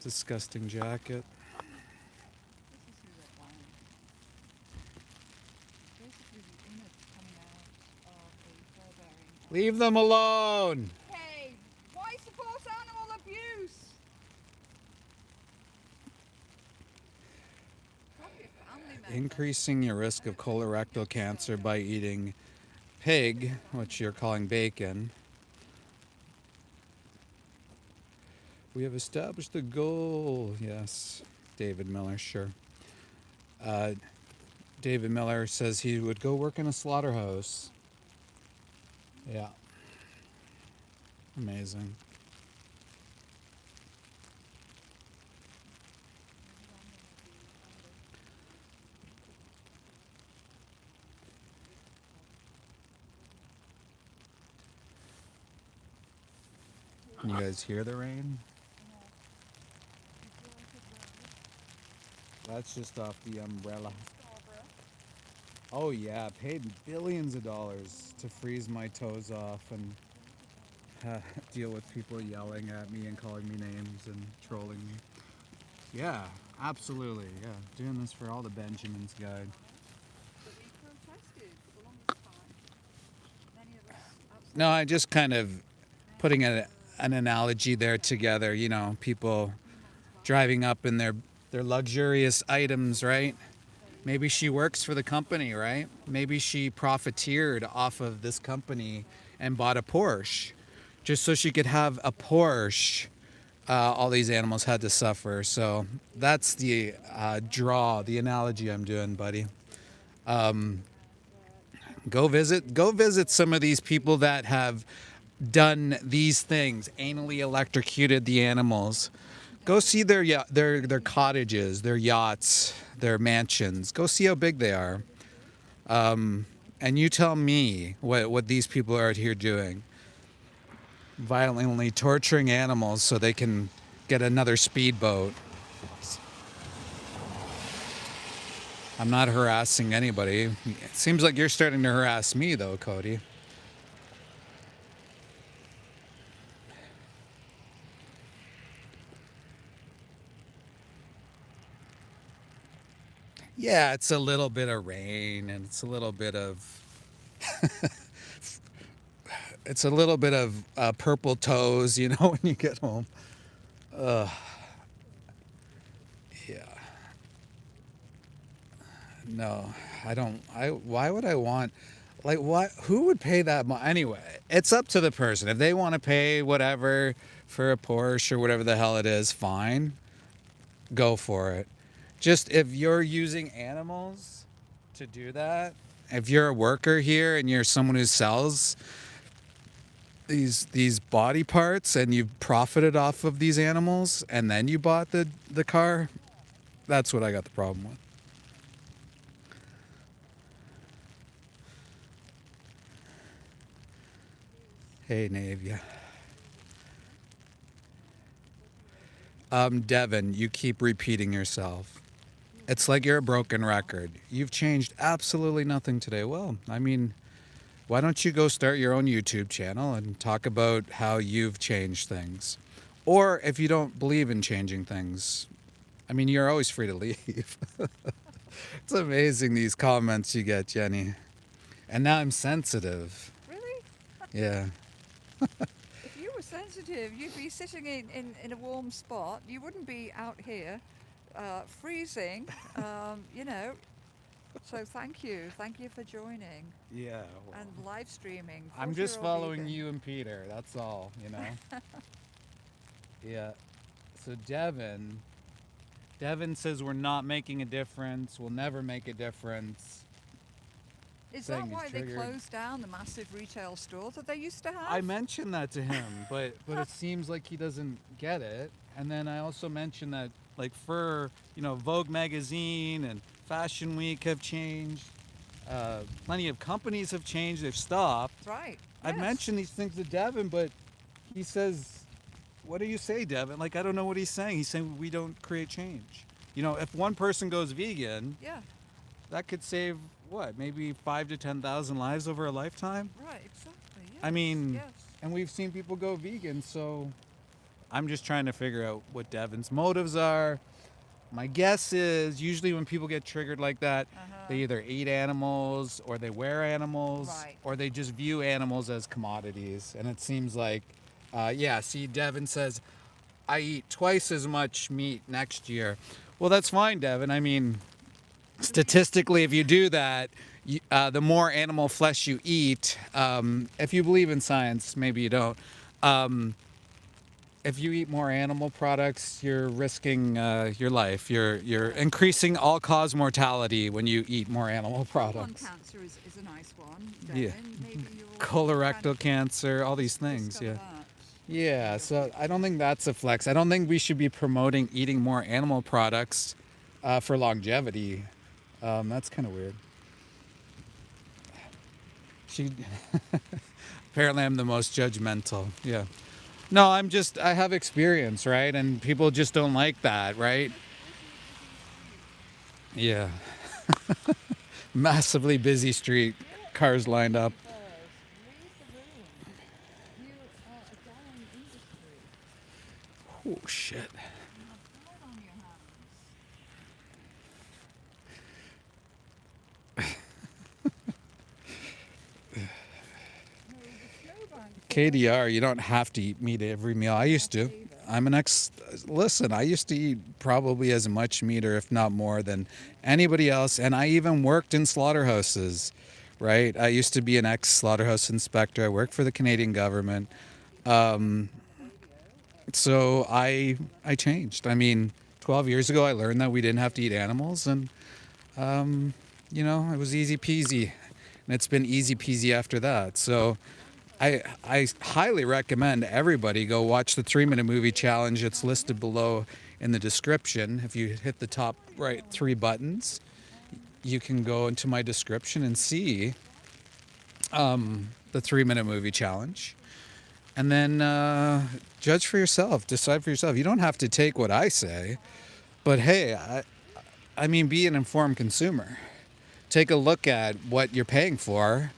disgusting jacket. This is who they're playing. Basically, the image coming out of a fur-bearing Leave them alone. Hey, why support animal abuse? Probably a family member. Increasing your risk of colorectal cancer by eating pig, which you're calling bacon. We have established a goal. Yes, David Miller, sure. David Miller says he would go work in a slaughterhouse. Yeah. Amazing. Can you guys hear the rain? That's just off the umbrella. Oh yeah, paid billions of dollars to freeze my toes off and deal with people yelling at me and calling me names and trolling me. Yeah, absolutely. Yeah, doing this for all the Benjamins guide. But we protested for the longest time. Many of us outside. No, I just kind of putting an analogy there together. You know, people driving up in their luxurious items, right? Maybe she works for the company, right? Maybe she profiteered off of this company and bought a Porsche just so she could have a Porsche. All these animals had to suffer. So that's the the analogy I'm doing, buddy. Go visit some of these people that have done these things, anally electrocuted the animals. Go see their cottages, their yachts, their mansions. Go see how big they are. And you tell me what these people are out here doing. Violently torturing animals so they can get another speedboat. I'm not harassing anybody. It seems like you're starting to harass me though, Cody. Yeah, it's a little bit of rain and it's a little bit of purple toes, you know, when you get home. Yeah. No, I don't. Why would I want? Like, what? Who would pay that much? Anyway, it's up to the person. If they want to pay whatever for a Porsche or whatever the hell it is, fine. Go for it. Just if you're using animals to do that, if you're a worker here and you're someone who sells these body parts and you've profited off of these animals and then you bought the car, that's what I got the problem with. Hey, Navia. Devin, you keep repeating yourself. It's like you're a broken record. You've changed absolutely nothing today. Well, I mean, why don't you go start your own YouTube channel and talk about how you've changed things? Or if you don't believe in changing things, I mean, you're always free to leave. It's amazing these comments you get, Jenny. And now I'm sensitive. Really? Yeah. If you were sensitive, you'd be sitting in a warm spot. You wouldn't be out here freezing, you know. So thank you for joining Yeah. and live streaming. I'm just 40-year-old following vegan. you and Peter. That's all, you know. Yeah. So Devin says we're not making a difference. We'll never make a difference. Is that Saying he's why they triggered. closed down the massive retail store that they used to have? I mentioned that to him, but it seems like he doesn't get it. And then I also mentioned that, like, for, you know, Vogue magazine and Fashion Week have changed. Plenty of companies have changed. They've stopped. Right. I've yes. mentioned these things to Devin, but he says, what do you say, Devin? Like, I don't know what he's saying. He's saying we don't create change. You know, if one person goes vegan, Yeah. that could save, what, maybe 5,000 to 10,000 lives over a lifetime? Right. Exactly. Yes. I mean, Yes. and we've seen people go vegan, so I'm just trying to figure out what Devin's motives are. My guess is usually when people get triggered like that, they either eat animals or they wear animals Right. or they just view animals as commodities. And it seems like, yeah, see, Devin says, I eat twice as much meat next year. Well, that's fine, Devin. I mean, statistically, if you do that, the more animal flesh you eat, if you believe in science, maybe you don't. If you eat more animal products, you're risking your life. You're increasing all-cause mortality when you eat more animal Lung products. cancer is a nice one. Yeah. Devin. Maybe you'll Colorectal cancer, all these things. discover Yeah. that. Yeah. So I don't think that's a flex. I don't think we should be promoting eating more animal products for longevity. That's kind of weird. She apparently I'm the most judgmental. Yeah. No, I have experience, right? And people just don't like that, right? Yeah. Massively busy street, cars lined up. Leave the room. You are a dying industry. Oh, shit. You have blood on your hands. No, the snowbank. KDR, you don't have to eat meat every meal. I used to. Listen, I used to eat probably as much meat or if not more than anybody else. And I even worked in slaughterhouses, right? I used to be an ex-slaughterhouse inspector. I worked for the Canadian government. So I changed. I mean, 12 years ago, I learned that we didn't have to eat animals. And, it was easy peasy. And it's been easy peasy after that. So I highly recommend everybody go watch the 3-minute movie challenge. It's listed below in the description. If you hit the top right 3 buttons, you can go into my description and see the 3-minute movie challenge. And then judge for yourself, decide for yourself. You don't have to take what I say, but hey, I mean, be an informed consumer. Take a look at what you're paying for.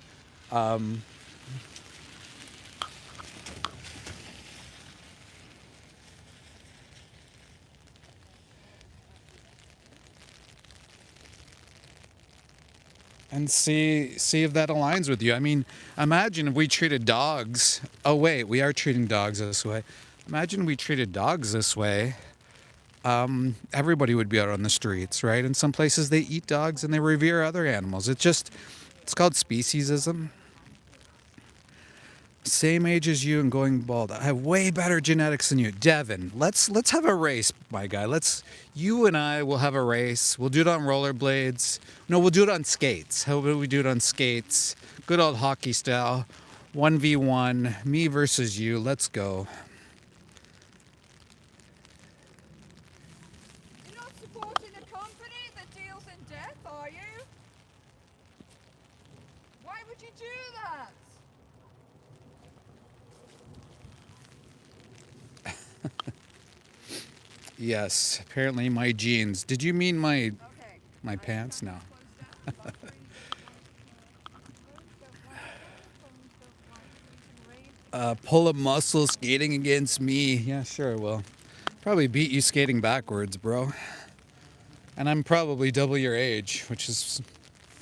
And see if that aligns with you. I mean, imagine if we treated dogs. Oh wait, we are treating dogs this way. Imagine if we treated dogs this way. Everybody would be out on the streets, right? In some places they eat dogs and they revere other animals. It's called speciesism. Same age as you and going bald. I have way better genetics than you. Devin, let's have a race, my guy. You and I will have a race. We'll do it on rollerblades. No, we'll do it on skates. How about we do it on skates? Good old hockey style. 1v1, me versus you. Let's go. You're not supporting a company that deals in death, are you? Why would you do that? Yes, apparently my jeans. Did you mean my Okay. pants? No. Pull a muscle skating against me. Yeah, sure, well. Probably beat you skating backwards, bro. And I'm probably double your age, which is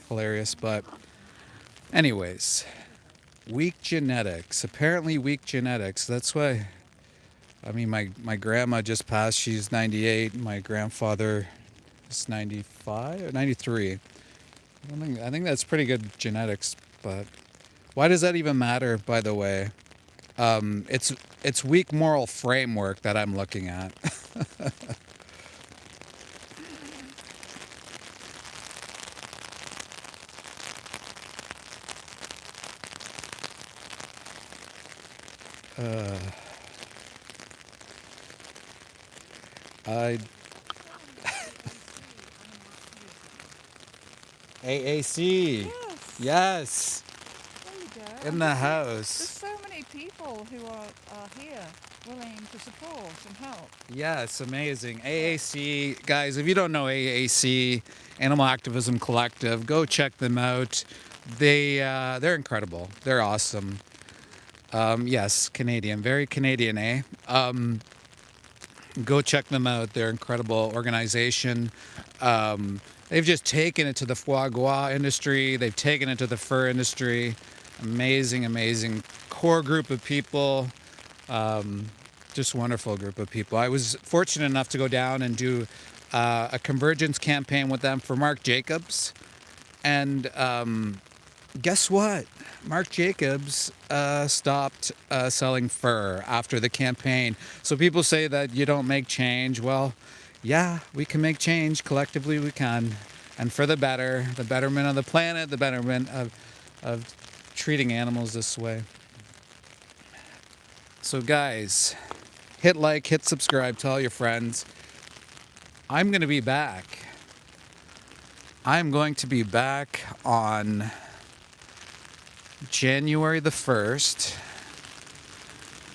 hilarious, but anyways. Weak genetics. Apparently weak genetics. That's why, I mean, my grandma just passed. She's 98. My grandfather is 95 or 93. I think that's pretty good genetics, but why does that even matter, by the way? It's weak moral framework that I'm looking at. I AAC. Yes. There you go. In the There's house. so many people who are here willing to support and help. Yes, amazing. AAC, guys, if you don't know AAC, Animal Activism Collective, go check them out. They're incredible. They're awesome. Yes, Canadian, very Canadian, eh? Go check them out. They're an incredible organization. They've just taken it to the foie gras industry. They've taken it to the fur industry. Amazing, amazing core group of people. Just wonderful group of people. I was fortunate enough to go down and do a convergence campaign with them for Marc Jacobs. And guess what? Marc Jacobs stopped selling fur after the campaign. So people say that you don't make change. Well, yeah, we can make change. Collectively, we can. And for the better, the betterment of the planet, the betterment of treating animals this way. So guys, hit like, hit subscribe, tell your friends. I'm going to be back. I'm going to be back on January the 1st,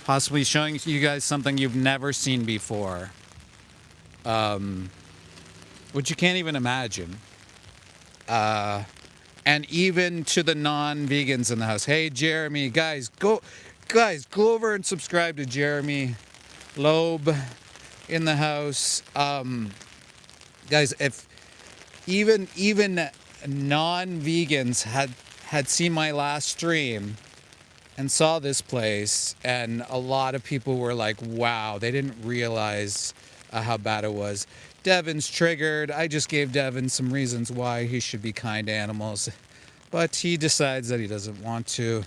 possibly showing you guys something you've never seen before, which you can't even imagine. And even to the non-vegans in the house. Hey, Jeremy, guys, go over and subscribe to Jeremy Loeb in the house. Guys, if even non-vegans had seen my last stream and saw this place, and a lot of people were like, wow, they didn't realize how bad it was. Devin's triggered. I just gave Devin some reasons why he should be kind to animals, but he decides that he doesn't want to.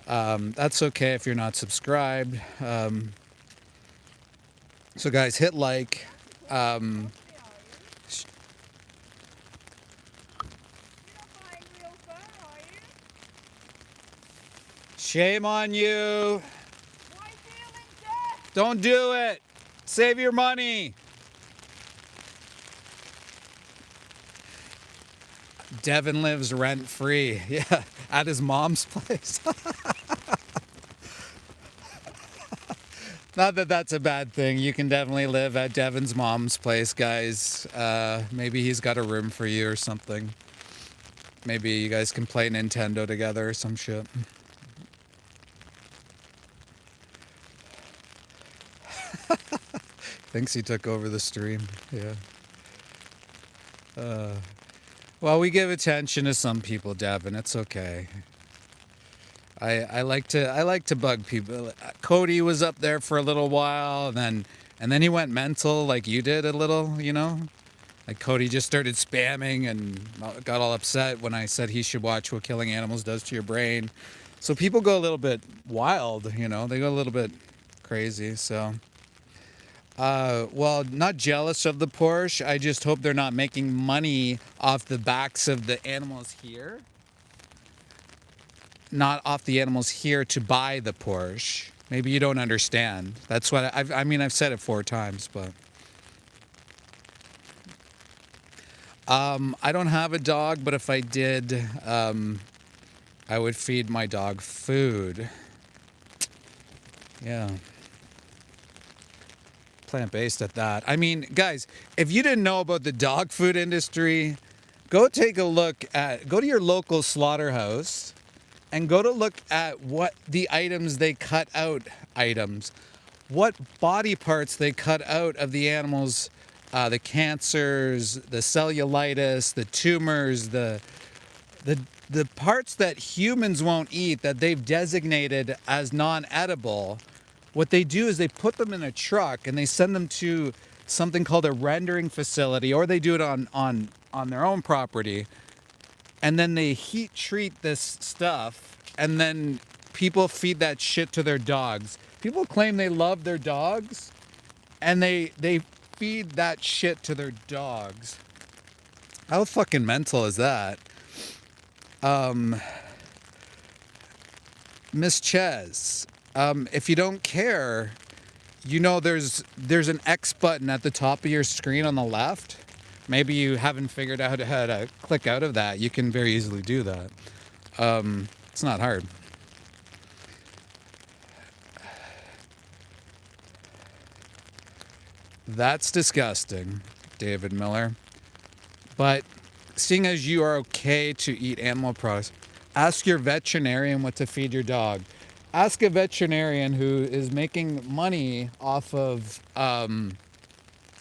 That's okay if you're not subscribed. So guys, hit like. Shame on you. Don't do it. Save your money. Devin lives rent-free. Yeah, at his mom's place. Not that that's a bad thing. You can definitely live at Devin's mom's place, guys. Maybe he's got a room for you or something. Maybe you guys can play Nintendo together or some shit. Thinks he took over the stream. Yeah. Well, we give attention to some people, Devin. It's okay. I like to bug people. Cody was up there for a little while, and then he went mental, like you did a little, you know. Like Cody just started spamming and got all upset when I said he should watch what killing animals does to your brain. So people go a little bit wild, you know. They go a little bit crazy. So. Well, not jealous of the Porsche. I just hope they're not making money off the backs of the animals here. Not off the animals here to buy the Porsche. Maybe you don't understand. That's what I've said it 4 times, but I don't have a dog, but if I did, I would feed my dog food. Yeah. Plant-based at that. I mean, guys, if you didn't know about the dog food industry, go take a look at, go to your local slaughterhouse and go to look at what the items they cut out, what body parts they cut out of the animals, the cancers, the cellulitis, the tumors, the parts that humans won't eat that they've designated as non-edible. What they do is they put them in a truck and they send them to something called a rendering facility, or they do it on their own property. And then they heat treat this stuff, and then people feed that shit to their dogs. People claim they love their dogs, and they feed that shit to their dogs. How fucking mental is that? Miss Ches. If you don't care, you know there's an X button at the top of your screen on the left. Maybe you haven't figured out how to click out of that. You can very easily do that. It's not hard. That's disgusting, David Miller. But seeing as you are okay to eat animal products, ask your veterinarian what to feed your dog. Ask a veterinarian who is making money off of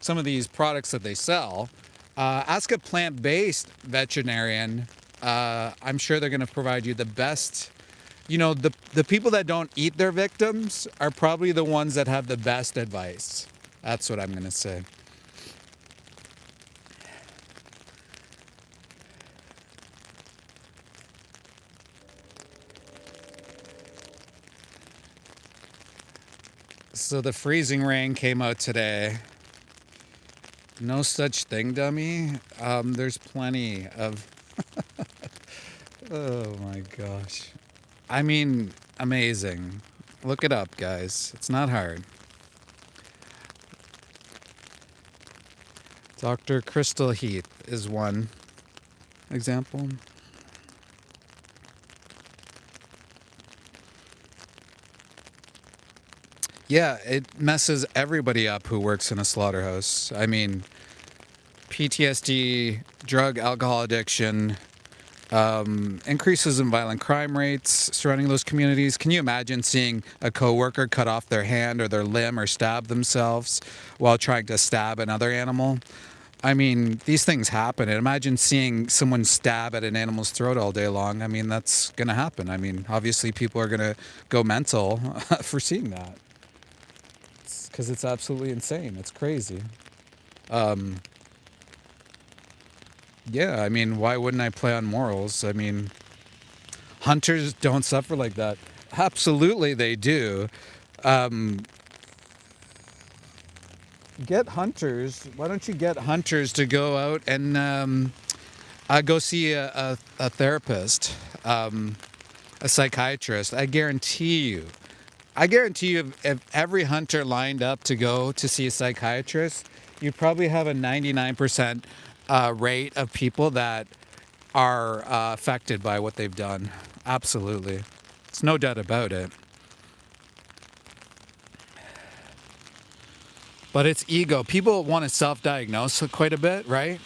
some of these products that they sell. Ask a plant-based veterinarian. I'm sure they're going to provide you the best. You know, the people that don't eat their victims are probably the ones that have the best advice. That's what I'm going to say. So the freezing rain came out today. No such thing, dummy. There's plenty of... Oh my gosh. I mean, amazing. Look it up, guys. It's not hard. Dr. Crystal Heath is one example. Yeah, it messes everybody up who works in a slaughterhouse. I mean, PTSD, drug, alcohol addiction, increases in violent crime rates surrounding those communities. Can you imagine seeing a coworker cut off their hand or their limb or stab themselves while trying to stab another animal? I mean, these things happen. And imagine seeing someone stab at an animal's throat all day long. I mean, that's going to happen. I mean, obviously people are going to go mental for seeing that. Because it's absolutely insane. It's crazy. Yeah, I mean, why wouldn't I play on morals? I mean, hunters don't suffer like that. Absolutely they do. Get hunters. Why don't you get hunters to go out and go see a therapist, a psychiatrist? I guarantee you, if every hunter lined up to go to see a psychiatrist, you probably have a 99% rate of people that are affected by what they've done. Absolutely. There's no doubt about it. But it's ego. People want to self-diagnose quite a bit, right?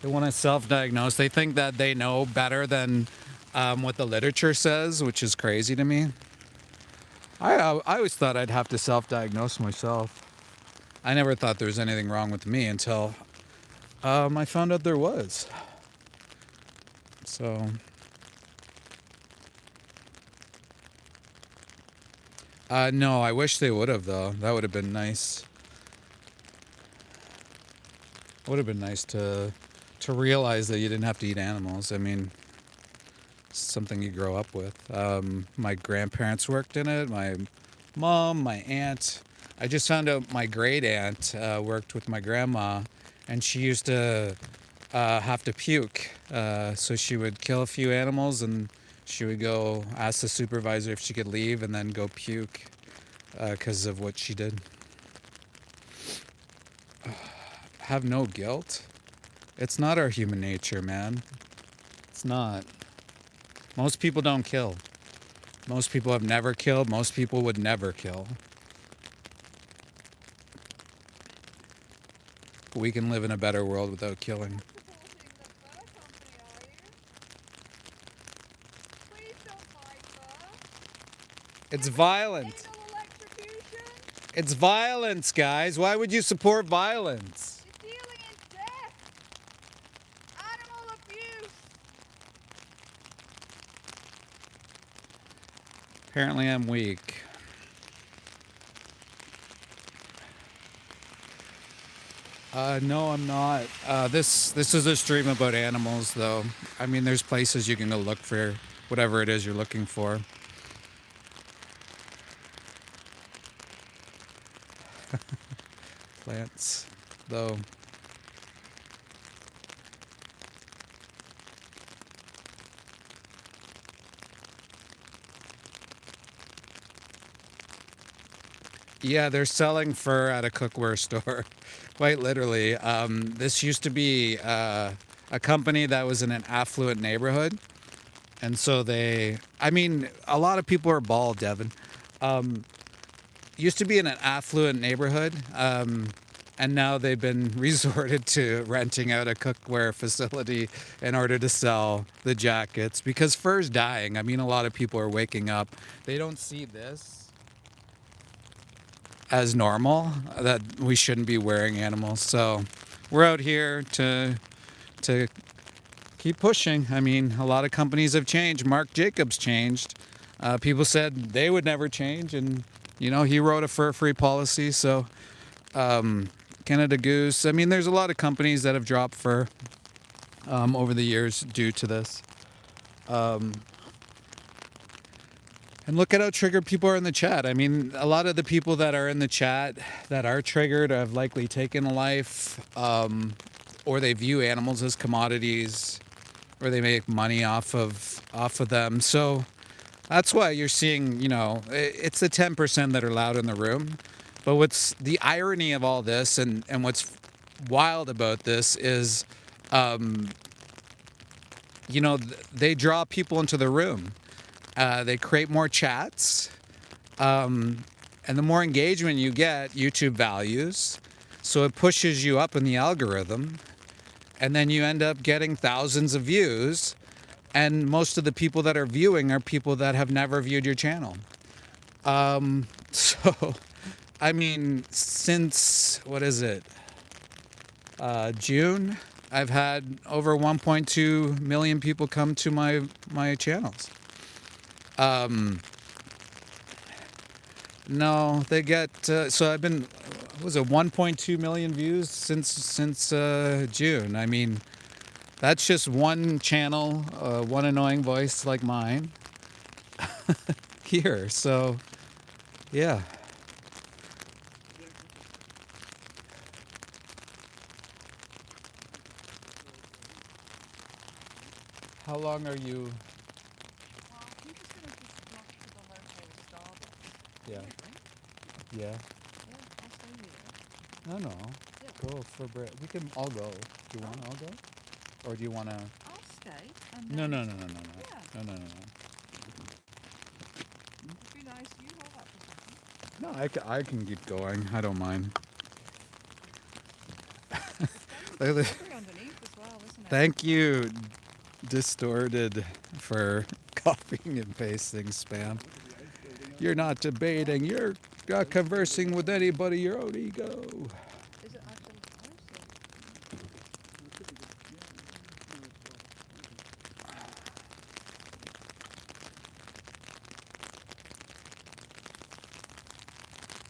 They want to self-diagnose. They think that they know better than what the literature says, which is crazy to me. I always thought I'd have to self-diagnose myself. I never thought there was anything wrong with me until I found out there was. So... no, I wish they would have, though. That would have been nice. It would have been nice to realize that you didn't have to eat animals. I mean, it's something you grow up with. My grandparents worked in it. My mom, my aunt. I just found out my great aunt worked with my grandma, and she used to have to puke. So she would kill a few animals and she would go ask the supervisor if she could leave and then go puke because of what she did. Have no guilt. It's not our human nature, man. It's not. Most people don't kill. Most people have never killed. Most people would never kill. We can live in a better world without killing. It's violent. It's violence, guys. Why would you support violence? It's dealing in death. Animal abuse. Apparently I'm weak. No, I'm not. This is a stream about animals, though. I mean, there's places you can go look for whatever it is you're looking for. Plants, though. Yeah, they're selling fur at a cookware store, quite literally. This used to be a company that was in an affluent neighborhood. And so I mean, a lot of people are bald, Devin. Used to be in an affluent neighborhood. and now they've been resorted to renting out a cookware facility in order to sell the jackets because fur's dying. I mean, a lot of people are waking up. They don't see this as normal, that we shouldn't be wearing animals. So we're out here to keep pushing. I mean, a lot of companies have changed. Marc Jacobs changed. People said they would never change, and he wrote a fur-free policy. So Canada Goose. I mean, there's a lot of companies that have dropped fur over the years due to this. And look at how triggered people are in the chat. I mean, a lot of the people that are in the chat that are triggered have likely taken a life, or they view animals as commodities, or they make money off of them. So that's why you're seeing, it's the 10% that are loud in the room. But what's the irony of all this, and what's wild about this is, they draw people into the room. They create more chats, and the more engagement you get, YouTube values. So it pushes you up in the algorithm, and then you end up getting thousands of views. And most of the people that are viewing are people that have never viewed your channel. So, I mean, since, June, I've had over 1.2 million people come to my channels. No, they get, so I've been, 1.2 million views since June. I mean, that's just one channel, one annoying voice like mine here. So, yeah. How long are you? Well, I'm just going to just walk to the local Starbucks. Yeah. Yeah. Yeah, I'll stay here. No. Yeah. Go for break. We can all go. Do you want to all go? Or do you want to? I'll stay. And No. then, No. Yeah. No. It'd be nice. You hold that for a second. No, I can keep going. I don't mind. It's slippery underneath as well, isn't it? Thank you, Distorted, for copying and pasting spam. You're not debating. You're not conversing with anybody. Your own ego. Is it actually close?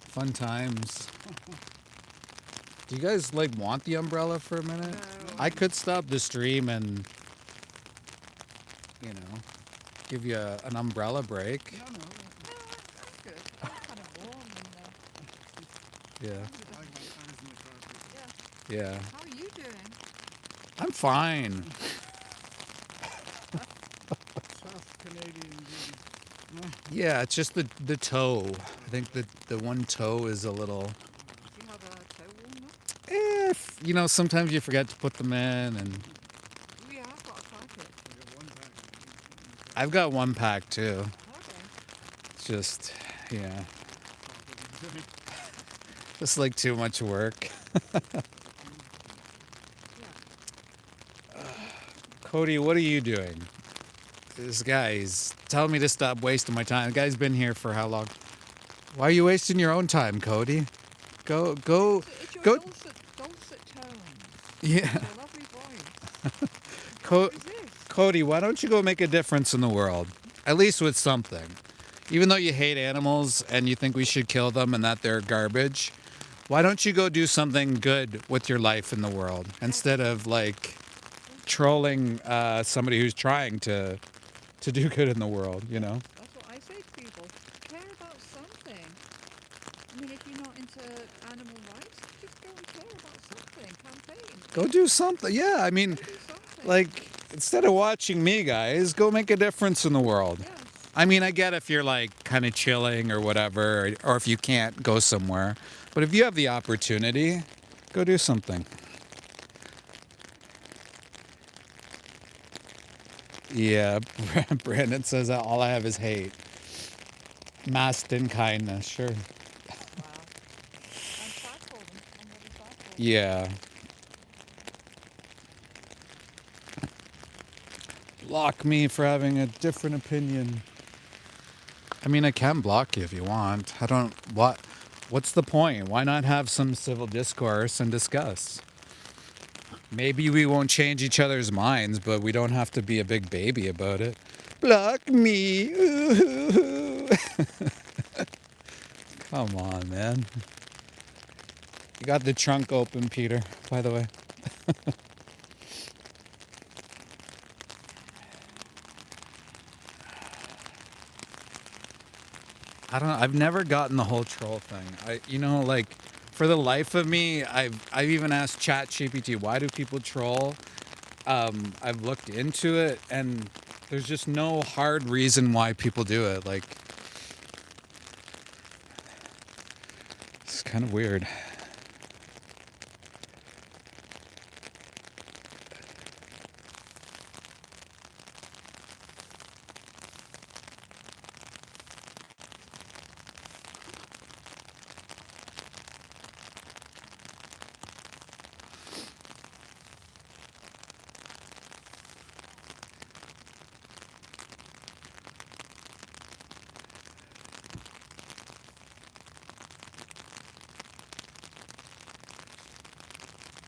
Fun times. Do you guys want the umbrella for a minute? No. I could stop the stream and give you an umbrella break. No. No, that's good. It's kind of warm and Yeah. I was in the car. yeah. Yeah. How are you doing? I'm fine. South Canadian beauty. Yeah, it's just the toe. I think the one toe is a little. Do you have a toe warmer? Sometimes you forget to put them in, and Oh, yeah, I've got a packet. I've got one pack too. Okay. It's just, yeah, just like too much work. Cody, what are you doing? This guy's telling me to stop wasting my time. The guy's been here for how long? Why are you wasting your own time, Cody? Go. It's your dulcet tones. Yeah. It's your lovely voice. Co- Resist. Cody, why don't you go make a difference in the world? At least with something. Even though you hate animals and you think we should kill them and that they're garbage, why don't you go do something good with your life in the world instead of trolling somebody who's trying to do good in the world, That's what I say to people. Care about something. I mean, if you're not into animal rights, just go and care about something. Campaign. Go do something. Yeah, I mean, Go do something. instead of watching me, guys, go make a difference in the world. Yes. I mean, I get if you're kind of chilling or whatever, or if you can't go somewhere. But if you have the opportunity, go do something. Yeah, Brandon says that all I have is hate. Masked in kindness, sure. Wow. I'm sad for them. I'm really sad Yeah. Block me for having a different opinion. I mean, I can block you if you want. I don't. What's the point? Why not have some civil discourse and discuss? Maybe we won't change each other's minds, but we don't have to be a big baby about it. Block me. Ooh. Come on, man. You got the trunk open, Peter, by the way. I don't know. I've never gotten the whole troll thing. Like, for the life of me, I've even asked ChatGPT, why do people troll? I've looked into it, and there's just no hard reason why people do it. Like, it's kind of weird.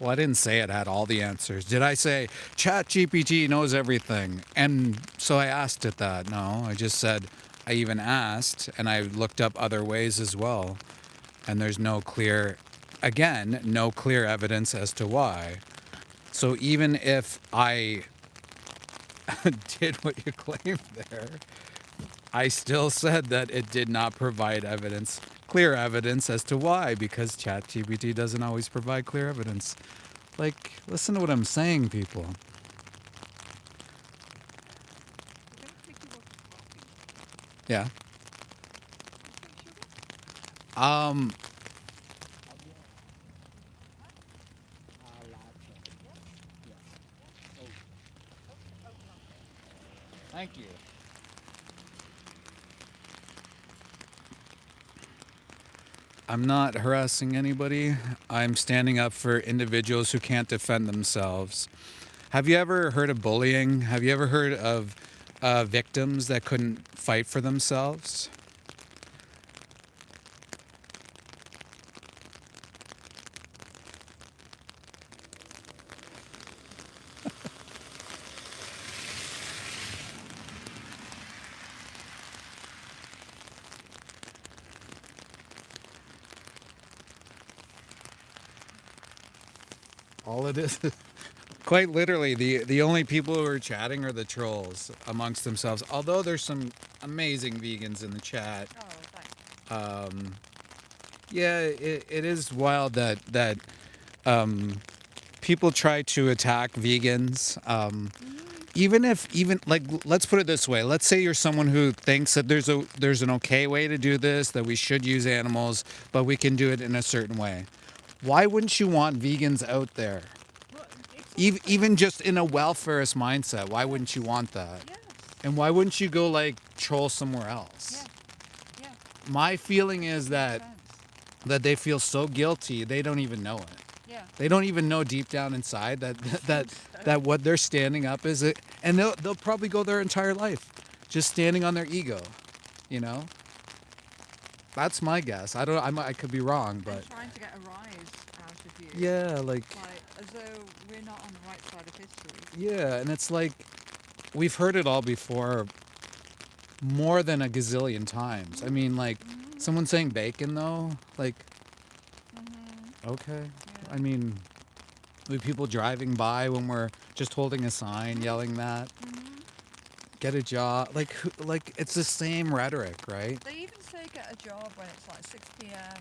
Well, I didn't say it had all the answers. Did I say ChatGPT knows everything? And so I asked it that. No, I just said I even asked, and I looked up other ways as well. And there's no clear evidence as to why. So even if I did what you claimed there, I still said that it did not provide clear evidence as to why, because ChatGPT doesn't always provide clear evidence. Like, listen to what I'm saying, people. Yeah. Thank you. I'm not harassing anybody. I'm standing up for individuals who can't defend themselves. Have you ever heard of bullying? Have you ever heard of victims that couldn't fight for themselves? All it is, quite literally, the only people who are chatting are the trolls amongst themselves. Although there's some amazing vegans in the chat. Oh, thanks. Yeah, it is wild that people try to attack vegans. Even like, let's put it this way. Let's say you're someone who thinks that there's an okay way to do this, that we should use animals, but we can do it in a certain way. Why wouldn't you want vegans out there? Well, exactly. Even just in a welfarist mindset, why wouldn't you want that? Yes. And why wouldn't you go like troll somewhere else? Yeah. My feeling is Makes that sense. they feel so guilty they don't even know it. Yeah. They don't even know deep down inside that what they're standing up is it, and they'll probably go their entire life just standing on their ego, you know. That's my guess. I could be wrong, but And trying to get a rise out of you. yeah, like Like, as though we're not on the right side of history. yeah, and it's like we've heard it all before, more than a gazillion times. I mean, like someone saying bacon though, like okay. Yeah. I mean, with people driving by when we're just holding a sign, yelling that. Get a job, like it's the same rhetoric, right? They even say get a job when it's like 6 p.m.,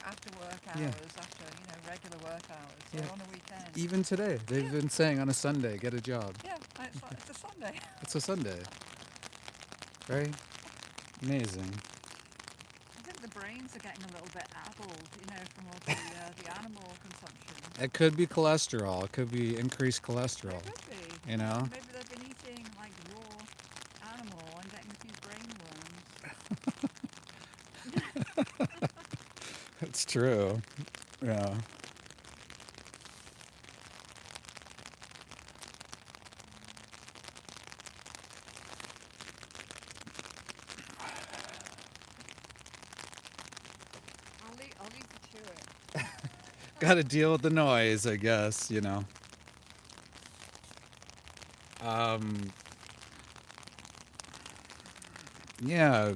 after work hours, Yeah. after, regular work hours, or Yeah. on a weekend. Even today, they've been saying on a Sunday, get a job. Yeah, it's a Sunday. It's a Sunday, right? Amazing. I think the brains are getting a little bit addled, from all the animal consumption. It could be cholesterol. It could be increased cholesterol. It could be. You know? Maybe they've been eating like raw animal and getting a few brainworms. It's true. Yeah. I'll leave you to it. Got to deal with the noise, I guess, you know. Yeah.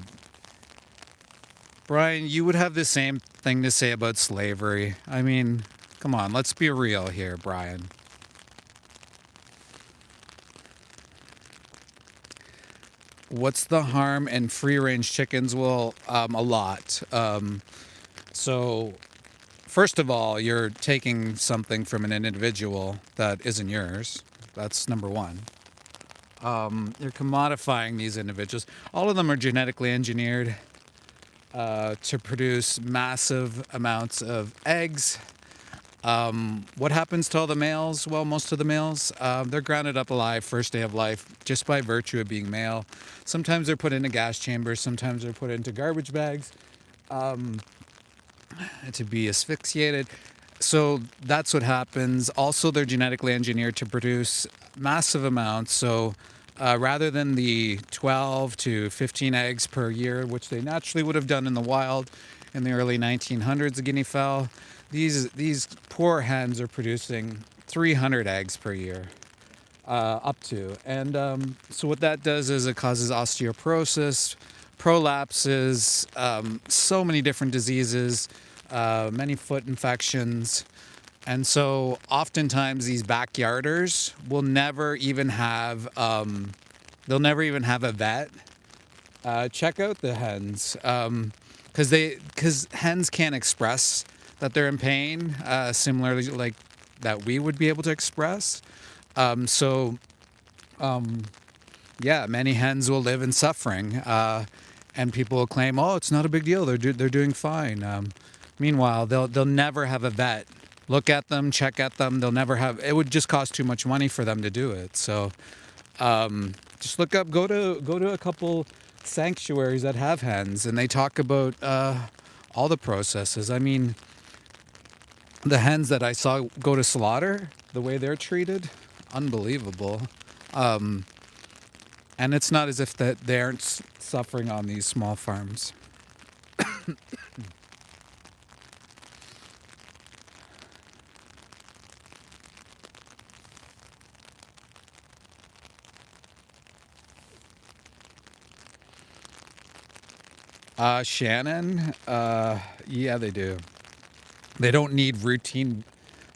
Brian, you would have the same thing to say about slavery. I mean, come on, let's be real here, Brian. What's the harm in free-range chickens? Well, a lot. So, first of all, you're taking something from an individual that isn't yours. That's number one. You're commodifying these individuals. All of them are genetically engineered to produce massive amounts of eggs. What happens to all the males? Well, most of the males, they're grounded up alive first day of life just by virtue of being male. Sometimes they're put into gas chambers. Sometimes they're put into garbage bags to be asphyxiated. So that's what happens. Also, they're genetically engineered to produce massive amounts. So rather than the 12 to 15 eggs per year, which they naturally would have done in the wild in the early 1900s, a guinea fowl, these poor hens are producing 300 eggs per year, up to. And so what that does is it causes osteoporosis, prolapses, so many different diseases, many foot infections. And so oftentimes these backyarders will never even have, they'll never even have a vet check out the hens, because hens can't express that they're in pain, similarly like that we would be able to express. So yeah, many hens will live in suffering, and people will claim, "Oh, it's not a big deal. They're doing fine." Meanwhile, they'll never have a vet look at them, check at them. They'll never have. It would just cost too much money for them to do it. So just look up, go to a couple sanctuaries that have hens, and they talk about all the processes. I mean, the hens that I saw go to slaughter, the way they're treated, unbelievable. And it's not as if that they aren't suffering on these small farms. Shannon, yeah, they do. They don't need routine.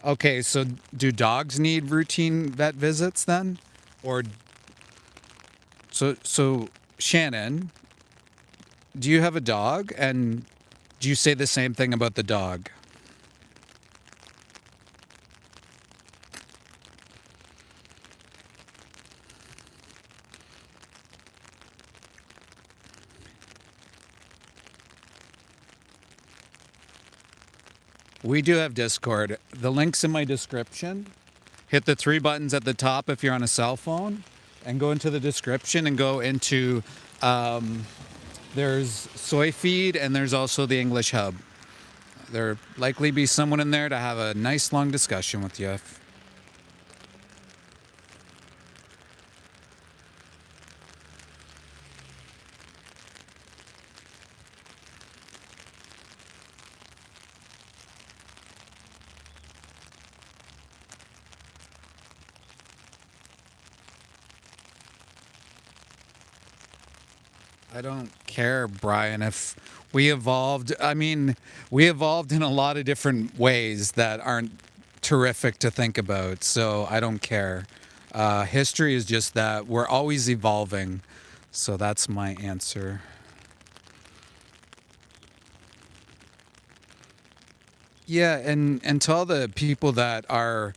Okay, so do dogs need routine vet visits then? Or so Shannon, do you have a dog, and do you say the same thing about the dog? We do have Discord. The link's in my description. Hit the 3 buttons at the top if you're on a cell phone, and go into the description and go into, there's Soy Feed, and there's also the English Hub. There'll likely be someone in there to have a nice long discussion with you. I don't care, Brian, if we evolved. I mean, we evolved in a lot of different ways that aren't terrific to think about, so I don't care. History is just that we're always evolving, so that's my answer. Yeah, and to all the people that are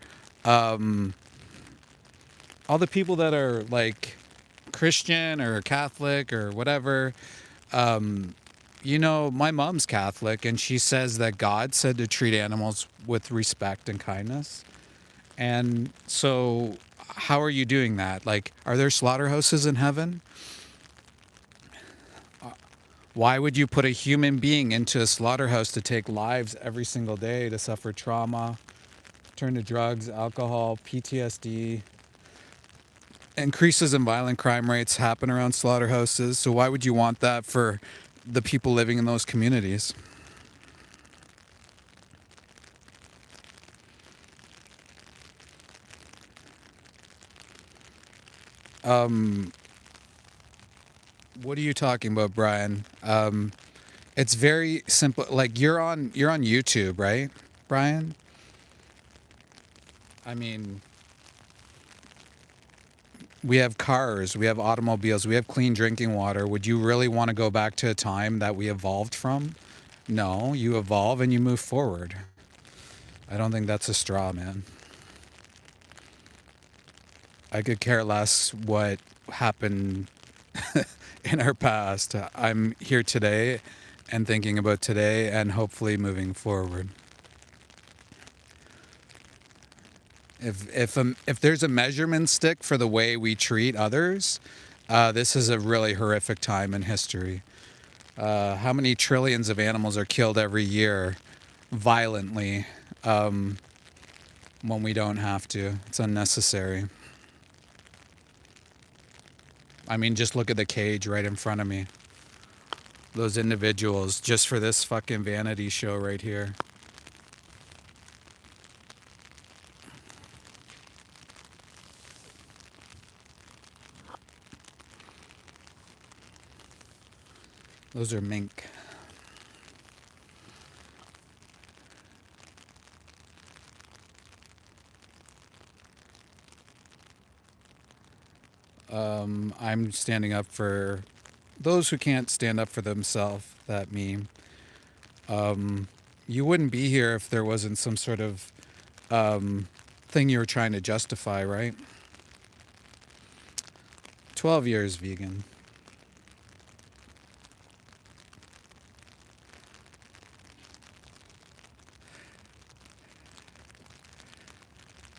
like Christian or Catholic or whatever, my mom's Catholic, and she says that God said to treat animals with respect and kindness. And so, how are you doing that? Like, are there slaughterhouses in heaven? Why would you put a human being into a slaughterhouse to take lives every single day, to suffer trauma, turn to drugs, alcohol, PTSD? Increases in violent crime rates happen around slaughterhouses. So why would you want that for the people living in those communities? What are you talking about, Brian? It's very simple. Like you're on YouTube, right, Brian? I mean, we have cars, we have automobiles, we have clean drinking water. Would you really want to go back to a time that we evolved from? No, you evolve and you move forward. I don't think that's a straw, man. I could care less what happened in our past. I'm here today and thinking about today and hopefully moving forward. If there's a measurement stick for the way we treat others, this is a really horrific time in history. How many trillions of animals are killed every year violently when we don't have to? It's unnecessary. I mean, just look at the cage right in front of me. Those individuals, just for this fucking vanity show right here. Those are mink. I'm standing up for those who can't stand up for themselves, that meme. You wouldn't be here if there wasn't some sort of thing you were trying to justify, right? 12 years vegan.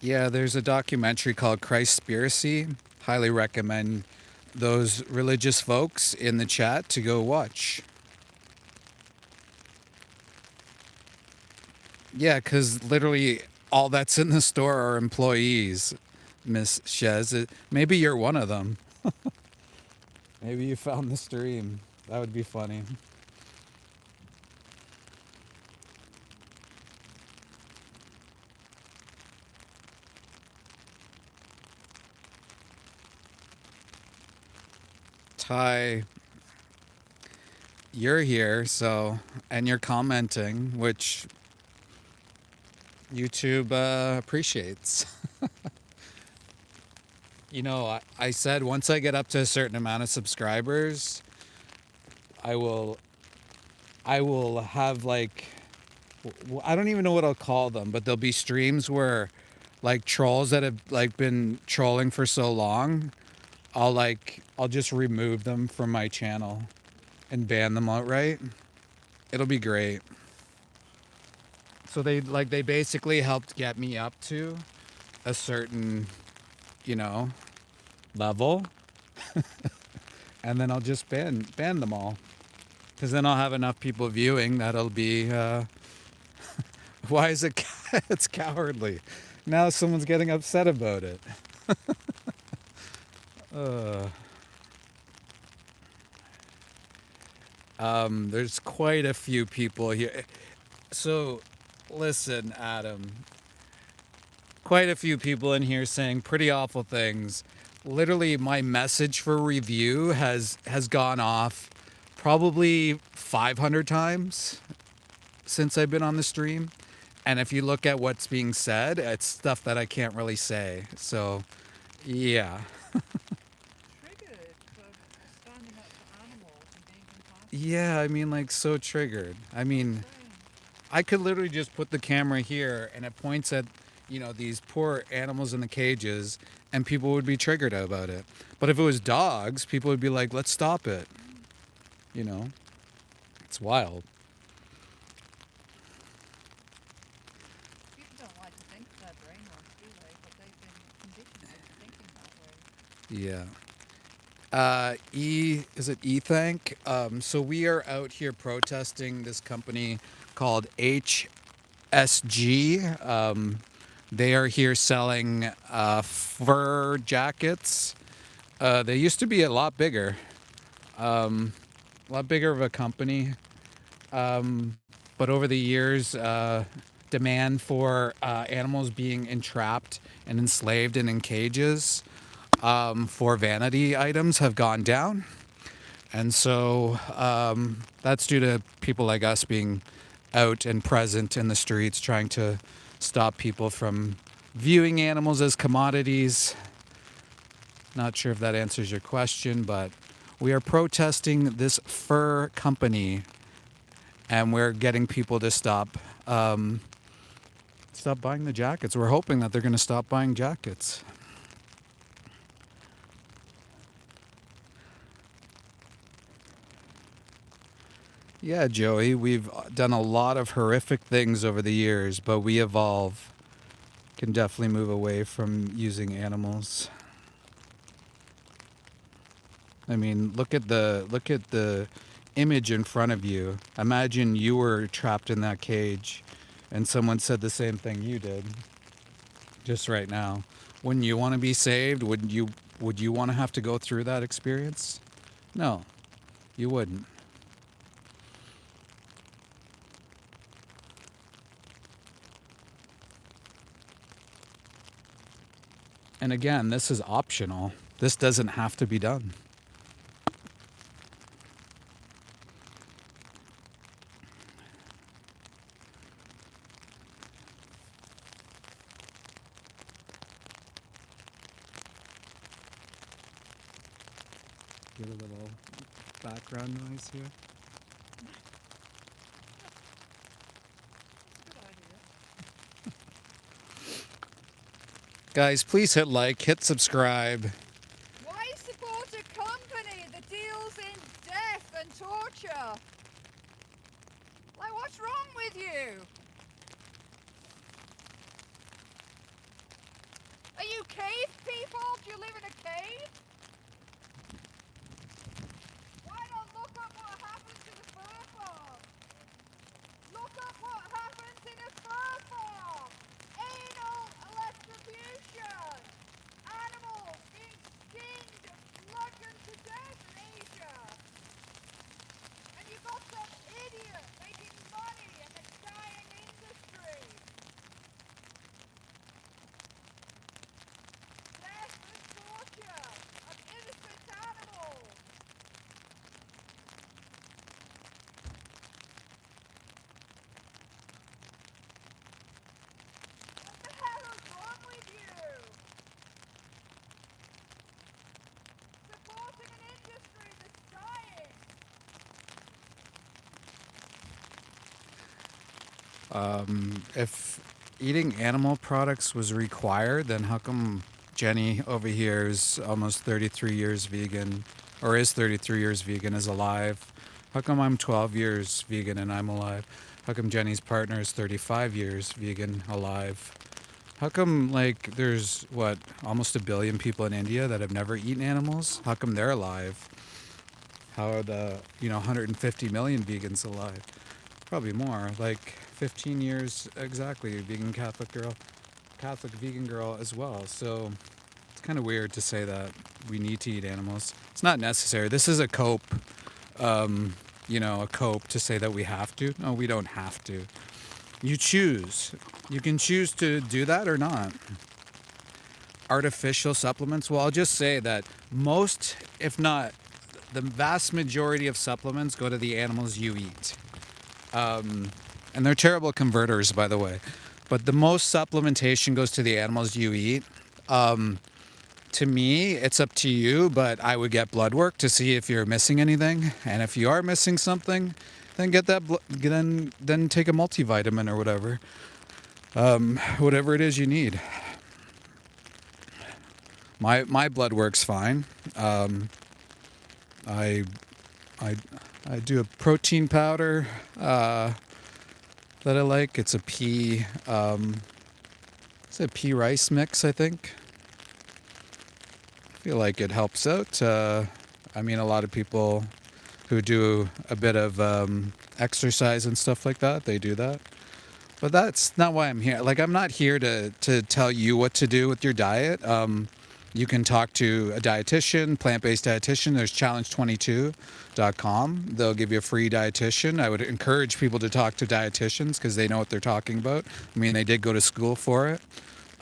Yeah, there's a documentary called Christspiracy. Highly recommend those religious folks in the chat to go watch. Yeah, because literally all that's in the store are employees, Miss Shez. Maybe you're one of them. Maybe you found the stream. That would be funny. Ty, you're here, so, and you're commenting, which YouTube appreciates. You know, I said once I get up to a certain amount of subscribers, I will have like, I don't even know what I'll call them, but there'll be streams where like trolls that have like been trolling for so long, I'll just remove them from my channel and ban them outright. It'll be great. So they basically helped get me up to a certain, level. And then I'll just ban them all. Because then I'll have enough people viewing that'll be, why is it, it's cowardly. Now someone's getting upset about it. There's quite a few people here. So, listen, Adam. Quite a few people in here saying pretty awful things. Literally, my message for review has gone off probably 500 times since I've been on the stream. And if you look at what's being said, it's stuff that I can't really say. So, yeah. Triggered for standing up for animals and being compassionate. Yeah, I mean, like, so triggered. I mean, I could literally just put the camera here and it points at, these poor animals in the cages and people would be triggered about it. But if it was dogs, people would be like, let's stop it. It's wild. People don't like to think they're brainwashed, do they? But they've been conditioned into thinking that way. Is it E-Thank? So we are out here protesting this company called HSG. They are here selling fur jackets. They used to be a lot bigger of a company. But over the years, demand for animals being entrapped and enslaved and in cages for vanity items have gone down. And so that's due to people like us being out and present in the streets, trying to stop people from viewing animals as commodities. Not sure if that answers your question, but we are protesting this fur company, and we're getting people to stop buying the jackets. We're hoping that they're going to stop buying jackets. Yeah, Joey, we've done a lot of horrific things over the years, but we evolve. Can definitely move away from using animals. I mean, look at the image in front of you. Imagine you were trapped in that cage and someone said the same thing you did just right now. Wouldn't you want to be saved? Would you want to have to go through that experience? No, you wouldn't. And again, this is optional. This doesn't have to be done. Get a little background noise here. Guys, please hit like, hit subscribe. Why support a company that deals in death and torture? Like, what's wrong with you? Are you cave people? Do you live in a cave? Why not look up what happens to the fur farm? Look up what happens in a fur farm! Anal electrocution! Animals being skinned and bludgeoned to death in Asia! And you've got some idiot making money in the dying industry! Death and torture of innocent animals! What the hell is wrong with you? Supporting an industry that's dying! If eating animal products was required, then how come Jenny over here is almost 33 years vegan, or is 33 years vegan, is alive? How come I'm 12 years vegan and I'm alive? How come Jenny's partner is 35 years vegan, alive? How come, like, there's, what, almost 1 billion people in India that have never eaten animals? How come they're alive? How are the, 150 million vegans alive? Probably more, like 15 years exactly, vegan Catholic vegan girl as well. So it's kind of weird to say that we need to eat animals. It's not necessary. This is a cope, a cope to say that we have to. No, we don't have to. You choose. You can choose to do that or not. Artificial supplements. Well, I'll just say that most, if not the vast majority of supplements go to the animals you eat. And they're terrible converters, by the way. But the most supplementation goes to the animals you eat. To me, it's up to you, but I would get blood work to see if you're missing anything. And if you are missing something, then get that. Then take a multivitamin or whatever. Whatever it is you need. My blood work's fine. I do a protein powder that I like. It's a pea rice mix, I think. I feel like it helps out. A lot of people who do a bit of exercise and stuff like that, they do that. But that's not why I'm here. Like, I'm not here to tell you what to do with your diet. You can talk to a dietitian, plant-based dietitian. There's challenge22.com. They'll give you a free dietitian. I would encourage people to talk to dietitians because they know what they're talking about. I mean, they did go to school for it.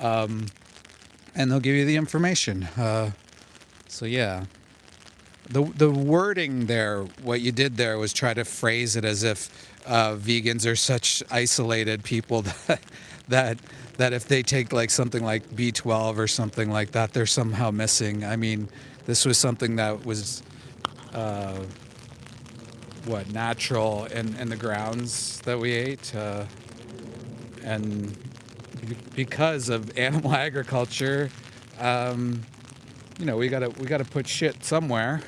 And they'll give you the information. So yeah, the wording there, what you did there was try to phrase it as if vegans are such isolated people that that if they take like something like B12 or something like that, they're somehow missing. I mean, this was something that was natural in the grounds that we ate, and because of animal agriculture, we gotta put shit somewhere.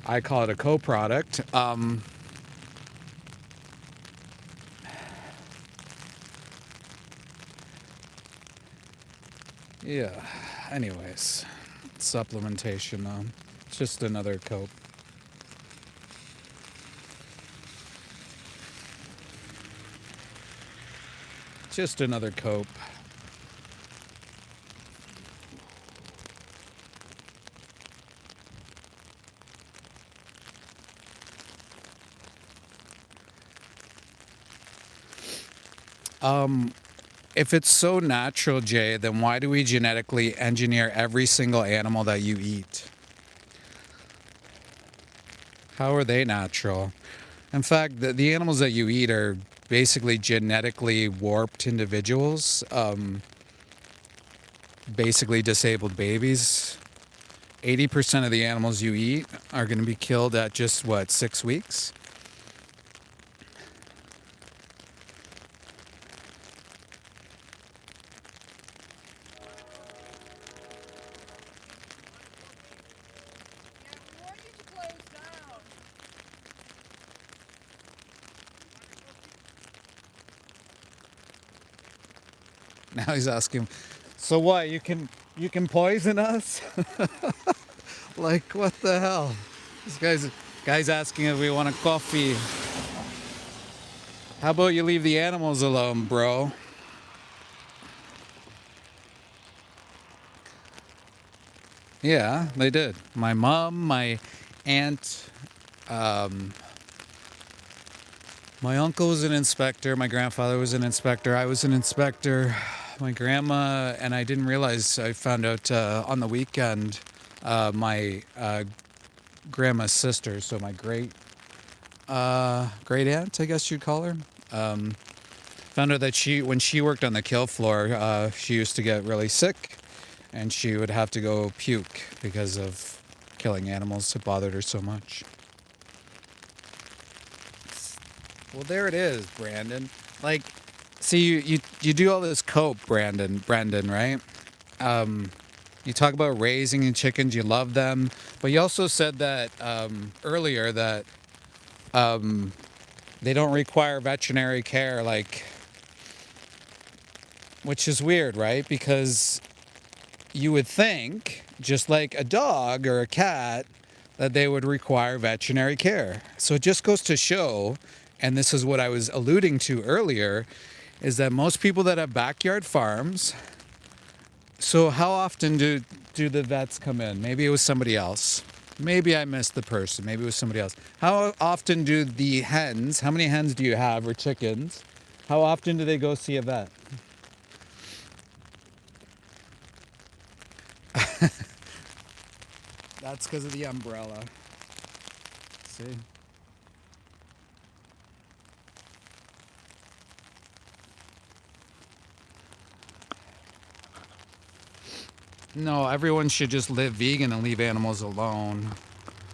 I call it a co-product. Yeah. Anyways, supplementation. It's just another cope. Just another cope. If it's so natural, Jay, then why do we genetically engineer every single animal that you eat? How are they natural? In fact, the animals that you eat are basically genetically warped individuals, basically disabled babies. 80% of the animals you eat are going to be killed at just, 6 weeks? Now he's asking, so what? You can poison us? Like, what the hell? This guy's asking if we want a coffee. How about you leave the animals alone, bro? Yeah, they did. My mom, my aunt, my uncle was an inspector. My grandfather was an inspector. I was an inspector. My grandma, and I didn't realize, I found out on the weekend, my grandma's sister, so my great aunt, I guess you'd call her, found out that when she worked on the kill floor, she used to get really sick, and she would have to go puke because of killing animals. It bothered her so much. Well, there it is, Brandon. Like, see, you do all this cope, Brendan, right? You talk about raising the chickens, you love them, but you also said that earlier that they don't require veterinary care, like, which is weird, right? Because you would think, just like a dog or a cat, that they would require veterinary care. So it just goes to show, and this is what I was alluding to earlier, is that most people that have backyard farms, so how often do the vets come in? Maybe it was somebody else. Maybe I missed the person. Maybe it was somebody else. How often do the hens, how many hens do you have, or chickens? How often do they go see a vet? That's because of the umbrella. See? No, everyone should just live vegan and leave animals alone.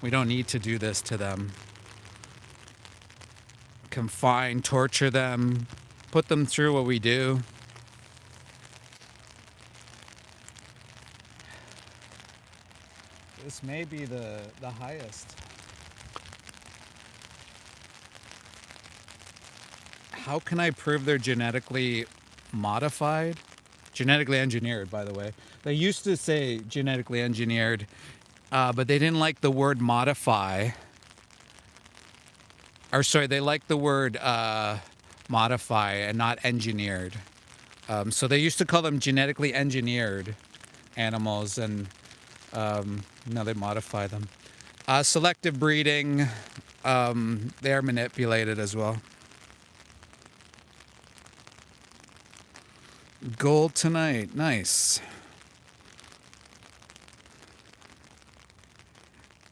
We don't need to do this to them. Confine, torture them, put them through what we do. This may be the highest. How can I prove they're genetically modified? Genetically engineered, by the way. They used to say genetically engineered, but they didn't like the word modify. Or sorry, they liked the word modify and not engineered. So they used to call them genetically engineered animals, and now they modify them. Selective breeding, they are manipulated as well. Gold tonight, nice.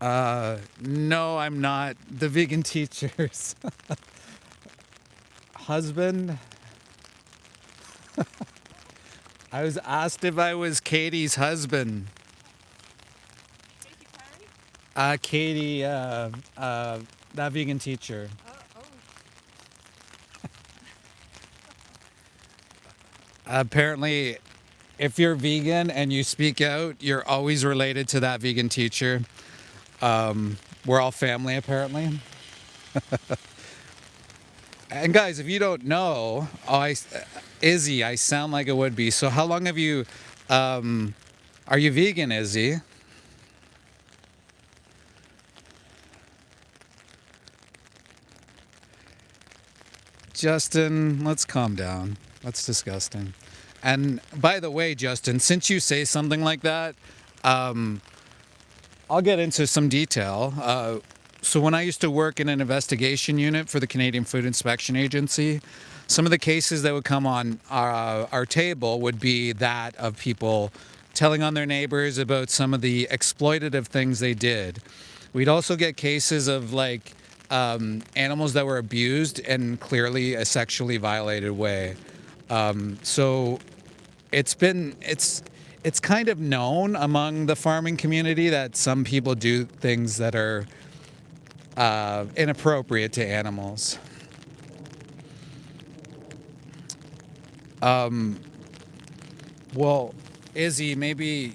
No, I'm not the vegan teacher's husband. I was asked if I was Katie's husband. Katie, that vegan teacher. Oh, Apparently, if you're vegan and you speak out, you're always related to that vegan teacher. We're all family, apparently. And guys, if you don't know, Izzy, I sound like it would be. So how long have you, are you vegan, Izzy? Justin, let's calm down. That's disgusting. And by the way, Justin, since you say something like that, I'll get into some detail. So when I used to work in an investigation unit for the Canadian Food Inspection Agency, some of the cases that would come on our table would be that of people telling on their neighbors about some of the exploitative things they did. We'd also get cases of like animals that were abused in clearly a sexually violated way. So it's kind of known among the farming community that some people do things that are inappropriate to animals. Well, Izzy, maybe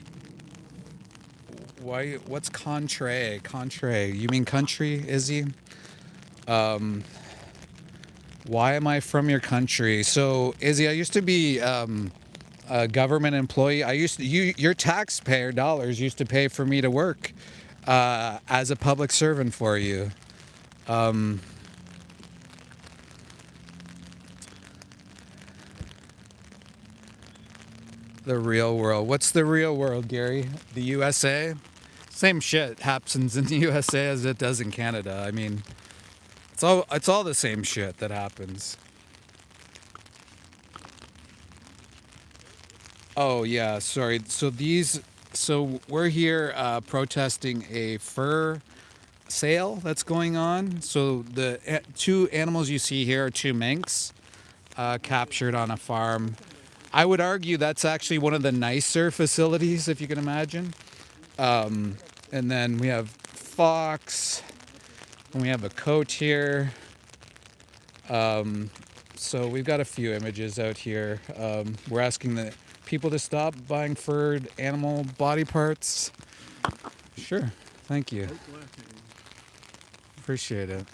what's contrary? Contrary. You mean country, Izzy? Why am I from your country? So, Izzy, I used to be a government employee. Your taxpayer dollars used to pay for me to work as a public servant for you. The real world. What's the real world, Gary? The USA? Same shit happens in the USA as it does in Canada. I mean, it's all the same shit that happens. Oh yeah, sorry. So we're here protesting a fur sale that's going on. So the two animals you see here are two minks captured on a farm. I would argue that's actually one of the nicer facilities, if you can imagine. And then we have fox, and we have a coat here. So we've got a few images out here. We're asking the people to stop buying furred animal body parts. Sure, thank you. Appreciate it.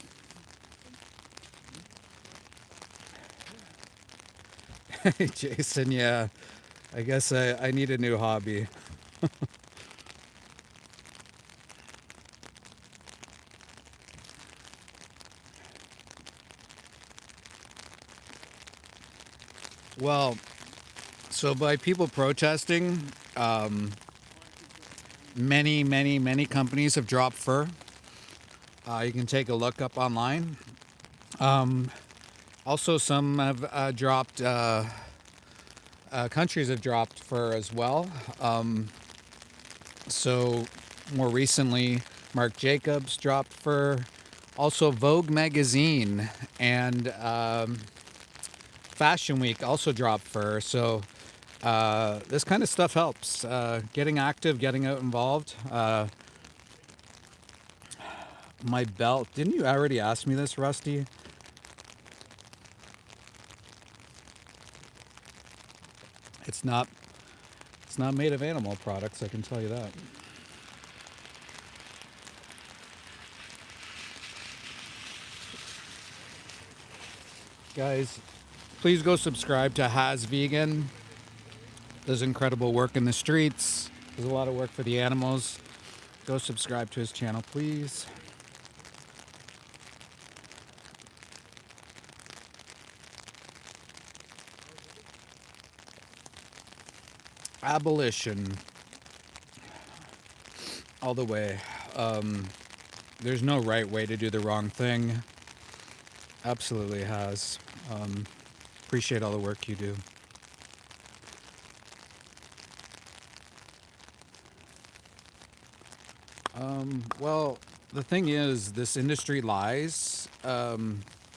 Hey, Jason, yeah, I guess I need a new hobby. Well, so by people protesting, many companies have dropped fur. You can take a look up online. Also, some have dropped, countries have dropped fur as well. So more recently, Marc Jacobs dropped fur. Also, Vogue magazine and Fashion Week also dropped fur. So this kind of stuff helps. Getting active, getting out involved. My belt. Didn't you already ask me this, Rusty? It's not made of animal products, I can tell you that. Guys, please go subscribe to Has Vegan. Does incredible work in the streets. Does a lot of work for the animals. Go subscribe to his channel, please. Abolition. All the way. There's no right way to do the wrong thing. Absolutely has. Appreciate all the work you do. Well, the thing is, this industry lies.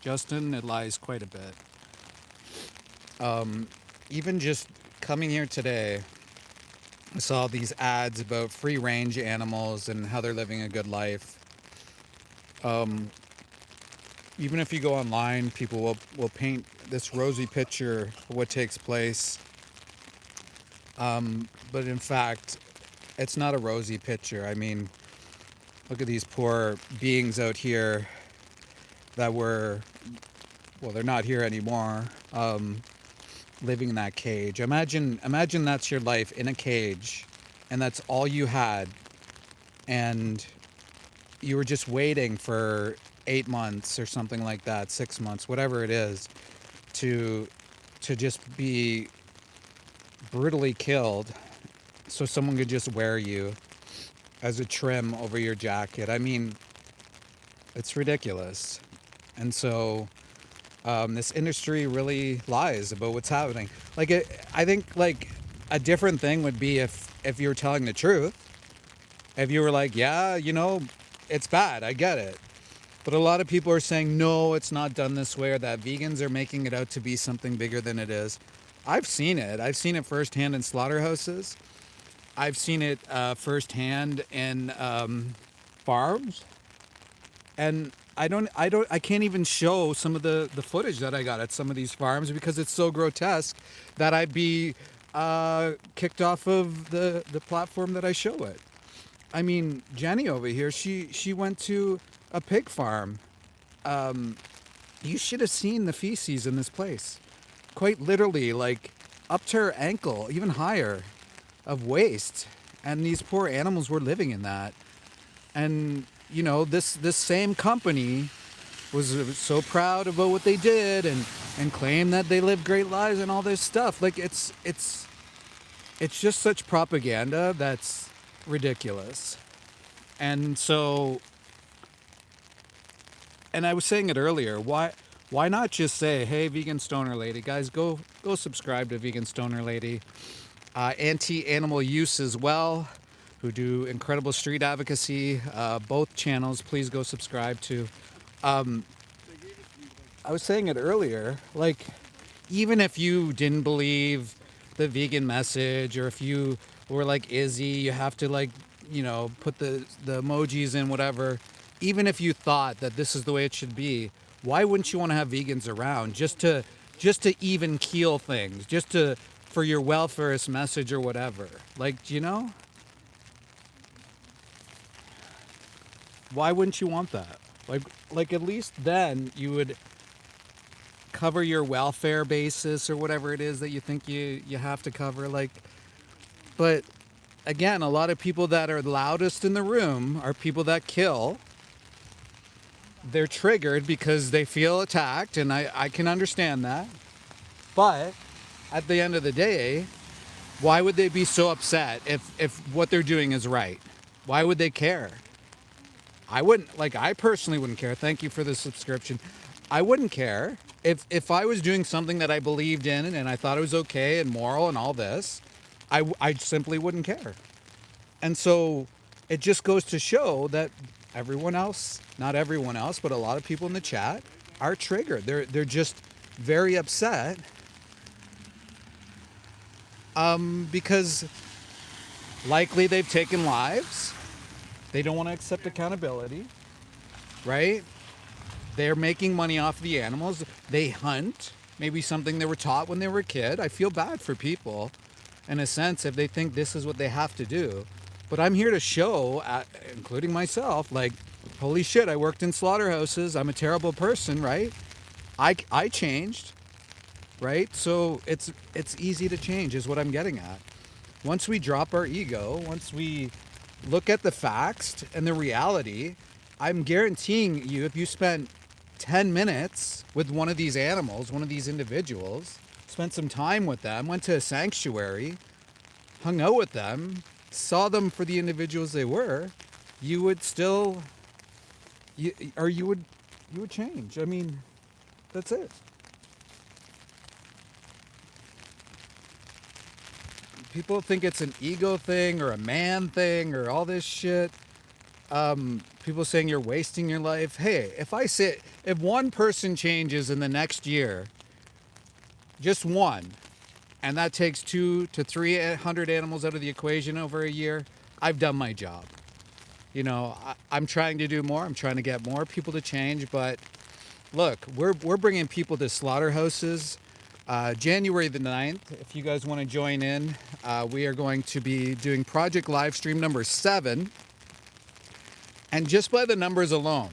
Justin, it lies quite a bit. Even just coming here today, I saw these ads about free range animals and how they're living a good life. Even if you go online, people will paint this rosy picture of what takes place. But in fact, it's not a rosy picture. I mean, look at these poor beings out here that were, well, they're not here anymore, living in that cage. Imagine that's your life in a cage, and that's all you had, and you were just waiting for 8 months or something like that, 6 months, whatever it is, to just be brutally killed so someone could just wear you as a trim over your jacket. I mean, it's ridiculous. And so this industry really lies about what's happening. Like, I think like a different thing would be if you were telling the truth. If you were like, yeah, you know, it's bad, I get it. But a lot of people are saying, no, it's not done this way, or that vegans are making it out to be something bigger than it is. I've seen it. I've seen it firsthand in slaughterhouses. I've seen it firsthand in farms. And I can't even show some of the footage that I got at some of these farms because it's so grotesque that I'd be kicked off of the platform that I show it. I mean, Jenny over here, she went to a pig farm. You should have seen the feces in this place. Quite literally, like up to her ankle, even higher, of waste. And these poor animals were living in that. And, you know, this same company was so proud about what they did and claimed that they lived great lives and all this stuff. Like, it's just such propaganda that's ridiculous. And so, and I was saying it earlier, why not just say, hey, Vegan Stoner Lady, guys, go subscribe to Vegan Stoner Lady. Anti-animal use as well, who do incredible street advocacy. Both channels, please go subscribe to. I was saying it earlier, like, even if you didn't believe the vegan message, or if you were like Izzy, you have to, like, you know, put the emojis in, whatever. Even if you thought that this is the way it should be, why wouldn't you want to have vegans around just to even keel things, for your welfareist message or whatever? Like, you know, why wouldn't you want that? Like at least then you would cover your welfare basis or whatever it is that you think you have to cover. Like, but again, a lot of people that are loudest in the room are people that kill. They're triggered because they feel attacked, and I can understand that. But at the end of the day, why would they be so upset if what they're doing is right? Why would they care? I wouldn't, like, I personally wouldn't care. Thank you for the subscription. I wouldn't care if I was doing something that I believed in and I thought it was okay and moral and all this. I simply wouldn't care. And so it just goes to show that everyone else, not everyone else, but a lot of people in the chat are triggered. They're just very upset because likely they've taken lives. They don't want to accept accountability, right? They're making money off the animals. They hunt, maybe something they were taught when they were a kid. I feel bad for people in a sense if they think this is what they have to do. But I'm here to show, including myself, like, holy shit, I worked in slaughterhouses. I'm a terrible person, right? I changed, right? So it's easy to change is what I'm getting at. Once we drop our ego, once we look at the facts and the reality, I'm guaranteeing you, if you spent 10 minutes with one of these animals, one of these individuals, spent some time with them, went to a sanctuary, hung out with them, saw them for the individuals they were, you would still, you would change. I mean, that's it. People think it's an ego thing or a man thing or all this shit. People saying you're wasting your life. Hey, if one person changes in the next year, just one, and that takes 200 to 300 animals out of the equation over a year, I've done my job. You know, I'm trying to do more. I'm trying to get more people to change. But look, we're bringing people to slaughterhouses. January the 9th, if you guys want to join in, we are going to be doing Project Livestream number 7. And just by the numbers alone,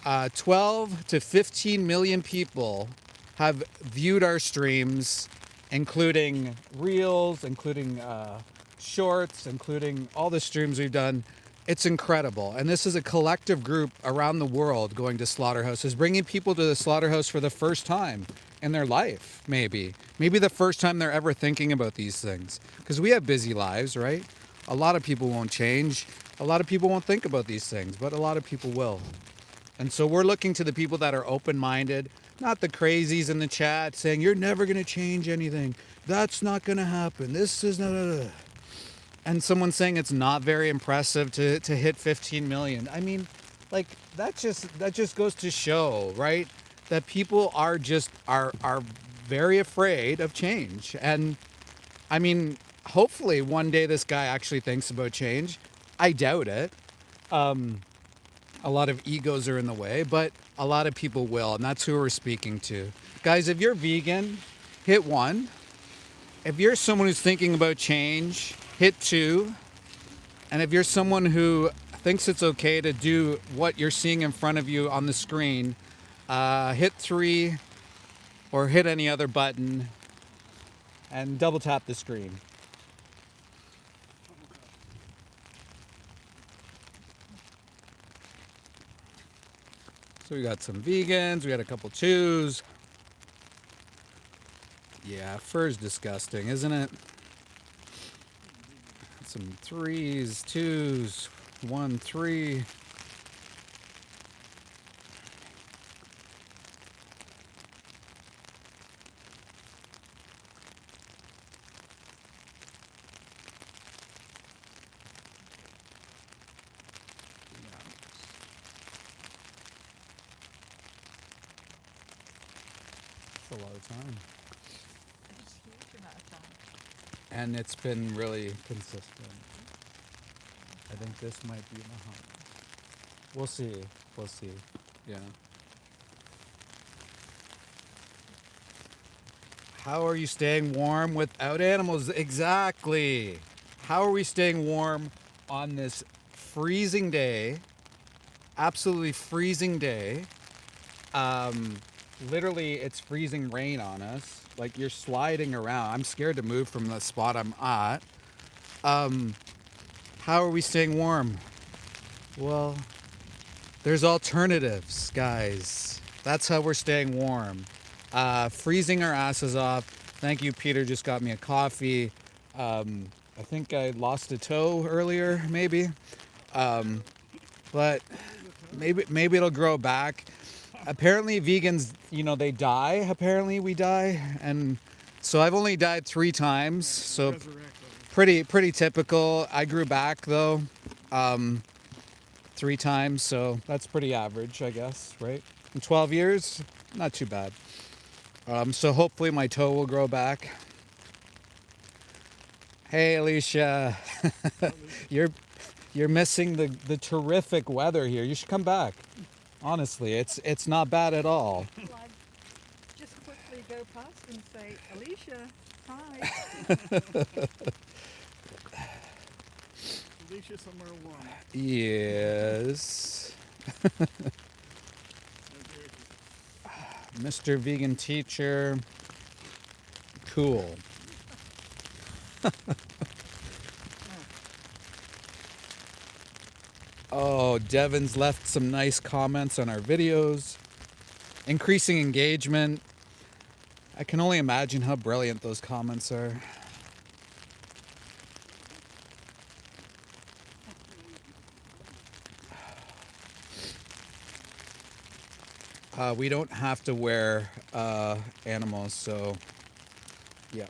12 to 15 million people have viewed our streams, including reels, including shorts, including all the streams we've done. It's incredible. And this is a collective group around the world going to slaughterhouses, bringing people to the slaughterhouse for the first time in their life, maybe. Maybe the first time they're ever thinking about these things. Because we have busy lives, right? A lot of people won't change. A lot of people won't think about these things, but a lot of people will. And so we're looking to the people that are open-minded, not the crazies in the chat saying, you're never going to change anything. That's not going to happen. This is not... And someone saying it's not very impressive to hit 15 million. I mean, like, that just goes to show, right? That people are very afraid of change. And I mean, hopefully one day this guy actually thinks about change. I doubt it. A lot of egos are in the way, but a lot of people will, and that's who we're speaking to. Guys, if you're vegan, hit 1. If you're someone who's thinking about change, hit 2. And if you're someone who thinks it's okay to do what you're seeing in front of you on the screen, hit 3 or hit any other button and double tap the screen. So we got some vegans, we got a couple 2s. Yeah, fur's disgusting, isn't it? Some 3s, 2s, 1, 3. That's a lot of time. It's a huge amount of time. And it's been really consistent. I think this might be the hump. We'll see. We'll see. Yeah. How are you staying warm without animals? Exactly. How are we staying warm on this freezing day? Absolutely freezing day. Literally, it's freezing rain on us. Like, you're sliding around. I'm scared to move from the spot I'm at. How are we staying warm? Well, there's alternatives, guys. That's how we're staying warm. Freezing our asses off. Thank you, Peter. Just got me a coffee. I think I lost a toe earlier, maybe. But maybe it'll grow back. Apparently vegans, you know, they die. Apparently we die. And so I've only died 3 times. So pretty typical. I grew back though, 3 times. So that's pretty average, I guess, right? In 12 years, not too bad. So hopefully my toe will grow back. Hey, Alicia, you're missing the terrific weather here. You should come back. Honestly, it's not bad at all. Well, I'd just quickly go past and say, Alicia, hi. Alicia somewhere warm. Yes. Mr. Vegan Teacher. Cool. Oh, Devin's left some nice comments on our videos. Increasing engagement. I can only imagine how brilliant those comments are. We don't have to wear animals, so yeah.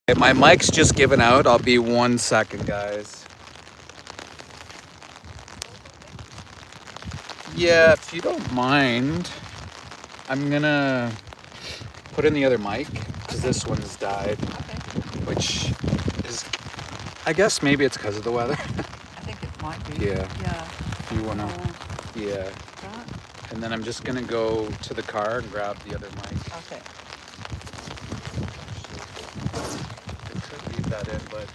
Okay, my mic's just given out. I'll be 1 second, guys. Yeah, if you don't mind, I'm gonna put in the other mic because this one's died, Okay. which is, I guess maybe it's because of the weather. I think it might be. Yeah. Yeah. If you wanna, yeah. That. And then I'm just gonna go to the car and grab the other mic. Okay. I could leave that in, but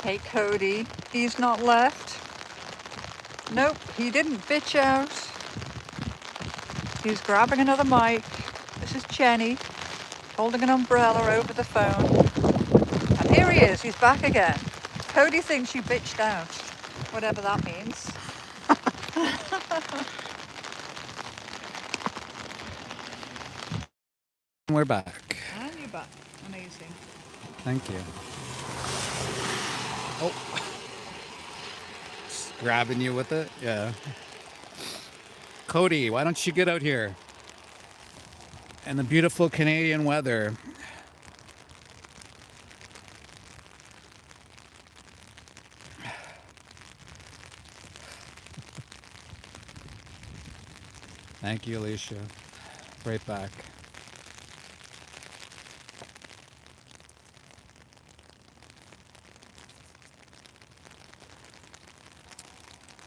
Hey, Cody. He's not left. Nope, he didn't bitch out. He's grabbing another mic. This is Jenny, holding an umbrella over the phone. And here he is, he's back again. Cody thinks you bitched out, whatever that means. we're back. And you're back. Amazing. Thank you. Oh. Just grabbing you with it? Yeah. Cody, why don't you get out here? And the beautiful Canadian weather. Thank you, Alicia. Right back.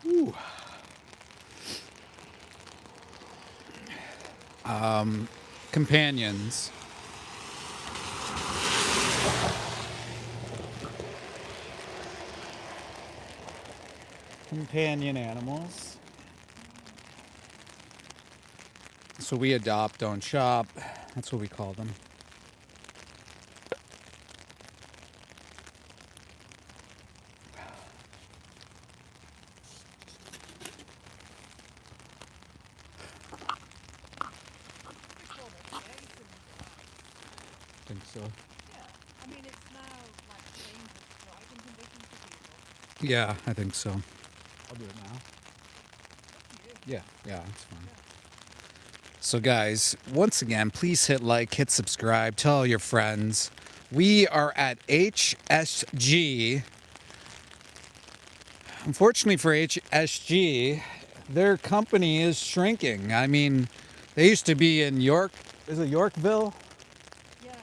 Ooh. Companions. Companion animals. So we adopt, don't shop. That's what we call them. I think so. I mean, it's now like dangerous driving conditions for people. Yeah, I think so. I'll do it now. Yeah, it's fine. So guys, once again, please hit like, hit subscribe, tell all your friends. We are at HSG. Unfortunately for HSG, their company is shrinking. I mean, they used to be in is it Yorkville? Yeah.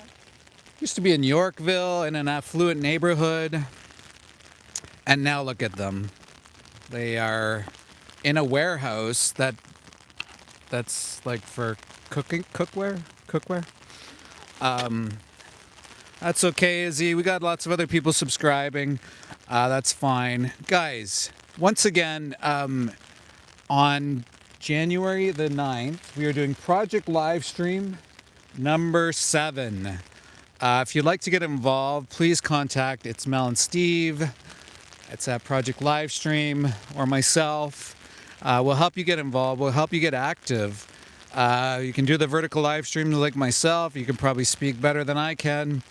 Used to be in Yorkville in an affluent neighborhood. And now look at them. They are in a warehouse that's like for cookware. That's okay, Izzy. We got lots of other people subscribing. That's fine. Guys, once again, on January the 9th, we are doing Project Livestream number 7. If you'd like to get involved, please contact It's Mel and Steve. It's at Project Livestream or myself. We'll help you get involved. We'll help you get active. You can do the vertical live streams like myself. You can probably speak better than I can.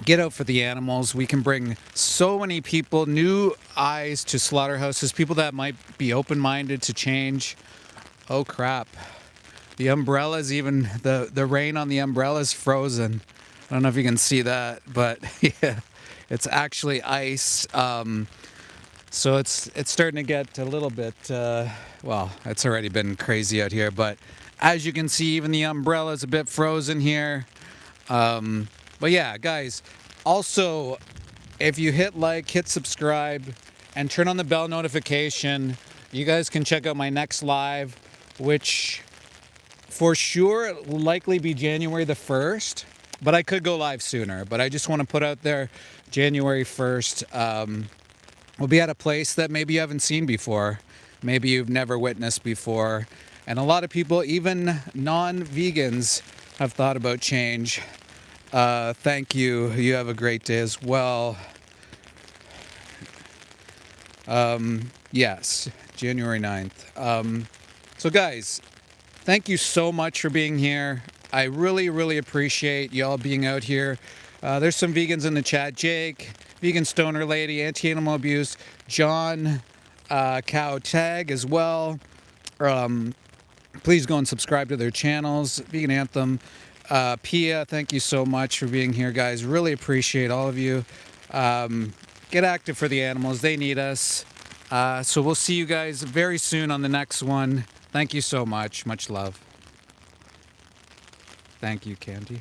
Get out for the animals. We can bring so many people, new eyes to slaughterhouses, people that might be open-minded to change. Oh crap. The umbrellas, even the rain on the umbrellas frozen. I don't know if you can see that, but yeah, it's actually ice. So it's starting to get a little bit, well, it's already been crazy out here, but as you can see, even the umbrella's a bit frozen here. But yeah, guys, also, if you hit like, hit subscribe, and turn on the bell notification, you guys can check out my next live, which for sure will likely be January the 1st, but I could go live sooner. But I just want to put out there January 1st. We'll be at a place that maybe you haven't seen before, maybe you've never witnessed before. And a lot of people, even non-vegans, have thought about change. Thank you. You have a great day as well. Yes, January 9th. So guys, thank you so much for being here. I really, really appreciate y'all being out here. There's some vegans in the chat. Jake, Vegan Stoner Lady, Anti-Animal Abuse, John, Cow Tag as well. Please go and subscribe to their channels. Vegan Anthem. Pia, thank you so much for being here, guys. Really appreciate all of you. Get active for the animals. They need us. So we'll see you guys very soon on the next one. Thank you so much. Much love. Thank you, Candy.